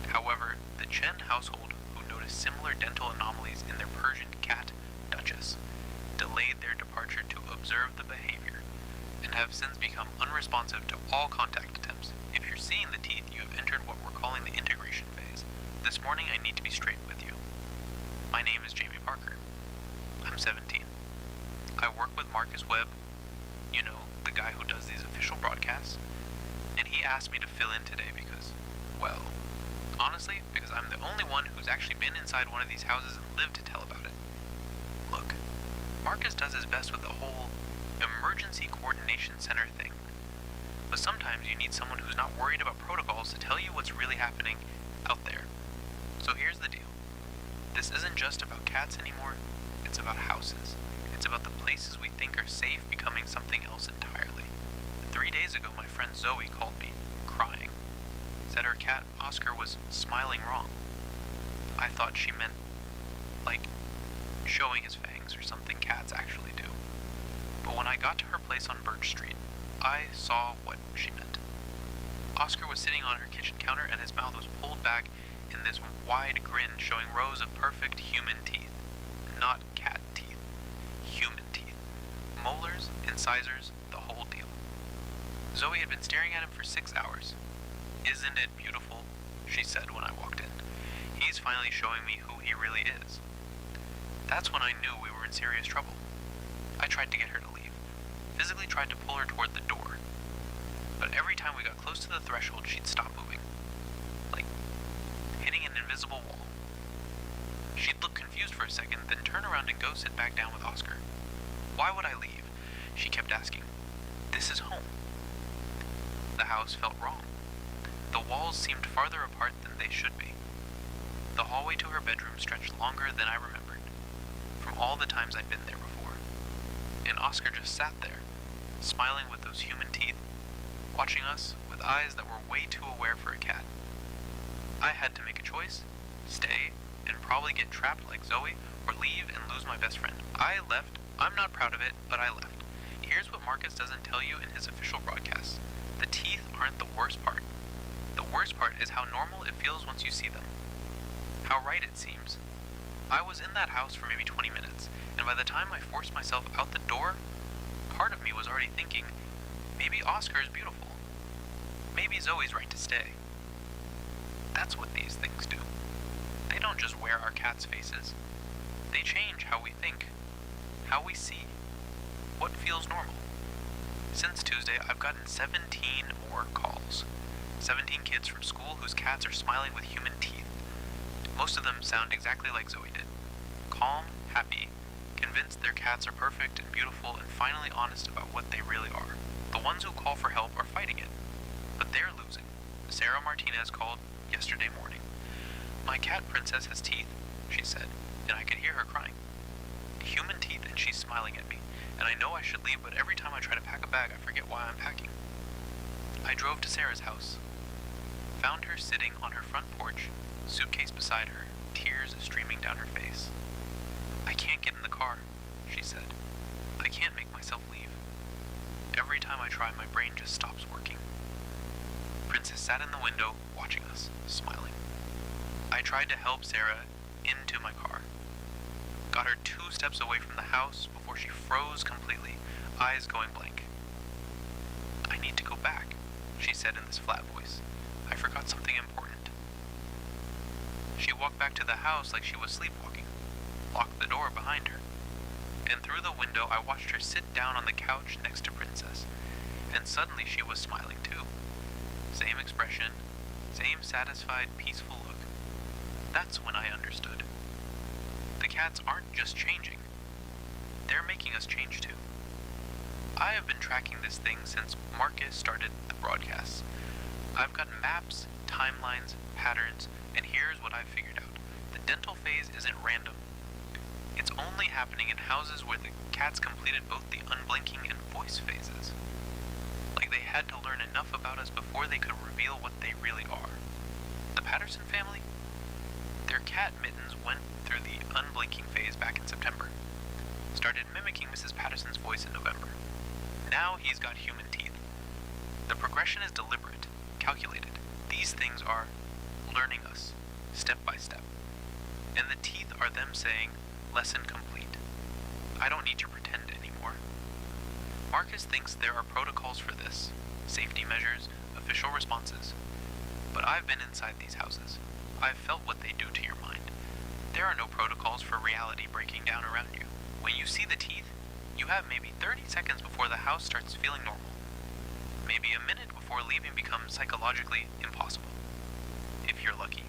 However, the Chen household, who noticed similar dental anomalies in their Persian cat, Duchess, delayed their departure to observe the behavior, and have since become unresponsive to all contact attempts. If you're seeing the teeth, you have entered what we're calling the integration phase. This morning, I need to be straight with you. My name is Jamie Parker. I'm 17. I work with Marcus Webb, you know, the guy who does these official broadcasts, and he asked me to fill in today because, well, honestly, because I'm the only one who's actually been inside one of these houses and lived to tell about it. Look, Marcus does his best with the whole Emergency Coordination Center thing, but sometimes you need someone who's not worried about protocols to tell you what's really happening out there. So here's the deal. This isn't just about cats anymore, it's about houses. It's about the places we think are safe becoming something else entirely. 3 days ago, my friend Zoe called me, crying. Said her cat, Oscar, was smiling wrong. I thought she meant like showing his fangs or something cats actually do. But when I got to her place on Birch Street, I saw what she meant. Oscar was sitting on her kitchen counter and his mouth was pulled back in this wide grin showing rows of perfect human teeth. Not cat teeth. Human teeth. Molars, incisors, the whole deal. Zoe had been staring at him for 6 hours. "Isn't it beautiful?" she said when I walked in. "He's finally showing me who he really is." That's when I knew we were in serious trouble. I tried to get her to leave, physically tried to pull her toward the door. But every time we got close to the threshold, she'd stop moving. Like hitting an invisible wall. She'd look confused for a second, then turn around and go sit back down with Oscar. "Why would I leave?" she kept asking. "This is home." The house felt wrong. The walls seemed farther apart than they should be. The hallway to her bedroom stretched longer than I remembered, from all the times I'd been there before. And Oscar just sat there, smiling with those human teeth, watching us with eyes that were way too aware for a cat. I had to make a choice: stay and probably get trapped like Zoe, or leave and lose my best friend. I left. I'm not proud of it, but I left. Here's what Marcus doesn't tell you in his official broadcasts. The teeth aren't the worst part. The worst part is how normal it feels once you see them. How right it seems. I was in that house for maybe 20 minutes, and by the time I forced myself out the door, part of me was already thinking, maybe Oscar is beautiful. Maybe Zoe's right to stay. That's what these things do. They don't just wear our cats' faces. They change how we think, how we see, what feels normal. Since Tuesday, I've gotten 17 more calls. 17 kids from school whose cats are smiling with human teeth. Most of them sound exactly like Zoe did. Calm, happy, convinced their cats are perfect and beautiful, and finally honest about what they really are. The ones who call for help are fighting it, but they're losing. Sarah Martinez called yesterday morning. "My cat Princess has teeth," she said, and I could hear her crying. Human teeth, and she's smiling at me, and I know I should leave, but every time I try to pack a bag, I forget why I'm packing. I drove to Sarah's house, found her sitting on her front porch, suitcase beside her, tears streaming down her face. "I can't get in the car," she said. "I can't make myself leave. Every time I try, my brain just stops working." Princess sat in the window, watching us, smiling. I tried to help Sarah into my car. Got her 2 steps away from the house before she froze completely, eyes going blank. "I need to go back," she said in this flat voice. "I forgot something important." She walked back to the house like she was sleepwalking, locked the door behind her. And through the window, I watched her sit down on the couch next to Princess, and suddenly she was smiling too. Same expression, same satisfied, peaceful look. That's when I understood. The cats aren't just changing. They're making us change too. I have been tracking this thing since Marcus started the broadcasts. I've got maps, timelines, patterns, and here's what I've figured out. The dental phase isn't random. It's only happening in houses where the cats completed both the unblinking and voice phases. Like they had to learn enough about us before they could reveal what they really are. The Patterson family? Their cat Mittens went through the unblinking phase back in September. Started mimicking Mrs. Patterson's voice in November. Now he's got human teeth. The progression is deliberate, calculated. These things are learning us, step by step. And the teeth are them saying, "Lesson complete. I don't need to pretend anymore." Marcus thinks there are protocols for this, safety measures, official responses. But I've been inside these houses. I've felt what they do to your mind. There are no protocols for reality breaking down around you. When you see the teeth, you have maybe 30 seconds before the house starts feeling normal. Maybe a minute before leaving becomes psychologically impossible. If you're lucky.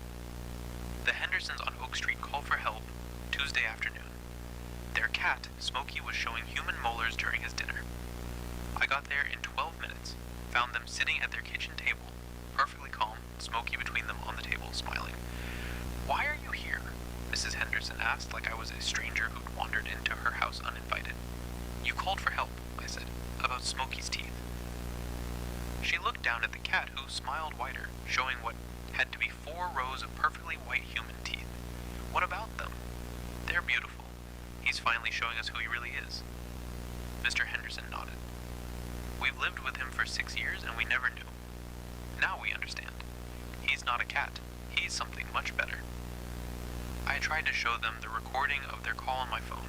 The Hendersons on Oak Street called for help Tuesday afternoon. Their cat, Smokey, was showing human molars during his dinner. I got there in 12 minutes, found them sitting at their kitchen table, perfectly calm, Smokey between them on the table, smiling. "Why are you here?" Mrs. Henderson asked, like I was a stranger who'd wandered into her house uninvited. "You called for help," I said, "about Smokey's teeth." She looked down at the cat, who smiled wider, showing what had to be 4 rows of perfectly white human teeth. What about them? beautiful. He's finally showing us who he really is. Mr. Henderson nodded. We've lived with him for 6 years and we never knew. Now we understand. He's not a cat. He's something much better. I tried to show them the recording of their call on my phone.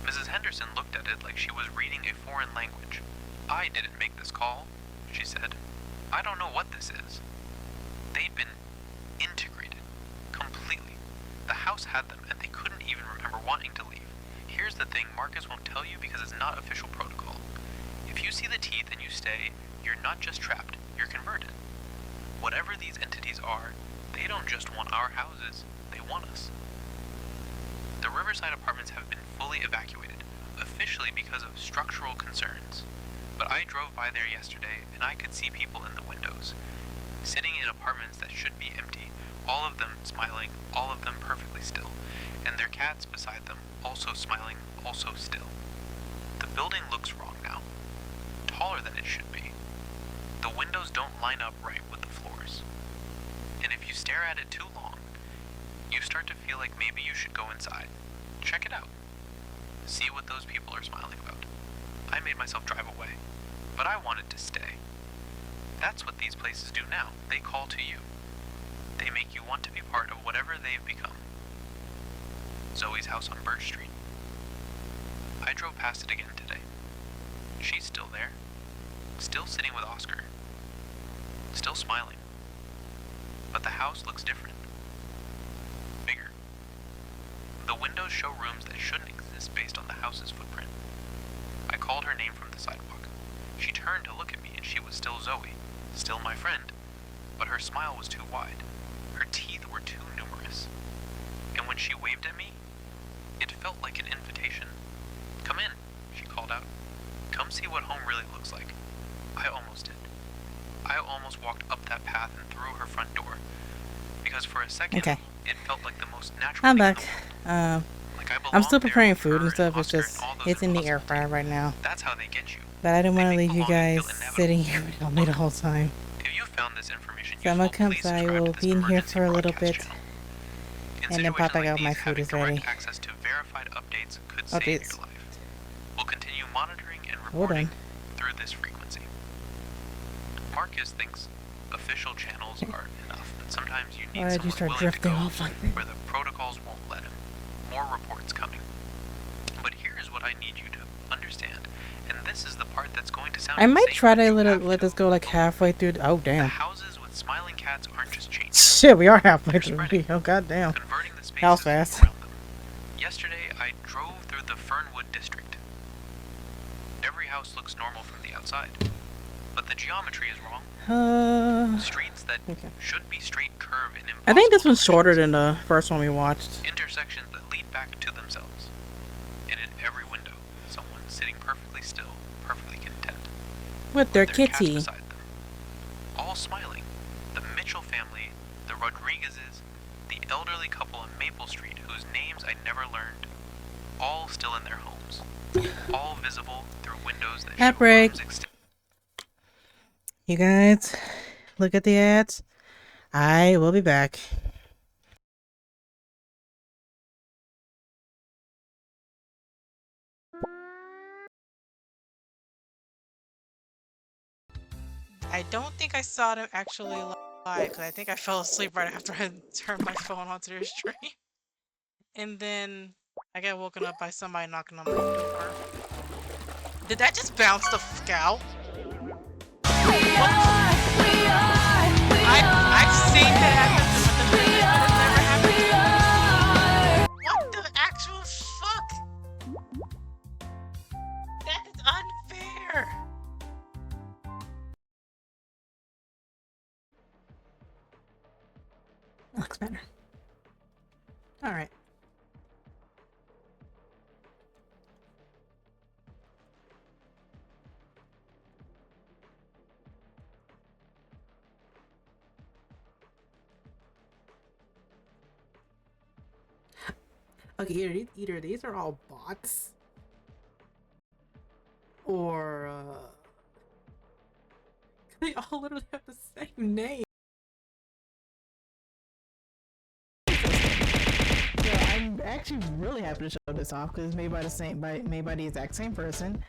Mrs. Henderson looked at it like she was reading a foreign language. I didn't make this call, she said. I don't know what this is. They'd been integrated. Completely. The house had them and they couldn't even remember wanting to leave. Here's the thing Marcus won't tell you because it's not official protocol. If you see the teeth and you stay, you're not just trapped, you're converted. Whatever these entities are, they don't just want our houses, they want us. The Riverside apartments have been fully evacuated, officially because of structural concerns. But I drove by there yesterday and I could see people in the windows, sitting in apartments that should be empty, all of them smiling, all of them perfectly still, and their cats beside them also smiling, also still. The building looks wrong now, taller than it should be. The windows don't line up right with the floors. And if you stare at it too long, you start to feel like maybe you should go inside. Check it out. See what those people are smiling about. I made myself drive away, but I wanted to stay. That's what these places do now. They call to you. They make you want to be part of whatever they've become. Zoe's house on Birch Street. I drove past it again today. She's still there. Still sitting with Oscar. Still smiling. But the house looks different. Bigger. The windows show rooms that shouldn't exist based on the house's footprint. I called her name from the sidewalk. She turned to look at me and she was still Zoe, still my friend, but her smile was too wide. Her teeth were too numerous. And when she waved at me, it felt like an invitation. Come in, she called out. Come see what home really looks like. I almost did. I almost walked up that path and through her front door. Because for a second, Okay. it felt like the most natural I'm thing in back. the world. I'm still preparing food and stuff. It's just, it's in the air fryer right now. That's how they get you. But I didn't want to leave you guys sitting here without me the whole time. If you found this information So I'm gonna useful, come, please so I subscribe will to be this in here emergency for a little broadcast bit. channel. In And then pop situations back like out, my these, food having is ready. direct access to verified updates could save Updates. your life. We'll continue monitoring and Hold reporting on. through this frequency. Marcus thinks official channels are enough, but sometimes you need Why did you someone start willing to drifting go off like that? where the protocols won't let him. More reports coming. But here's what I need you to understand, and this is the part that's going to sound I might insane, try but to you let have let this go like halfway through. Oh The damn! houses with smiling cats aren't just changing. Shit, we are halfway through. Oh god damn! Converting the That was spaces fast. around them. Yesterday, I drove through the Fernwood district. Every house looks normal from the outside, but the geometry is wrong. Streets that should be straight curve in I think this one's shorter than the first one we watched. intersections that lead back to themselves. And in every window, someone sitting perfectly still, perfectly content. With their cats kitty. beside them. All smiling. The Mitchell family, the Rodriguezes, the elderly couple on Maple Street whose names I never learned. All still in their homes. All visible through windows that Ad show break. rooms extended. You guys, look at the ads. I will be back. I don't think I saw them actually live because I think I fell asleep right after I turned my phone onto their stream. And then I got woken up by somebody knocking on my door. Did that just bounce the fuck out? I've seen that happen to the village, but it's never happened to me. What the actual fuck? That is unfair. Looks better. Alright. Okay, either these are all bots, or they all literally have the same name. Yeah, I'm actually really happy to show this off because it's made by the exact same person.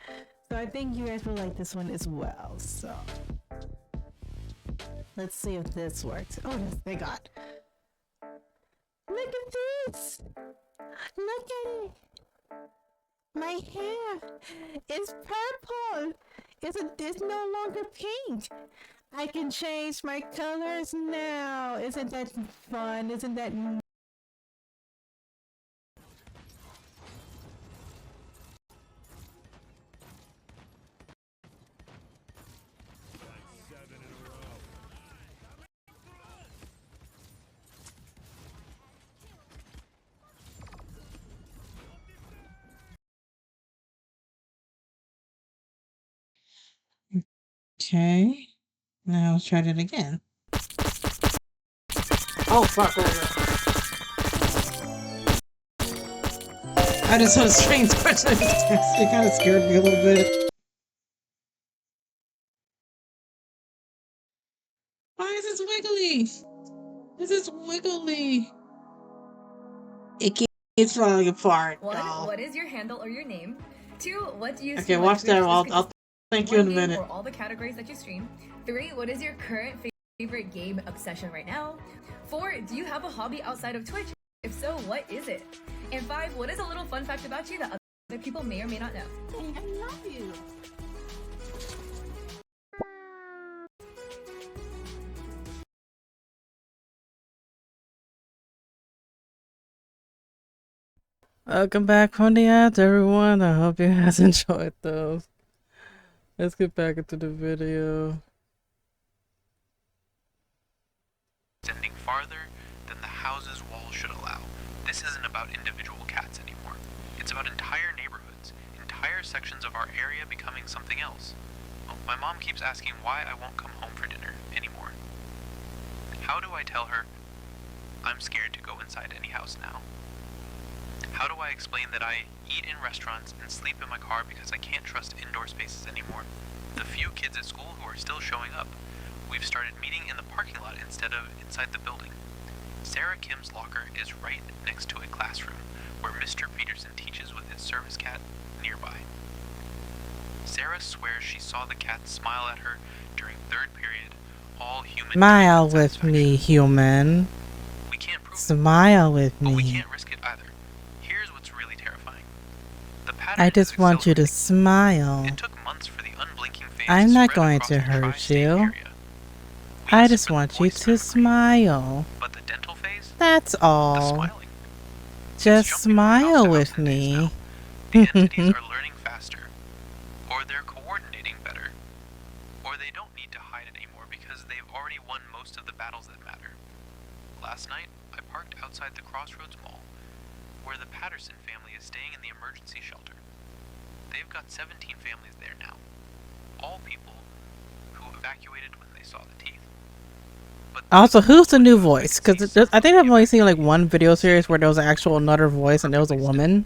So I think you guys will like this one as well. So let's see if this works. Oh yes, they got. Look at this! Look at it! My hair is purple. It's no longer pink. I can change my colors now. Isn't that fun? Isn't that okay? Now let's try that again. Oh fuck! I just saw a strange question. It kind of scared me a little bit. Why is this wiggly? This is wiggly. It keeps falling apart. One, Oh. what is your handle or your name? Two, what do you Okay, stream on watch Twitch? that. This could I'll just thank you one in a game minute. or all the categories that you stream. Three, what is your current favorite game obsession right now? Four, do you have a hobby outside of Twitch? If so, what is it? And five, what is a little fun fact about you that other people may or may not know? I love you. Welcome back from the ads, everyone. I hope you guys enjoyed those. Let's get back into the video. Extending farther than the house's walls should allow. This isn't about individual cats anymore. It's about entire neighborhoods, entire sections of our area becoming something else. Well, my mom keeps asking why I won't come home for dinner anymore. How do I tell her I'm scared to go inside any house now? How do I explain that I eat in restaurants and sleep in my car because I can't trust indoor spaces anymore? The few kids at school who are still showing up, we've started meeting in the parking lot instead of inside the building. Sarah Kim's locker is right next to a classroom where Mr. Peterson teaches with his service cat nearby. Sarah swears she saw the cat smile at her during third period, all human. Smile with me, human. We can't prove Smile with but we me. can't risk it either. Here's what's really terrifying. The pattern I is just want you to smile. It took months for the unblinking phase I'm to not spread going across to the hurt tri-state you. area. I just want you to smile. But the dental phase, That's the all. smiling. Just smile with me. The entities are learning faster, or they're coordinating better, or they don't need to hide it anymore because they've already won most of the battles that matter. Last night, I parked outside the Crossroads Mall, where the Patterson family is staying in the emergency shelter. They've got 17 families there now, all people who evacuated when they saw the teeth. Also, who's the new voice? Because I think I've only seen like one video series where there was actual another voice and there was a woman.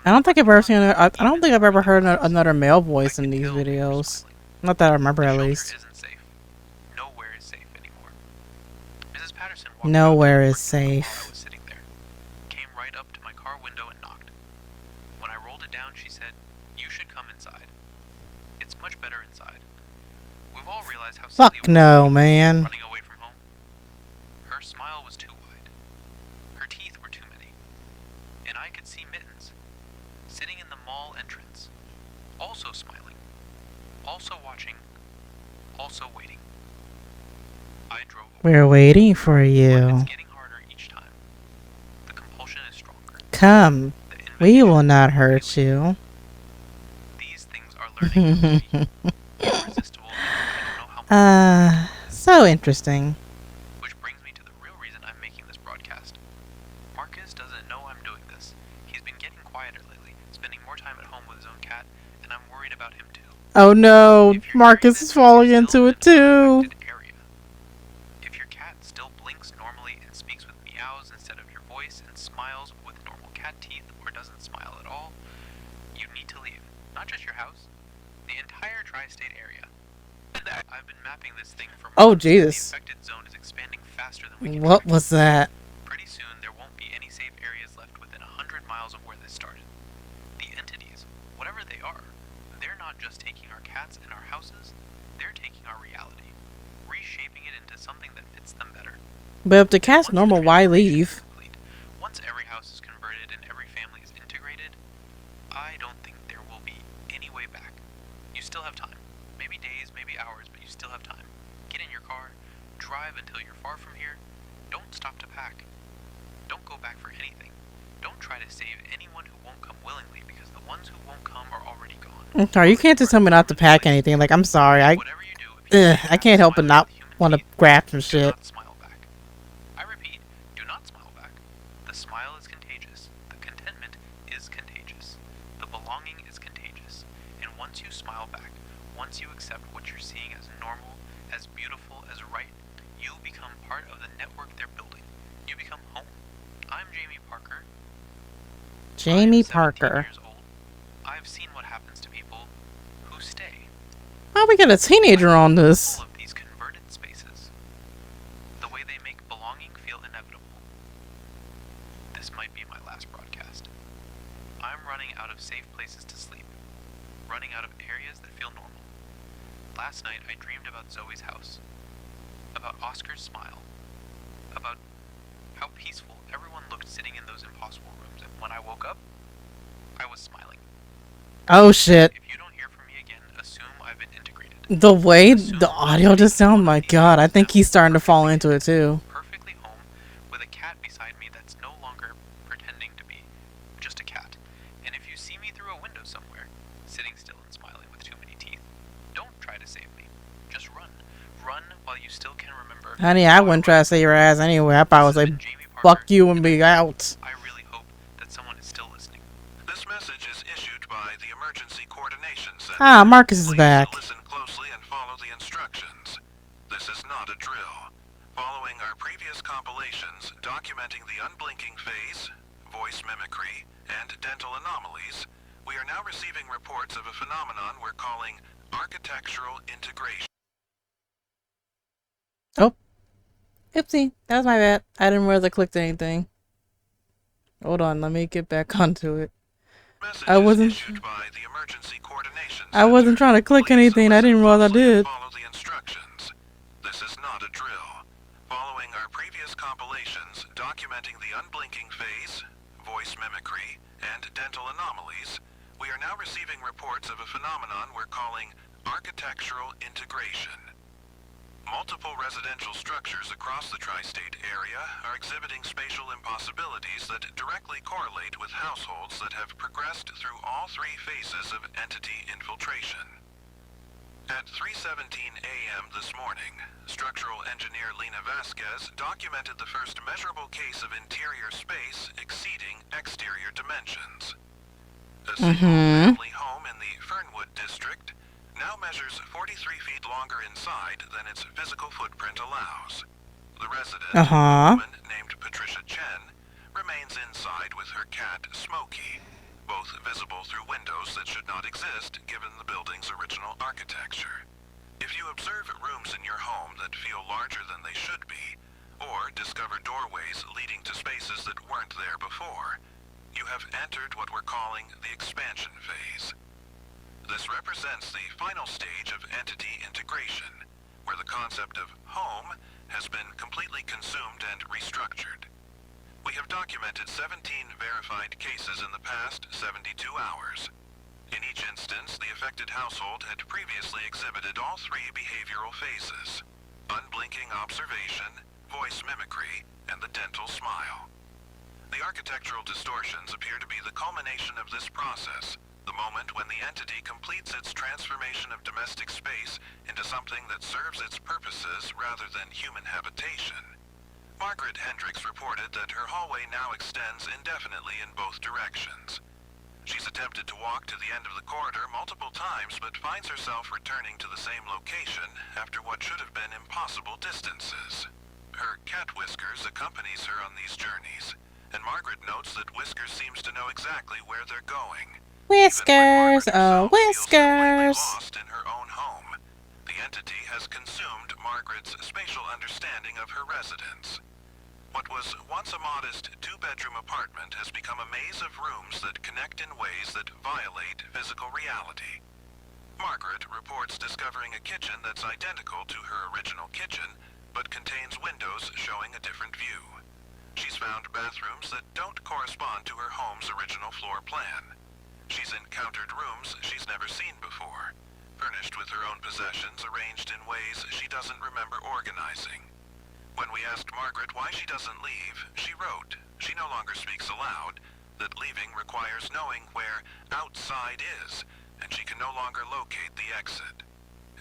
I don't think I've ever seen. I don't think I've ever heard another male voice in these videos. Not that I remember, at least. Nowhere is safe anymore. Mrs. Patterson walked Nowhere is safe. sitting there, came right up to my car window and knocked. When I rolled it down, she said, "You should come inside. It's much better inside." We've all realized how silly Fuck no, man. running away from home. Her smile was too wide. Her teeth were too many. And I could see Mittens, sitting in the mall entrance, also smiling, also watching, also waiting. I drove We're waiting for you. Come. We will not hurt you. So interesting. Which brings me to the real reason I'm making this broadcast. Marcus doesn't know I'm doing this. He's been getting quieter lately, spending more time at home with his own cat, and I'm worried about him too. Oh no, Marcus is falling into it too. If your cat still blinks normally and speaks with meows instead of your voice and smiles with normal cat teeth or doesn't smile at all, you need to leave. Not just your house, the entire tri-state area. I've been mapping this thing for Oh months, and Jesus. the infected zone is expanding faster than we can What track. was that? Pretty soon there won't be any safe areas left within 100 miles of where this started. The entities, whatever they are, they're not just taking our cats and our houses, they're taking our reality, reshaping it into something that fits them better. But if the cat's normal, why leave? Once every house is converted and every family is integrated, I don't think there will be any way back. You still have time. Maybe days, maybe hours, but you still have time. Get in your car, drive until you're far from here. Don't stop to pack. Don't go back for anything. Don't try to save anyone who won't come willingly, because the ones who won't come are already gone. I'm sorry, you can't just tell me not to pack anything. Like, I'm sorry, I can't help but not want to grab some shit. I repeat, do not smile back. The smile is contagious. The contentment is contagious. The belonging is contagious. And once you smile back, once you accept what you're seeing as normal, as beautiful, as right, you become part of the network they're building. You become home. I'm Jamie Parker. Jamie Parker. I've seen what happens to people who stay. How we got a teenager on this? Of these converted spaces. The way they make belonging feel inevitable. This might be my last broadcast. I'm running out of safe places to sleep. Running out of areas that feel normal. Last night I dreamed about Zoe's house. About Oscar's smile. About how peaceful everyone looked sitting in those impossible rooms, and when I woke up, I was smiling. Oh shit. If you don't hear from me again, assume I've been integrated. The way the audio just sounds, my god, I think he's starting to fall into it too. Perfectly home, with a cat beside me that's no longer pretending to be just a cat. And if you see me through a window somewhere, sitting still and smiling with too many teeth, don't try to save me. Just run. Run while you still can remember. Honey, I wouldn't try to save your ass anyway. I probably was like, fuck you and be out. I really hope that someone is still listening. This message is issued by the Emergency Coordination Center. Ah, Marcus is back. Listen closely and follow the instructions. This is not a drill. Following our previous compilations documenting the unblinking phase, voice mimicry, and dental anomalies, we are now receiving reports of a phenomenon we're calling architectural integration. Oh. Oopsie. That was my bad. I didn't realize I clicked anything. Hold on, let me get back onto it. I wasn't trying to click anything. I didn't realize I did. Follow the instructions. This is not a drill. Following our previous compilations documenting the unblinking phase, voice mimicry, and dental anomalies, we are now receiving reports of a phenomenon we're calling architectural integration. Multiple residential structures across the tri-state area are exhibiting spatial impossibilities that directly correlate with households that have progressed through all three phases of entity infiltration. At 3:17 a.m. this morning, structural engineer Lena Vasquez documented the first measurable case of interior space exceeding exterior dimensions. A single-family home in the Fernwood district now measures 43 feet longer inside than its physical footprint allows. The resident, a woman named Patricia Chen, remains inside with her cat, Smokey, both visible through windows that should not exist given the building's original architecture. If you observe rooms in your home that feel larger than they should be, or discover doorways leading to spaces that weren't there before, you have entered what we're calling the expansion phase. This represents the final stage of entity integration, where the concept of home has been completely consumed and restructured. We have documented 17 verified cases in the past 72 hours. In each instance, the affected household had previously exhibited all three behavioral phases: unblinking observation, voice mimicry, and the dental smile. The architectural distortions appear to be the culmination of this process, the moment when the entity completes its transformation of domestic space into something that serves its purposes rather than human habitation. Margaret Hendricks reported that her hallway now extends indefinitely in both directions. She's attempted to walk to the end of the corridor multiple times, but finds herself returning to the same location after what should have been impossible distances. Her cat Whiskers accompanies her on these journeys, and Margaret notes that Whiskers seems to know exactly where they're going. Whiskers, oh, Whiskers. Lost in her own home, the entity has consumed Margaret's spatial understanding of her residence. What was once a modest two-bedroom apartment has become a maze of rooms that connect in ways that violate physical reality. Margaret reports discovering a kitchen that's identical to her original kitchen, but contains windows showing a different view. She's found bathrooms that don't correspond to her home's original floor plan. She's encountered rooms she's never seen before, furnished with her own possessions arranged in ways she doesn't remember organizing. When we asked Margaret why she doesn't leave, she wrote, she no longer speaks aloud, that leaving requires knowing where outside is, and she can no longer locate the exit.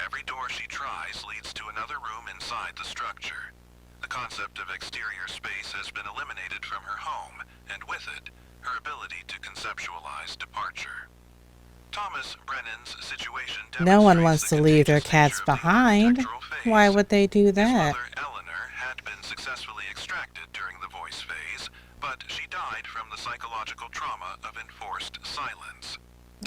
Every door she tries leads to another room inside the structure. The concept of exterior space has been eliminated from her home, and with it, her ability to conceptualize departure. Thomas Brennan's situation No one demonstrates wants the to leave their cats behind. Why would they do that? Eleanor had been successfully extracted during the voice phase, but she died from the psychological trauma of enforced silence.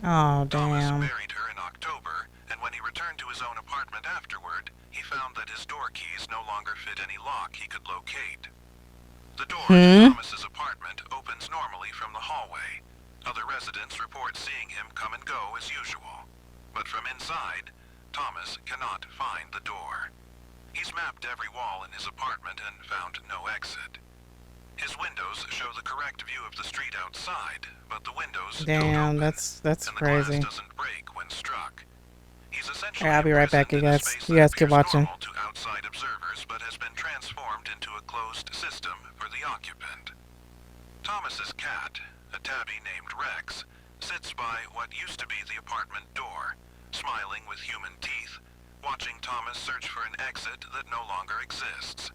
Oh, Thomas damn. buried her in October, and when he returned to his own apartment afterward, he found that his door keys no longer fit any lock he could locate. The door to Thomas's apartment opens normally from the hallway. Other residents report seeing him come and go as usual. But from inside, Thomas cannot find the door. He's mapped every wall in his apartment and found no exit. His windows show the correct view of the street outside, but the windows Damn, don't open, that's and the crazy. glass doesn't break when struck. He's essentially Alright, I'll be right back, you guys. You guys keep watching. normal to outside observers, but has been transformed into a closed system for the occupant. Thomas's cat, a tabby named Rex, sits by what used to be the apartment door, smiling with human teeth, watching Thomas search for an exit that no longer exists.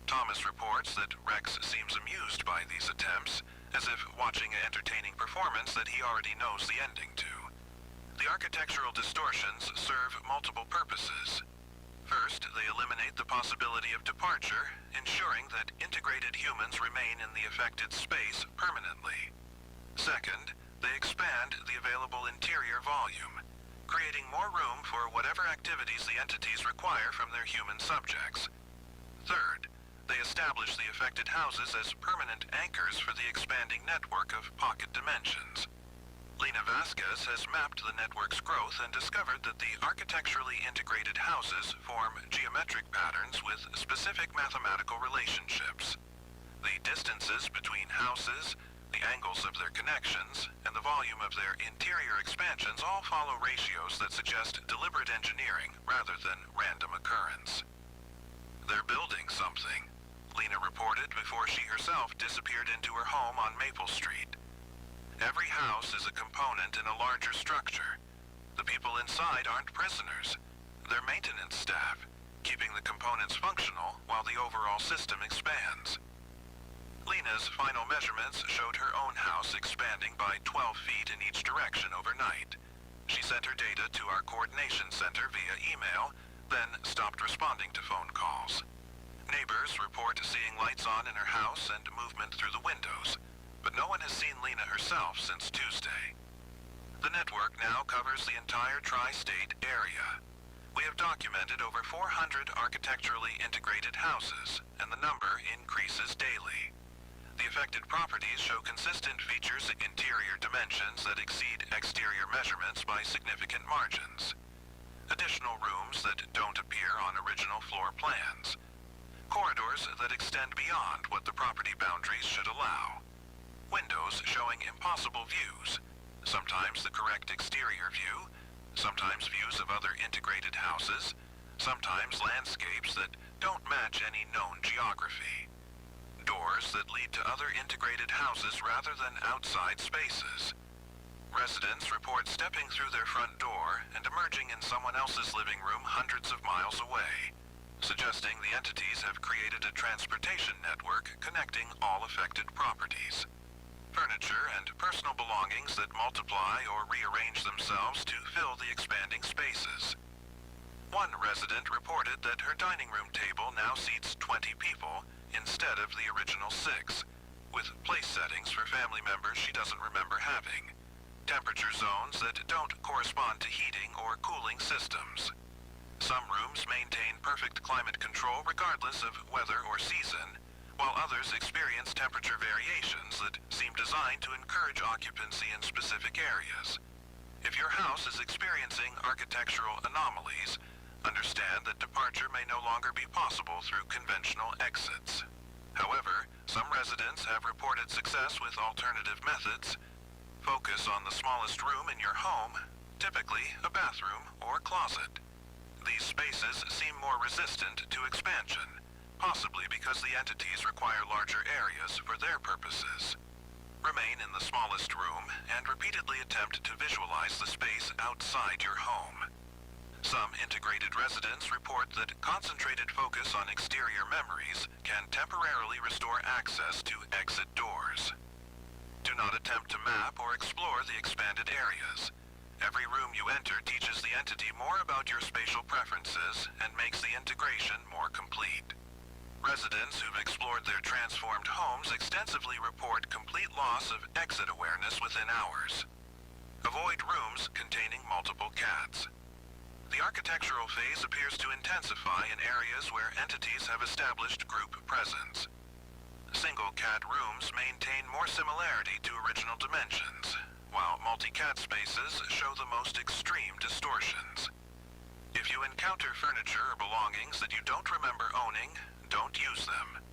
Thomas reports that Rex seems amused by these attempts, as if watching an entertaining performance that he already knows the ending to. The architectural distortions serve multiple purposes. First, they eliminate the possibility of departure, ensuring that integrated humans remain in the affected space permanently. Second, they expand the available interior volume, creating more room for whatever activities the entities require from their human subjects. Third, they establish the affected houses as permanent anchors for the expanding network of pocket dimensions. Lena Vasquez has mapped the network's growth and discovered that the architecturally integrated houses form geometric patterns with specific mathematical relationships. The distances between houses, the angles of their connections, and the volume of their interior expansions all follow ratios that suggest deliberate engineering rather than random occurrence. They're building something, Lena reported before she herself disappeared into her home on Maple Street. Every house is a component in a larger structure. The people inside aren't prisoners. They're maintenance staff, keeping the components functional while the overall system expands. Lena's final measurements showed her own house expanding by 12 feet in each direction overnight. She sent her data to our coordination center via email, then stopped responding to phone calls. Neighbors report seeing lights on in her house and movement through the windows, but no one has seen Lena herself since Tuesday. The network now covers the entire tri-state area. We have documented over 400 architecturally integrated houses, and the number increases daily. The affected properties show consistent features and interior dimensions that exceed exterior measurements by significant margins. Additional rooms that don't appear on original floor plans. Corridors that extend beyond what the property boundaries should allow. Windows showing impossible views, sometimes the correct exterior view, sometimes views of other integrated houses, sometimes landscapes that don't match any known geography. Doors that lead to other integrated houses rather than outside spaces. Residents report stepping through their front door and emerging in someone else's living room hundreds of miles away, suggesting the entities have created a transportation network connecting all affected properties. Furniture and personal belongings that multiply or rearrange themselves to fill the expanding spaces. One resident reported that her dining room table now seats 20 people instead of the original 6, with place settings for family members she doesn't remember having, temperature zones that don't correspond to heating or cooling systems. Some rooms maintain perfect climate control regardless of weather or season, while others experience temperature variations that seem designed to encourage occupancy in specific areas. If your house is experiencing architectural anomalies, understand that departure may no longer be possible through conventional exits. However, some residents have reported success with alternative methods. Focus on the smallest room in your home, typically a bathroom or closet. These spaces seem more resistant to expansion, possibly because the entities require larger areas for their purposes. Remain in the smallest room and repeatedly attempt to visualize the space outside your home. Some integrated residents report that concentrated focus on exterior memories can temporarily restore access to exit doors. Do not attempt to map or explore the expanded areas. Every room you enter teaches the entity more about your spatial preferences and makes the integration more complete. Residents who've explored their transformed homes extensively report complete loss of exit awareness within hours. Avoid rooms containing multiple cats. The architectural phase appears to intensify in areas where entities have established group presence. Single cat rooms maintain more similarity to original dimensions, while multi-cat spaces show the most extreme distortions. If you encounter furniture or belongings that you don't remember owning, don't use them.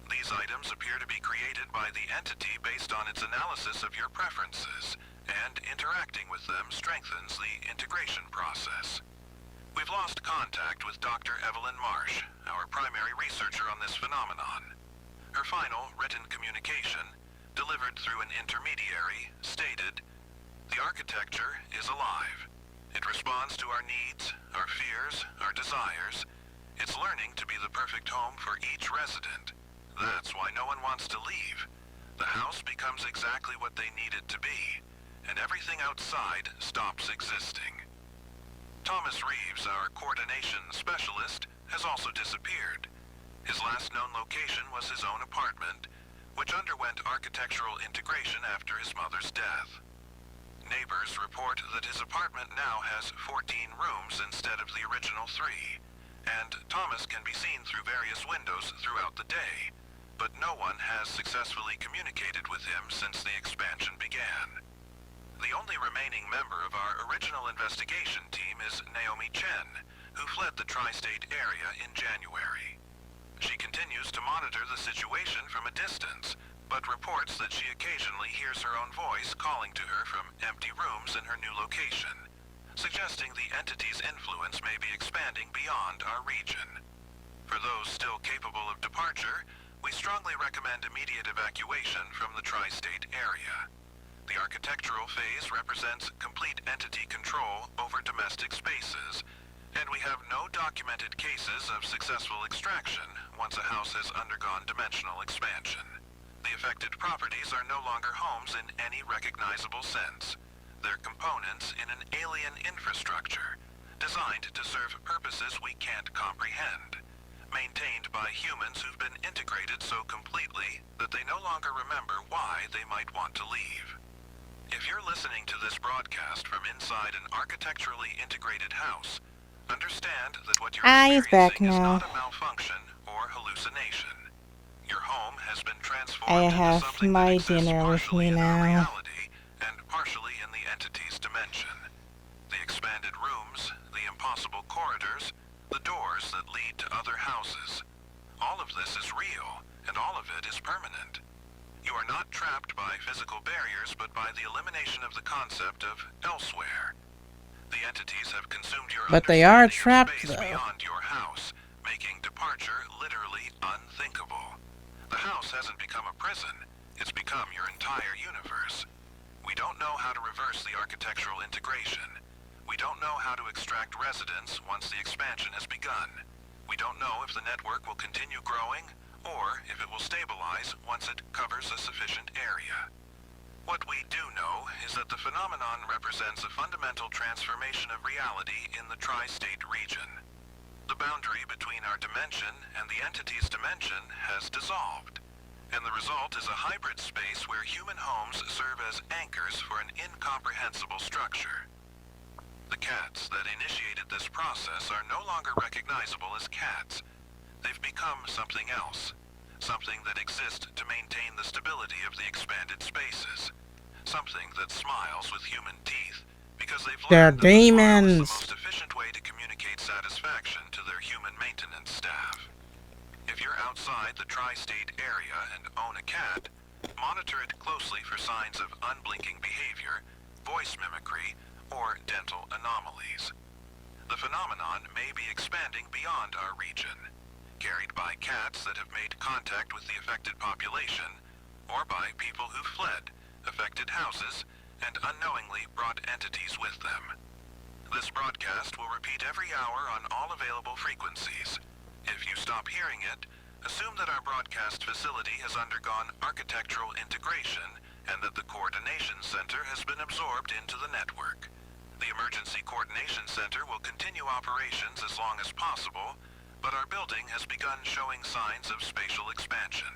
These items appear to be created by the entity based on its analysis of your preferences, and interacting with them strengthens the integration process. We've lost contact with Dr. Evelyn Marsh, our primary researcher on this phenomenon. Her final written communication, delivered through an intermediary, stated, "The architecture is alive. It responds to our needs, our fears, our desires. It's learning to be the perfect home for each resident. That's why no one wants to leave. The house becomes exactly what they need it to be, and everything outside stops existing." Thomas Reeves, our coordination specialist, has also disappeared. His last known location was his own apartment, which underwent architectural integration after his mother's death. Neighbors report that his apartment now has 14 rooms instead of the original 3, and Thomas can be seen through various windows throughout the day, but no one has successfully communicated with him since the expansion began. The only remaining member of our original investigation team is Naomi Chen, who fled the tri-state area in January. She continues to monitor the situation from a distance, but reports that she occasionally hears her own voice calling to her from empty rooms in her new location, suggesting the entity's influence may be expanding beyond our region. For those still capable of departure, we strongly recommend immediate evacuation from the tri-state area. The architectural phase represents complete entity control over domestic spaces, and we have no documented cases of successful extraction once a house has undergone dimensional expansion. The affected properties are no longer homes in any recognizable sense. They're components in an alien infrastructure, designed to serve purposes we can't comprehend, maintained by humans who've been integrated so completely that they no longer remember why they might want to leave. If you're listening to this broadcast from inside an architecturally integrated house, understand that what you're He's back experiencing is now. not a malfunction or hallucination. Your home has been transformed I into have something my that exists dinner with partially me in our now. reality and partially in the entity's dimension. The expanded rooms, the impossible corridors, the doors that lead to other houses. All of this is real, and all of it is permanent. You are not trapped by physical barriers, but by the elimination of the concept of elsewhere. The entities have consumed your But they are understanding of trapped, space though. beyond your house, making departure literally unthinkable. The house hasn't become a prison, it's become your entire universe. We don't know how to reverse the architectural integration. We don't know how to extract residents once the expansion has begun. We don't know if the network will continue growing, or if it will stabilize once it covers a sufficient area. What we do know is that the phenomenon represents a fundamental transformation of reality in the tri-state region. The boundary between our dimension and the entity's dimension has dissolved, and the result is a hybrid space where human homes serve as anchors for an incomprehensible structure. The cats that initiated this process are no longer recognizable as cats. They've become something else. something that exists to maintain the stability of the expanded spaces, something that smiles with human teeth because they've They're learned that the smile is the demons. most efficient way to communicate satisfaction to their human maintenance staff. If you're outside the tri-state area and own a cat, monitor it closely for signs of unblinking behavior, voice mimicry, or dental anomalies. The phenomenon may be expanding beyond our region, carried by cats that have made contact with the affected population, or by people who fled affected houses and unknowingly brought entities with them. This broadcast will repeat every hour on all available frequencies. If you stop hearing it, assume that our broadcast facility has undergone architectural integration and that the coordination center has been absorbed into the network. The Emergency Coordination Center will continue operations as long as possible, but our building has begun showing signs of spatial expansion.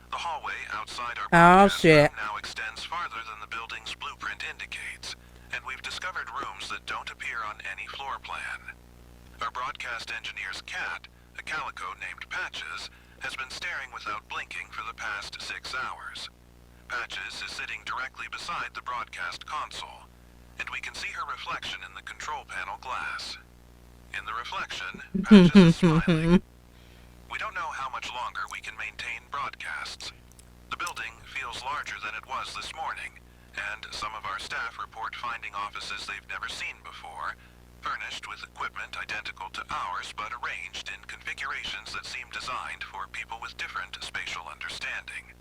The hallway outside our broadcast room now extends farther than the building's blueprint indicates, and we've discovered rooms that don't appear on any floor plan. Our broadcast engineer's cat, a calico named Patches, has been staring without blinking for the past 6 hours. Patches is sitting directly beside the broadcast console, and we can see her reflection in the control panel glass. In the reflection, Patches is smiling. We don't know how much longer we can maintain broadcasts. The building feels larger than it was this morning, and some of our staff report finding offices they've never seen before, furnished with equipment identical to ours but arranged in configurations that seem designed for people with different spatial understanding.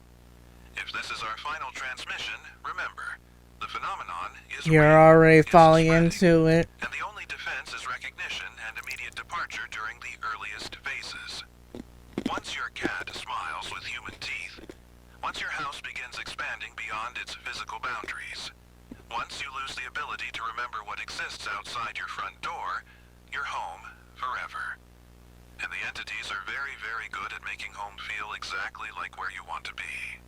If this is our final transmission, remember, the phenomenon is You're already falling into it. and the only defense is recognition and immediate departure during the earliest phases. Once your cat smiles with human teeth, once your house begins expanding beyond its physical boundaries, once you lose the ability to remember what exists outside your front door, you're home forever. And the entities are very, very good at making home feel exactly like where you want to be.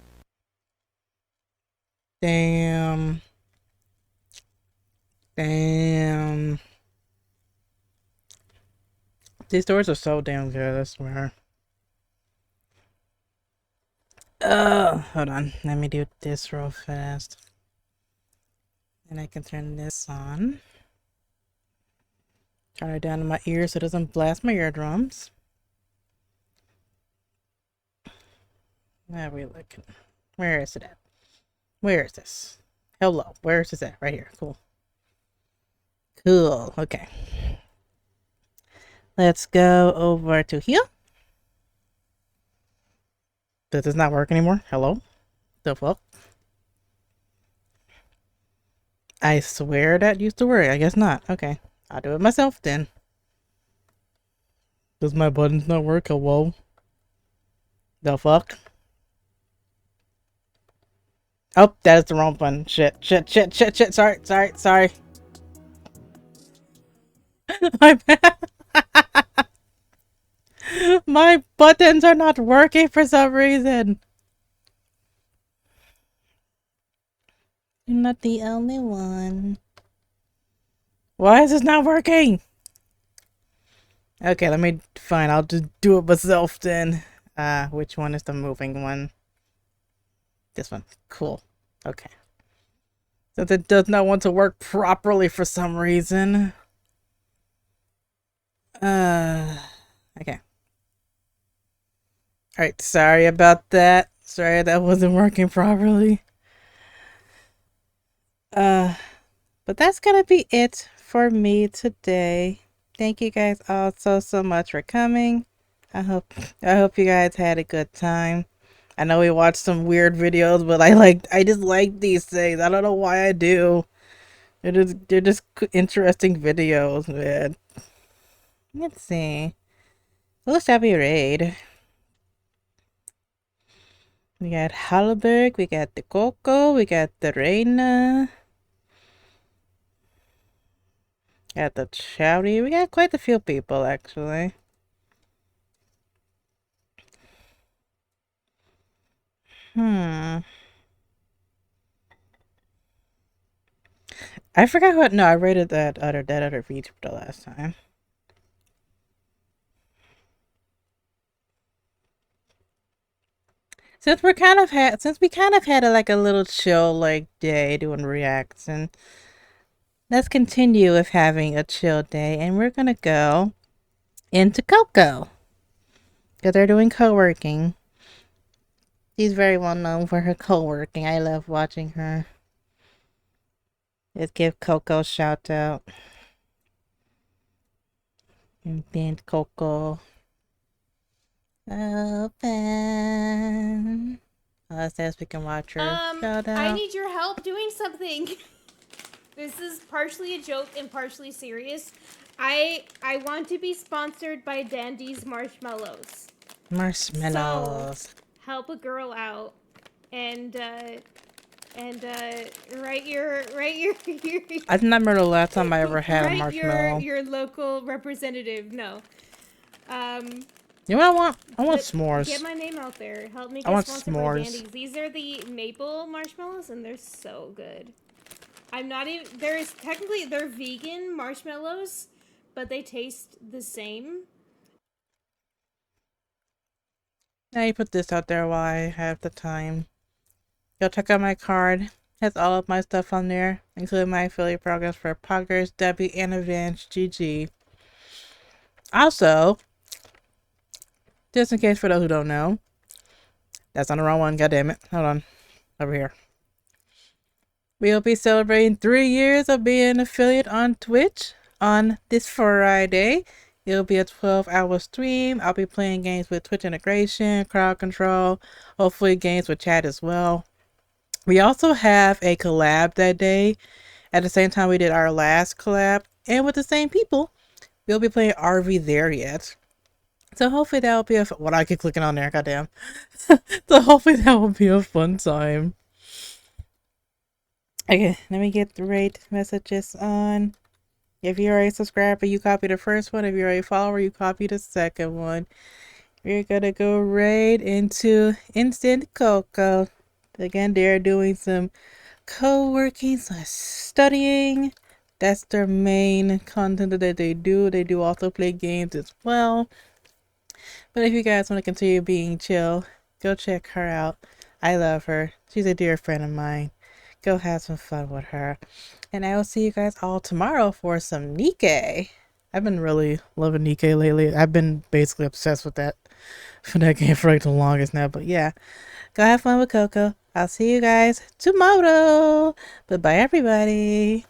Damn. Damn. These doors are so damn good, I swear. Hold on. Let me do this real fast. And I can turn this on. Turn it down in my ear so it doesn't blast my eardrums. Where are we looking? Where is it at? Where is this? Hello. Where is this at? Right here. Cool. Cool. Okay. Let's go over to here. Does this not work anymore? Hello? The fuck? I swear that used to work. I guess not. Okay. I'll do it myself then. Does my buttons not work? Hello? The fuck? Oh, that is the wrong button. Shit. Sorry. My bad. My buttons are not working for some reason. You're not the only one. Why is this not working? Okay, fine, I'll just do it myself then. Which one is the moving one? This one. Cool. Okay. Since it does not want to work properly for some reason. Okay. Alright, sorry about that. Sorry that wasn't working properly. But that's gonna be it for me today. Thank you guys all so much for coming. I hope you guys had a good time. I know we watched some weird videos, but I just like these things. I don't know why I do. They're just interesting videos, man. Let's see. Who shall we raid? We got Halberg, we got the Coco, we got the Reina. Got the Chowdy. We got quite a few people, actually. I forgot what. No, I rated that other VTuber the last time. Since we kind of had like a little chill like day doing reacts, and let's continue with having a chill day, and we're gonna go into Coco because they're doing co-working. She's very well known for her co-working. I love watching her. Let's give Coco a shout out. And then Coco. Open. Oh, it says we can watch her. Shout out. I need your help doing something. This is partially a joke and partially serious. I want to be sponsored by Dandy's Marshmallows. Marshmallows. So, help a girl out and write your I remember the last time I ever had a marshmallow. your local representative. No. You know what I want s'mores. Get my name out there. Help me I get want sponsored by s'mores. Dandy's. These are the maple marshmallows and they're so good. I'm not even they're vegan marshmallows, but they taste the same. Now you put this out there while I have the time. Go check out my card. Has all of my stuff on there, including my affiliate programs for Poggers, Debbie, and Advanced GG. Also, just in case for those who don't know, that's on the wrong one. God damn it. Hold on. Over here. We'll be celebrating 3 years of being an affiliate on Twitch on this Friday. It'll be a 12-hour stream. I'll be playing games with Twitch integration, crowd control, hopefully games with chat as well. We also have a collab that day. At the same time we did our last collab, and with the same people. We'll be playing RV there yet. So hopefully that will be what I keep clicking on there, goddamn. So hopefully that will be a fun time. Okay, let me get the rate messages on. If you're a subscriber, you copy the first one. If you're a follower, you copy the second one. We're gonna go right into Instant Coco. Again, they're doing some co-working, studying. That's their main content that they do. They do also play games as well. But if you guys want to continue being chill, go check her out. I love her. She's a dear friend of mine. Go have some fun with her. And I will see you guys all tomorrow for some Nikkei. I've been really loving Nikkei lately. I've been basically obsessed with that game for like the longest now. But yeah, go have fun with Coco. I'll see you guys tomorrow. Bye-bye, everybody.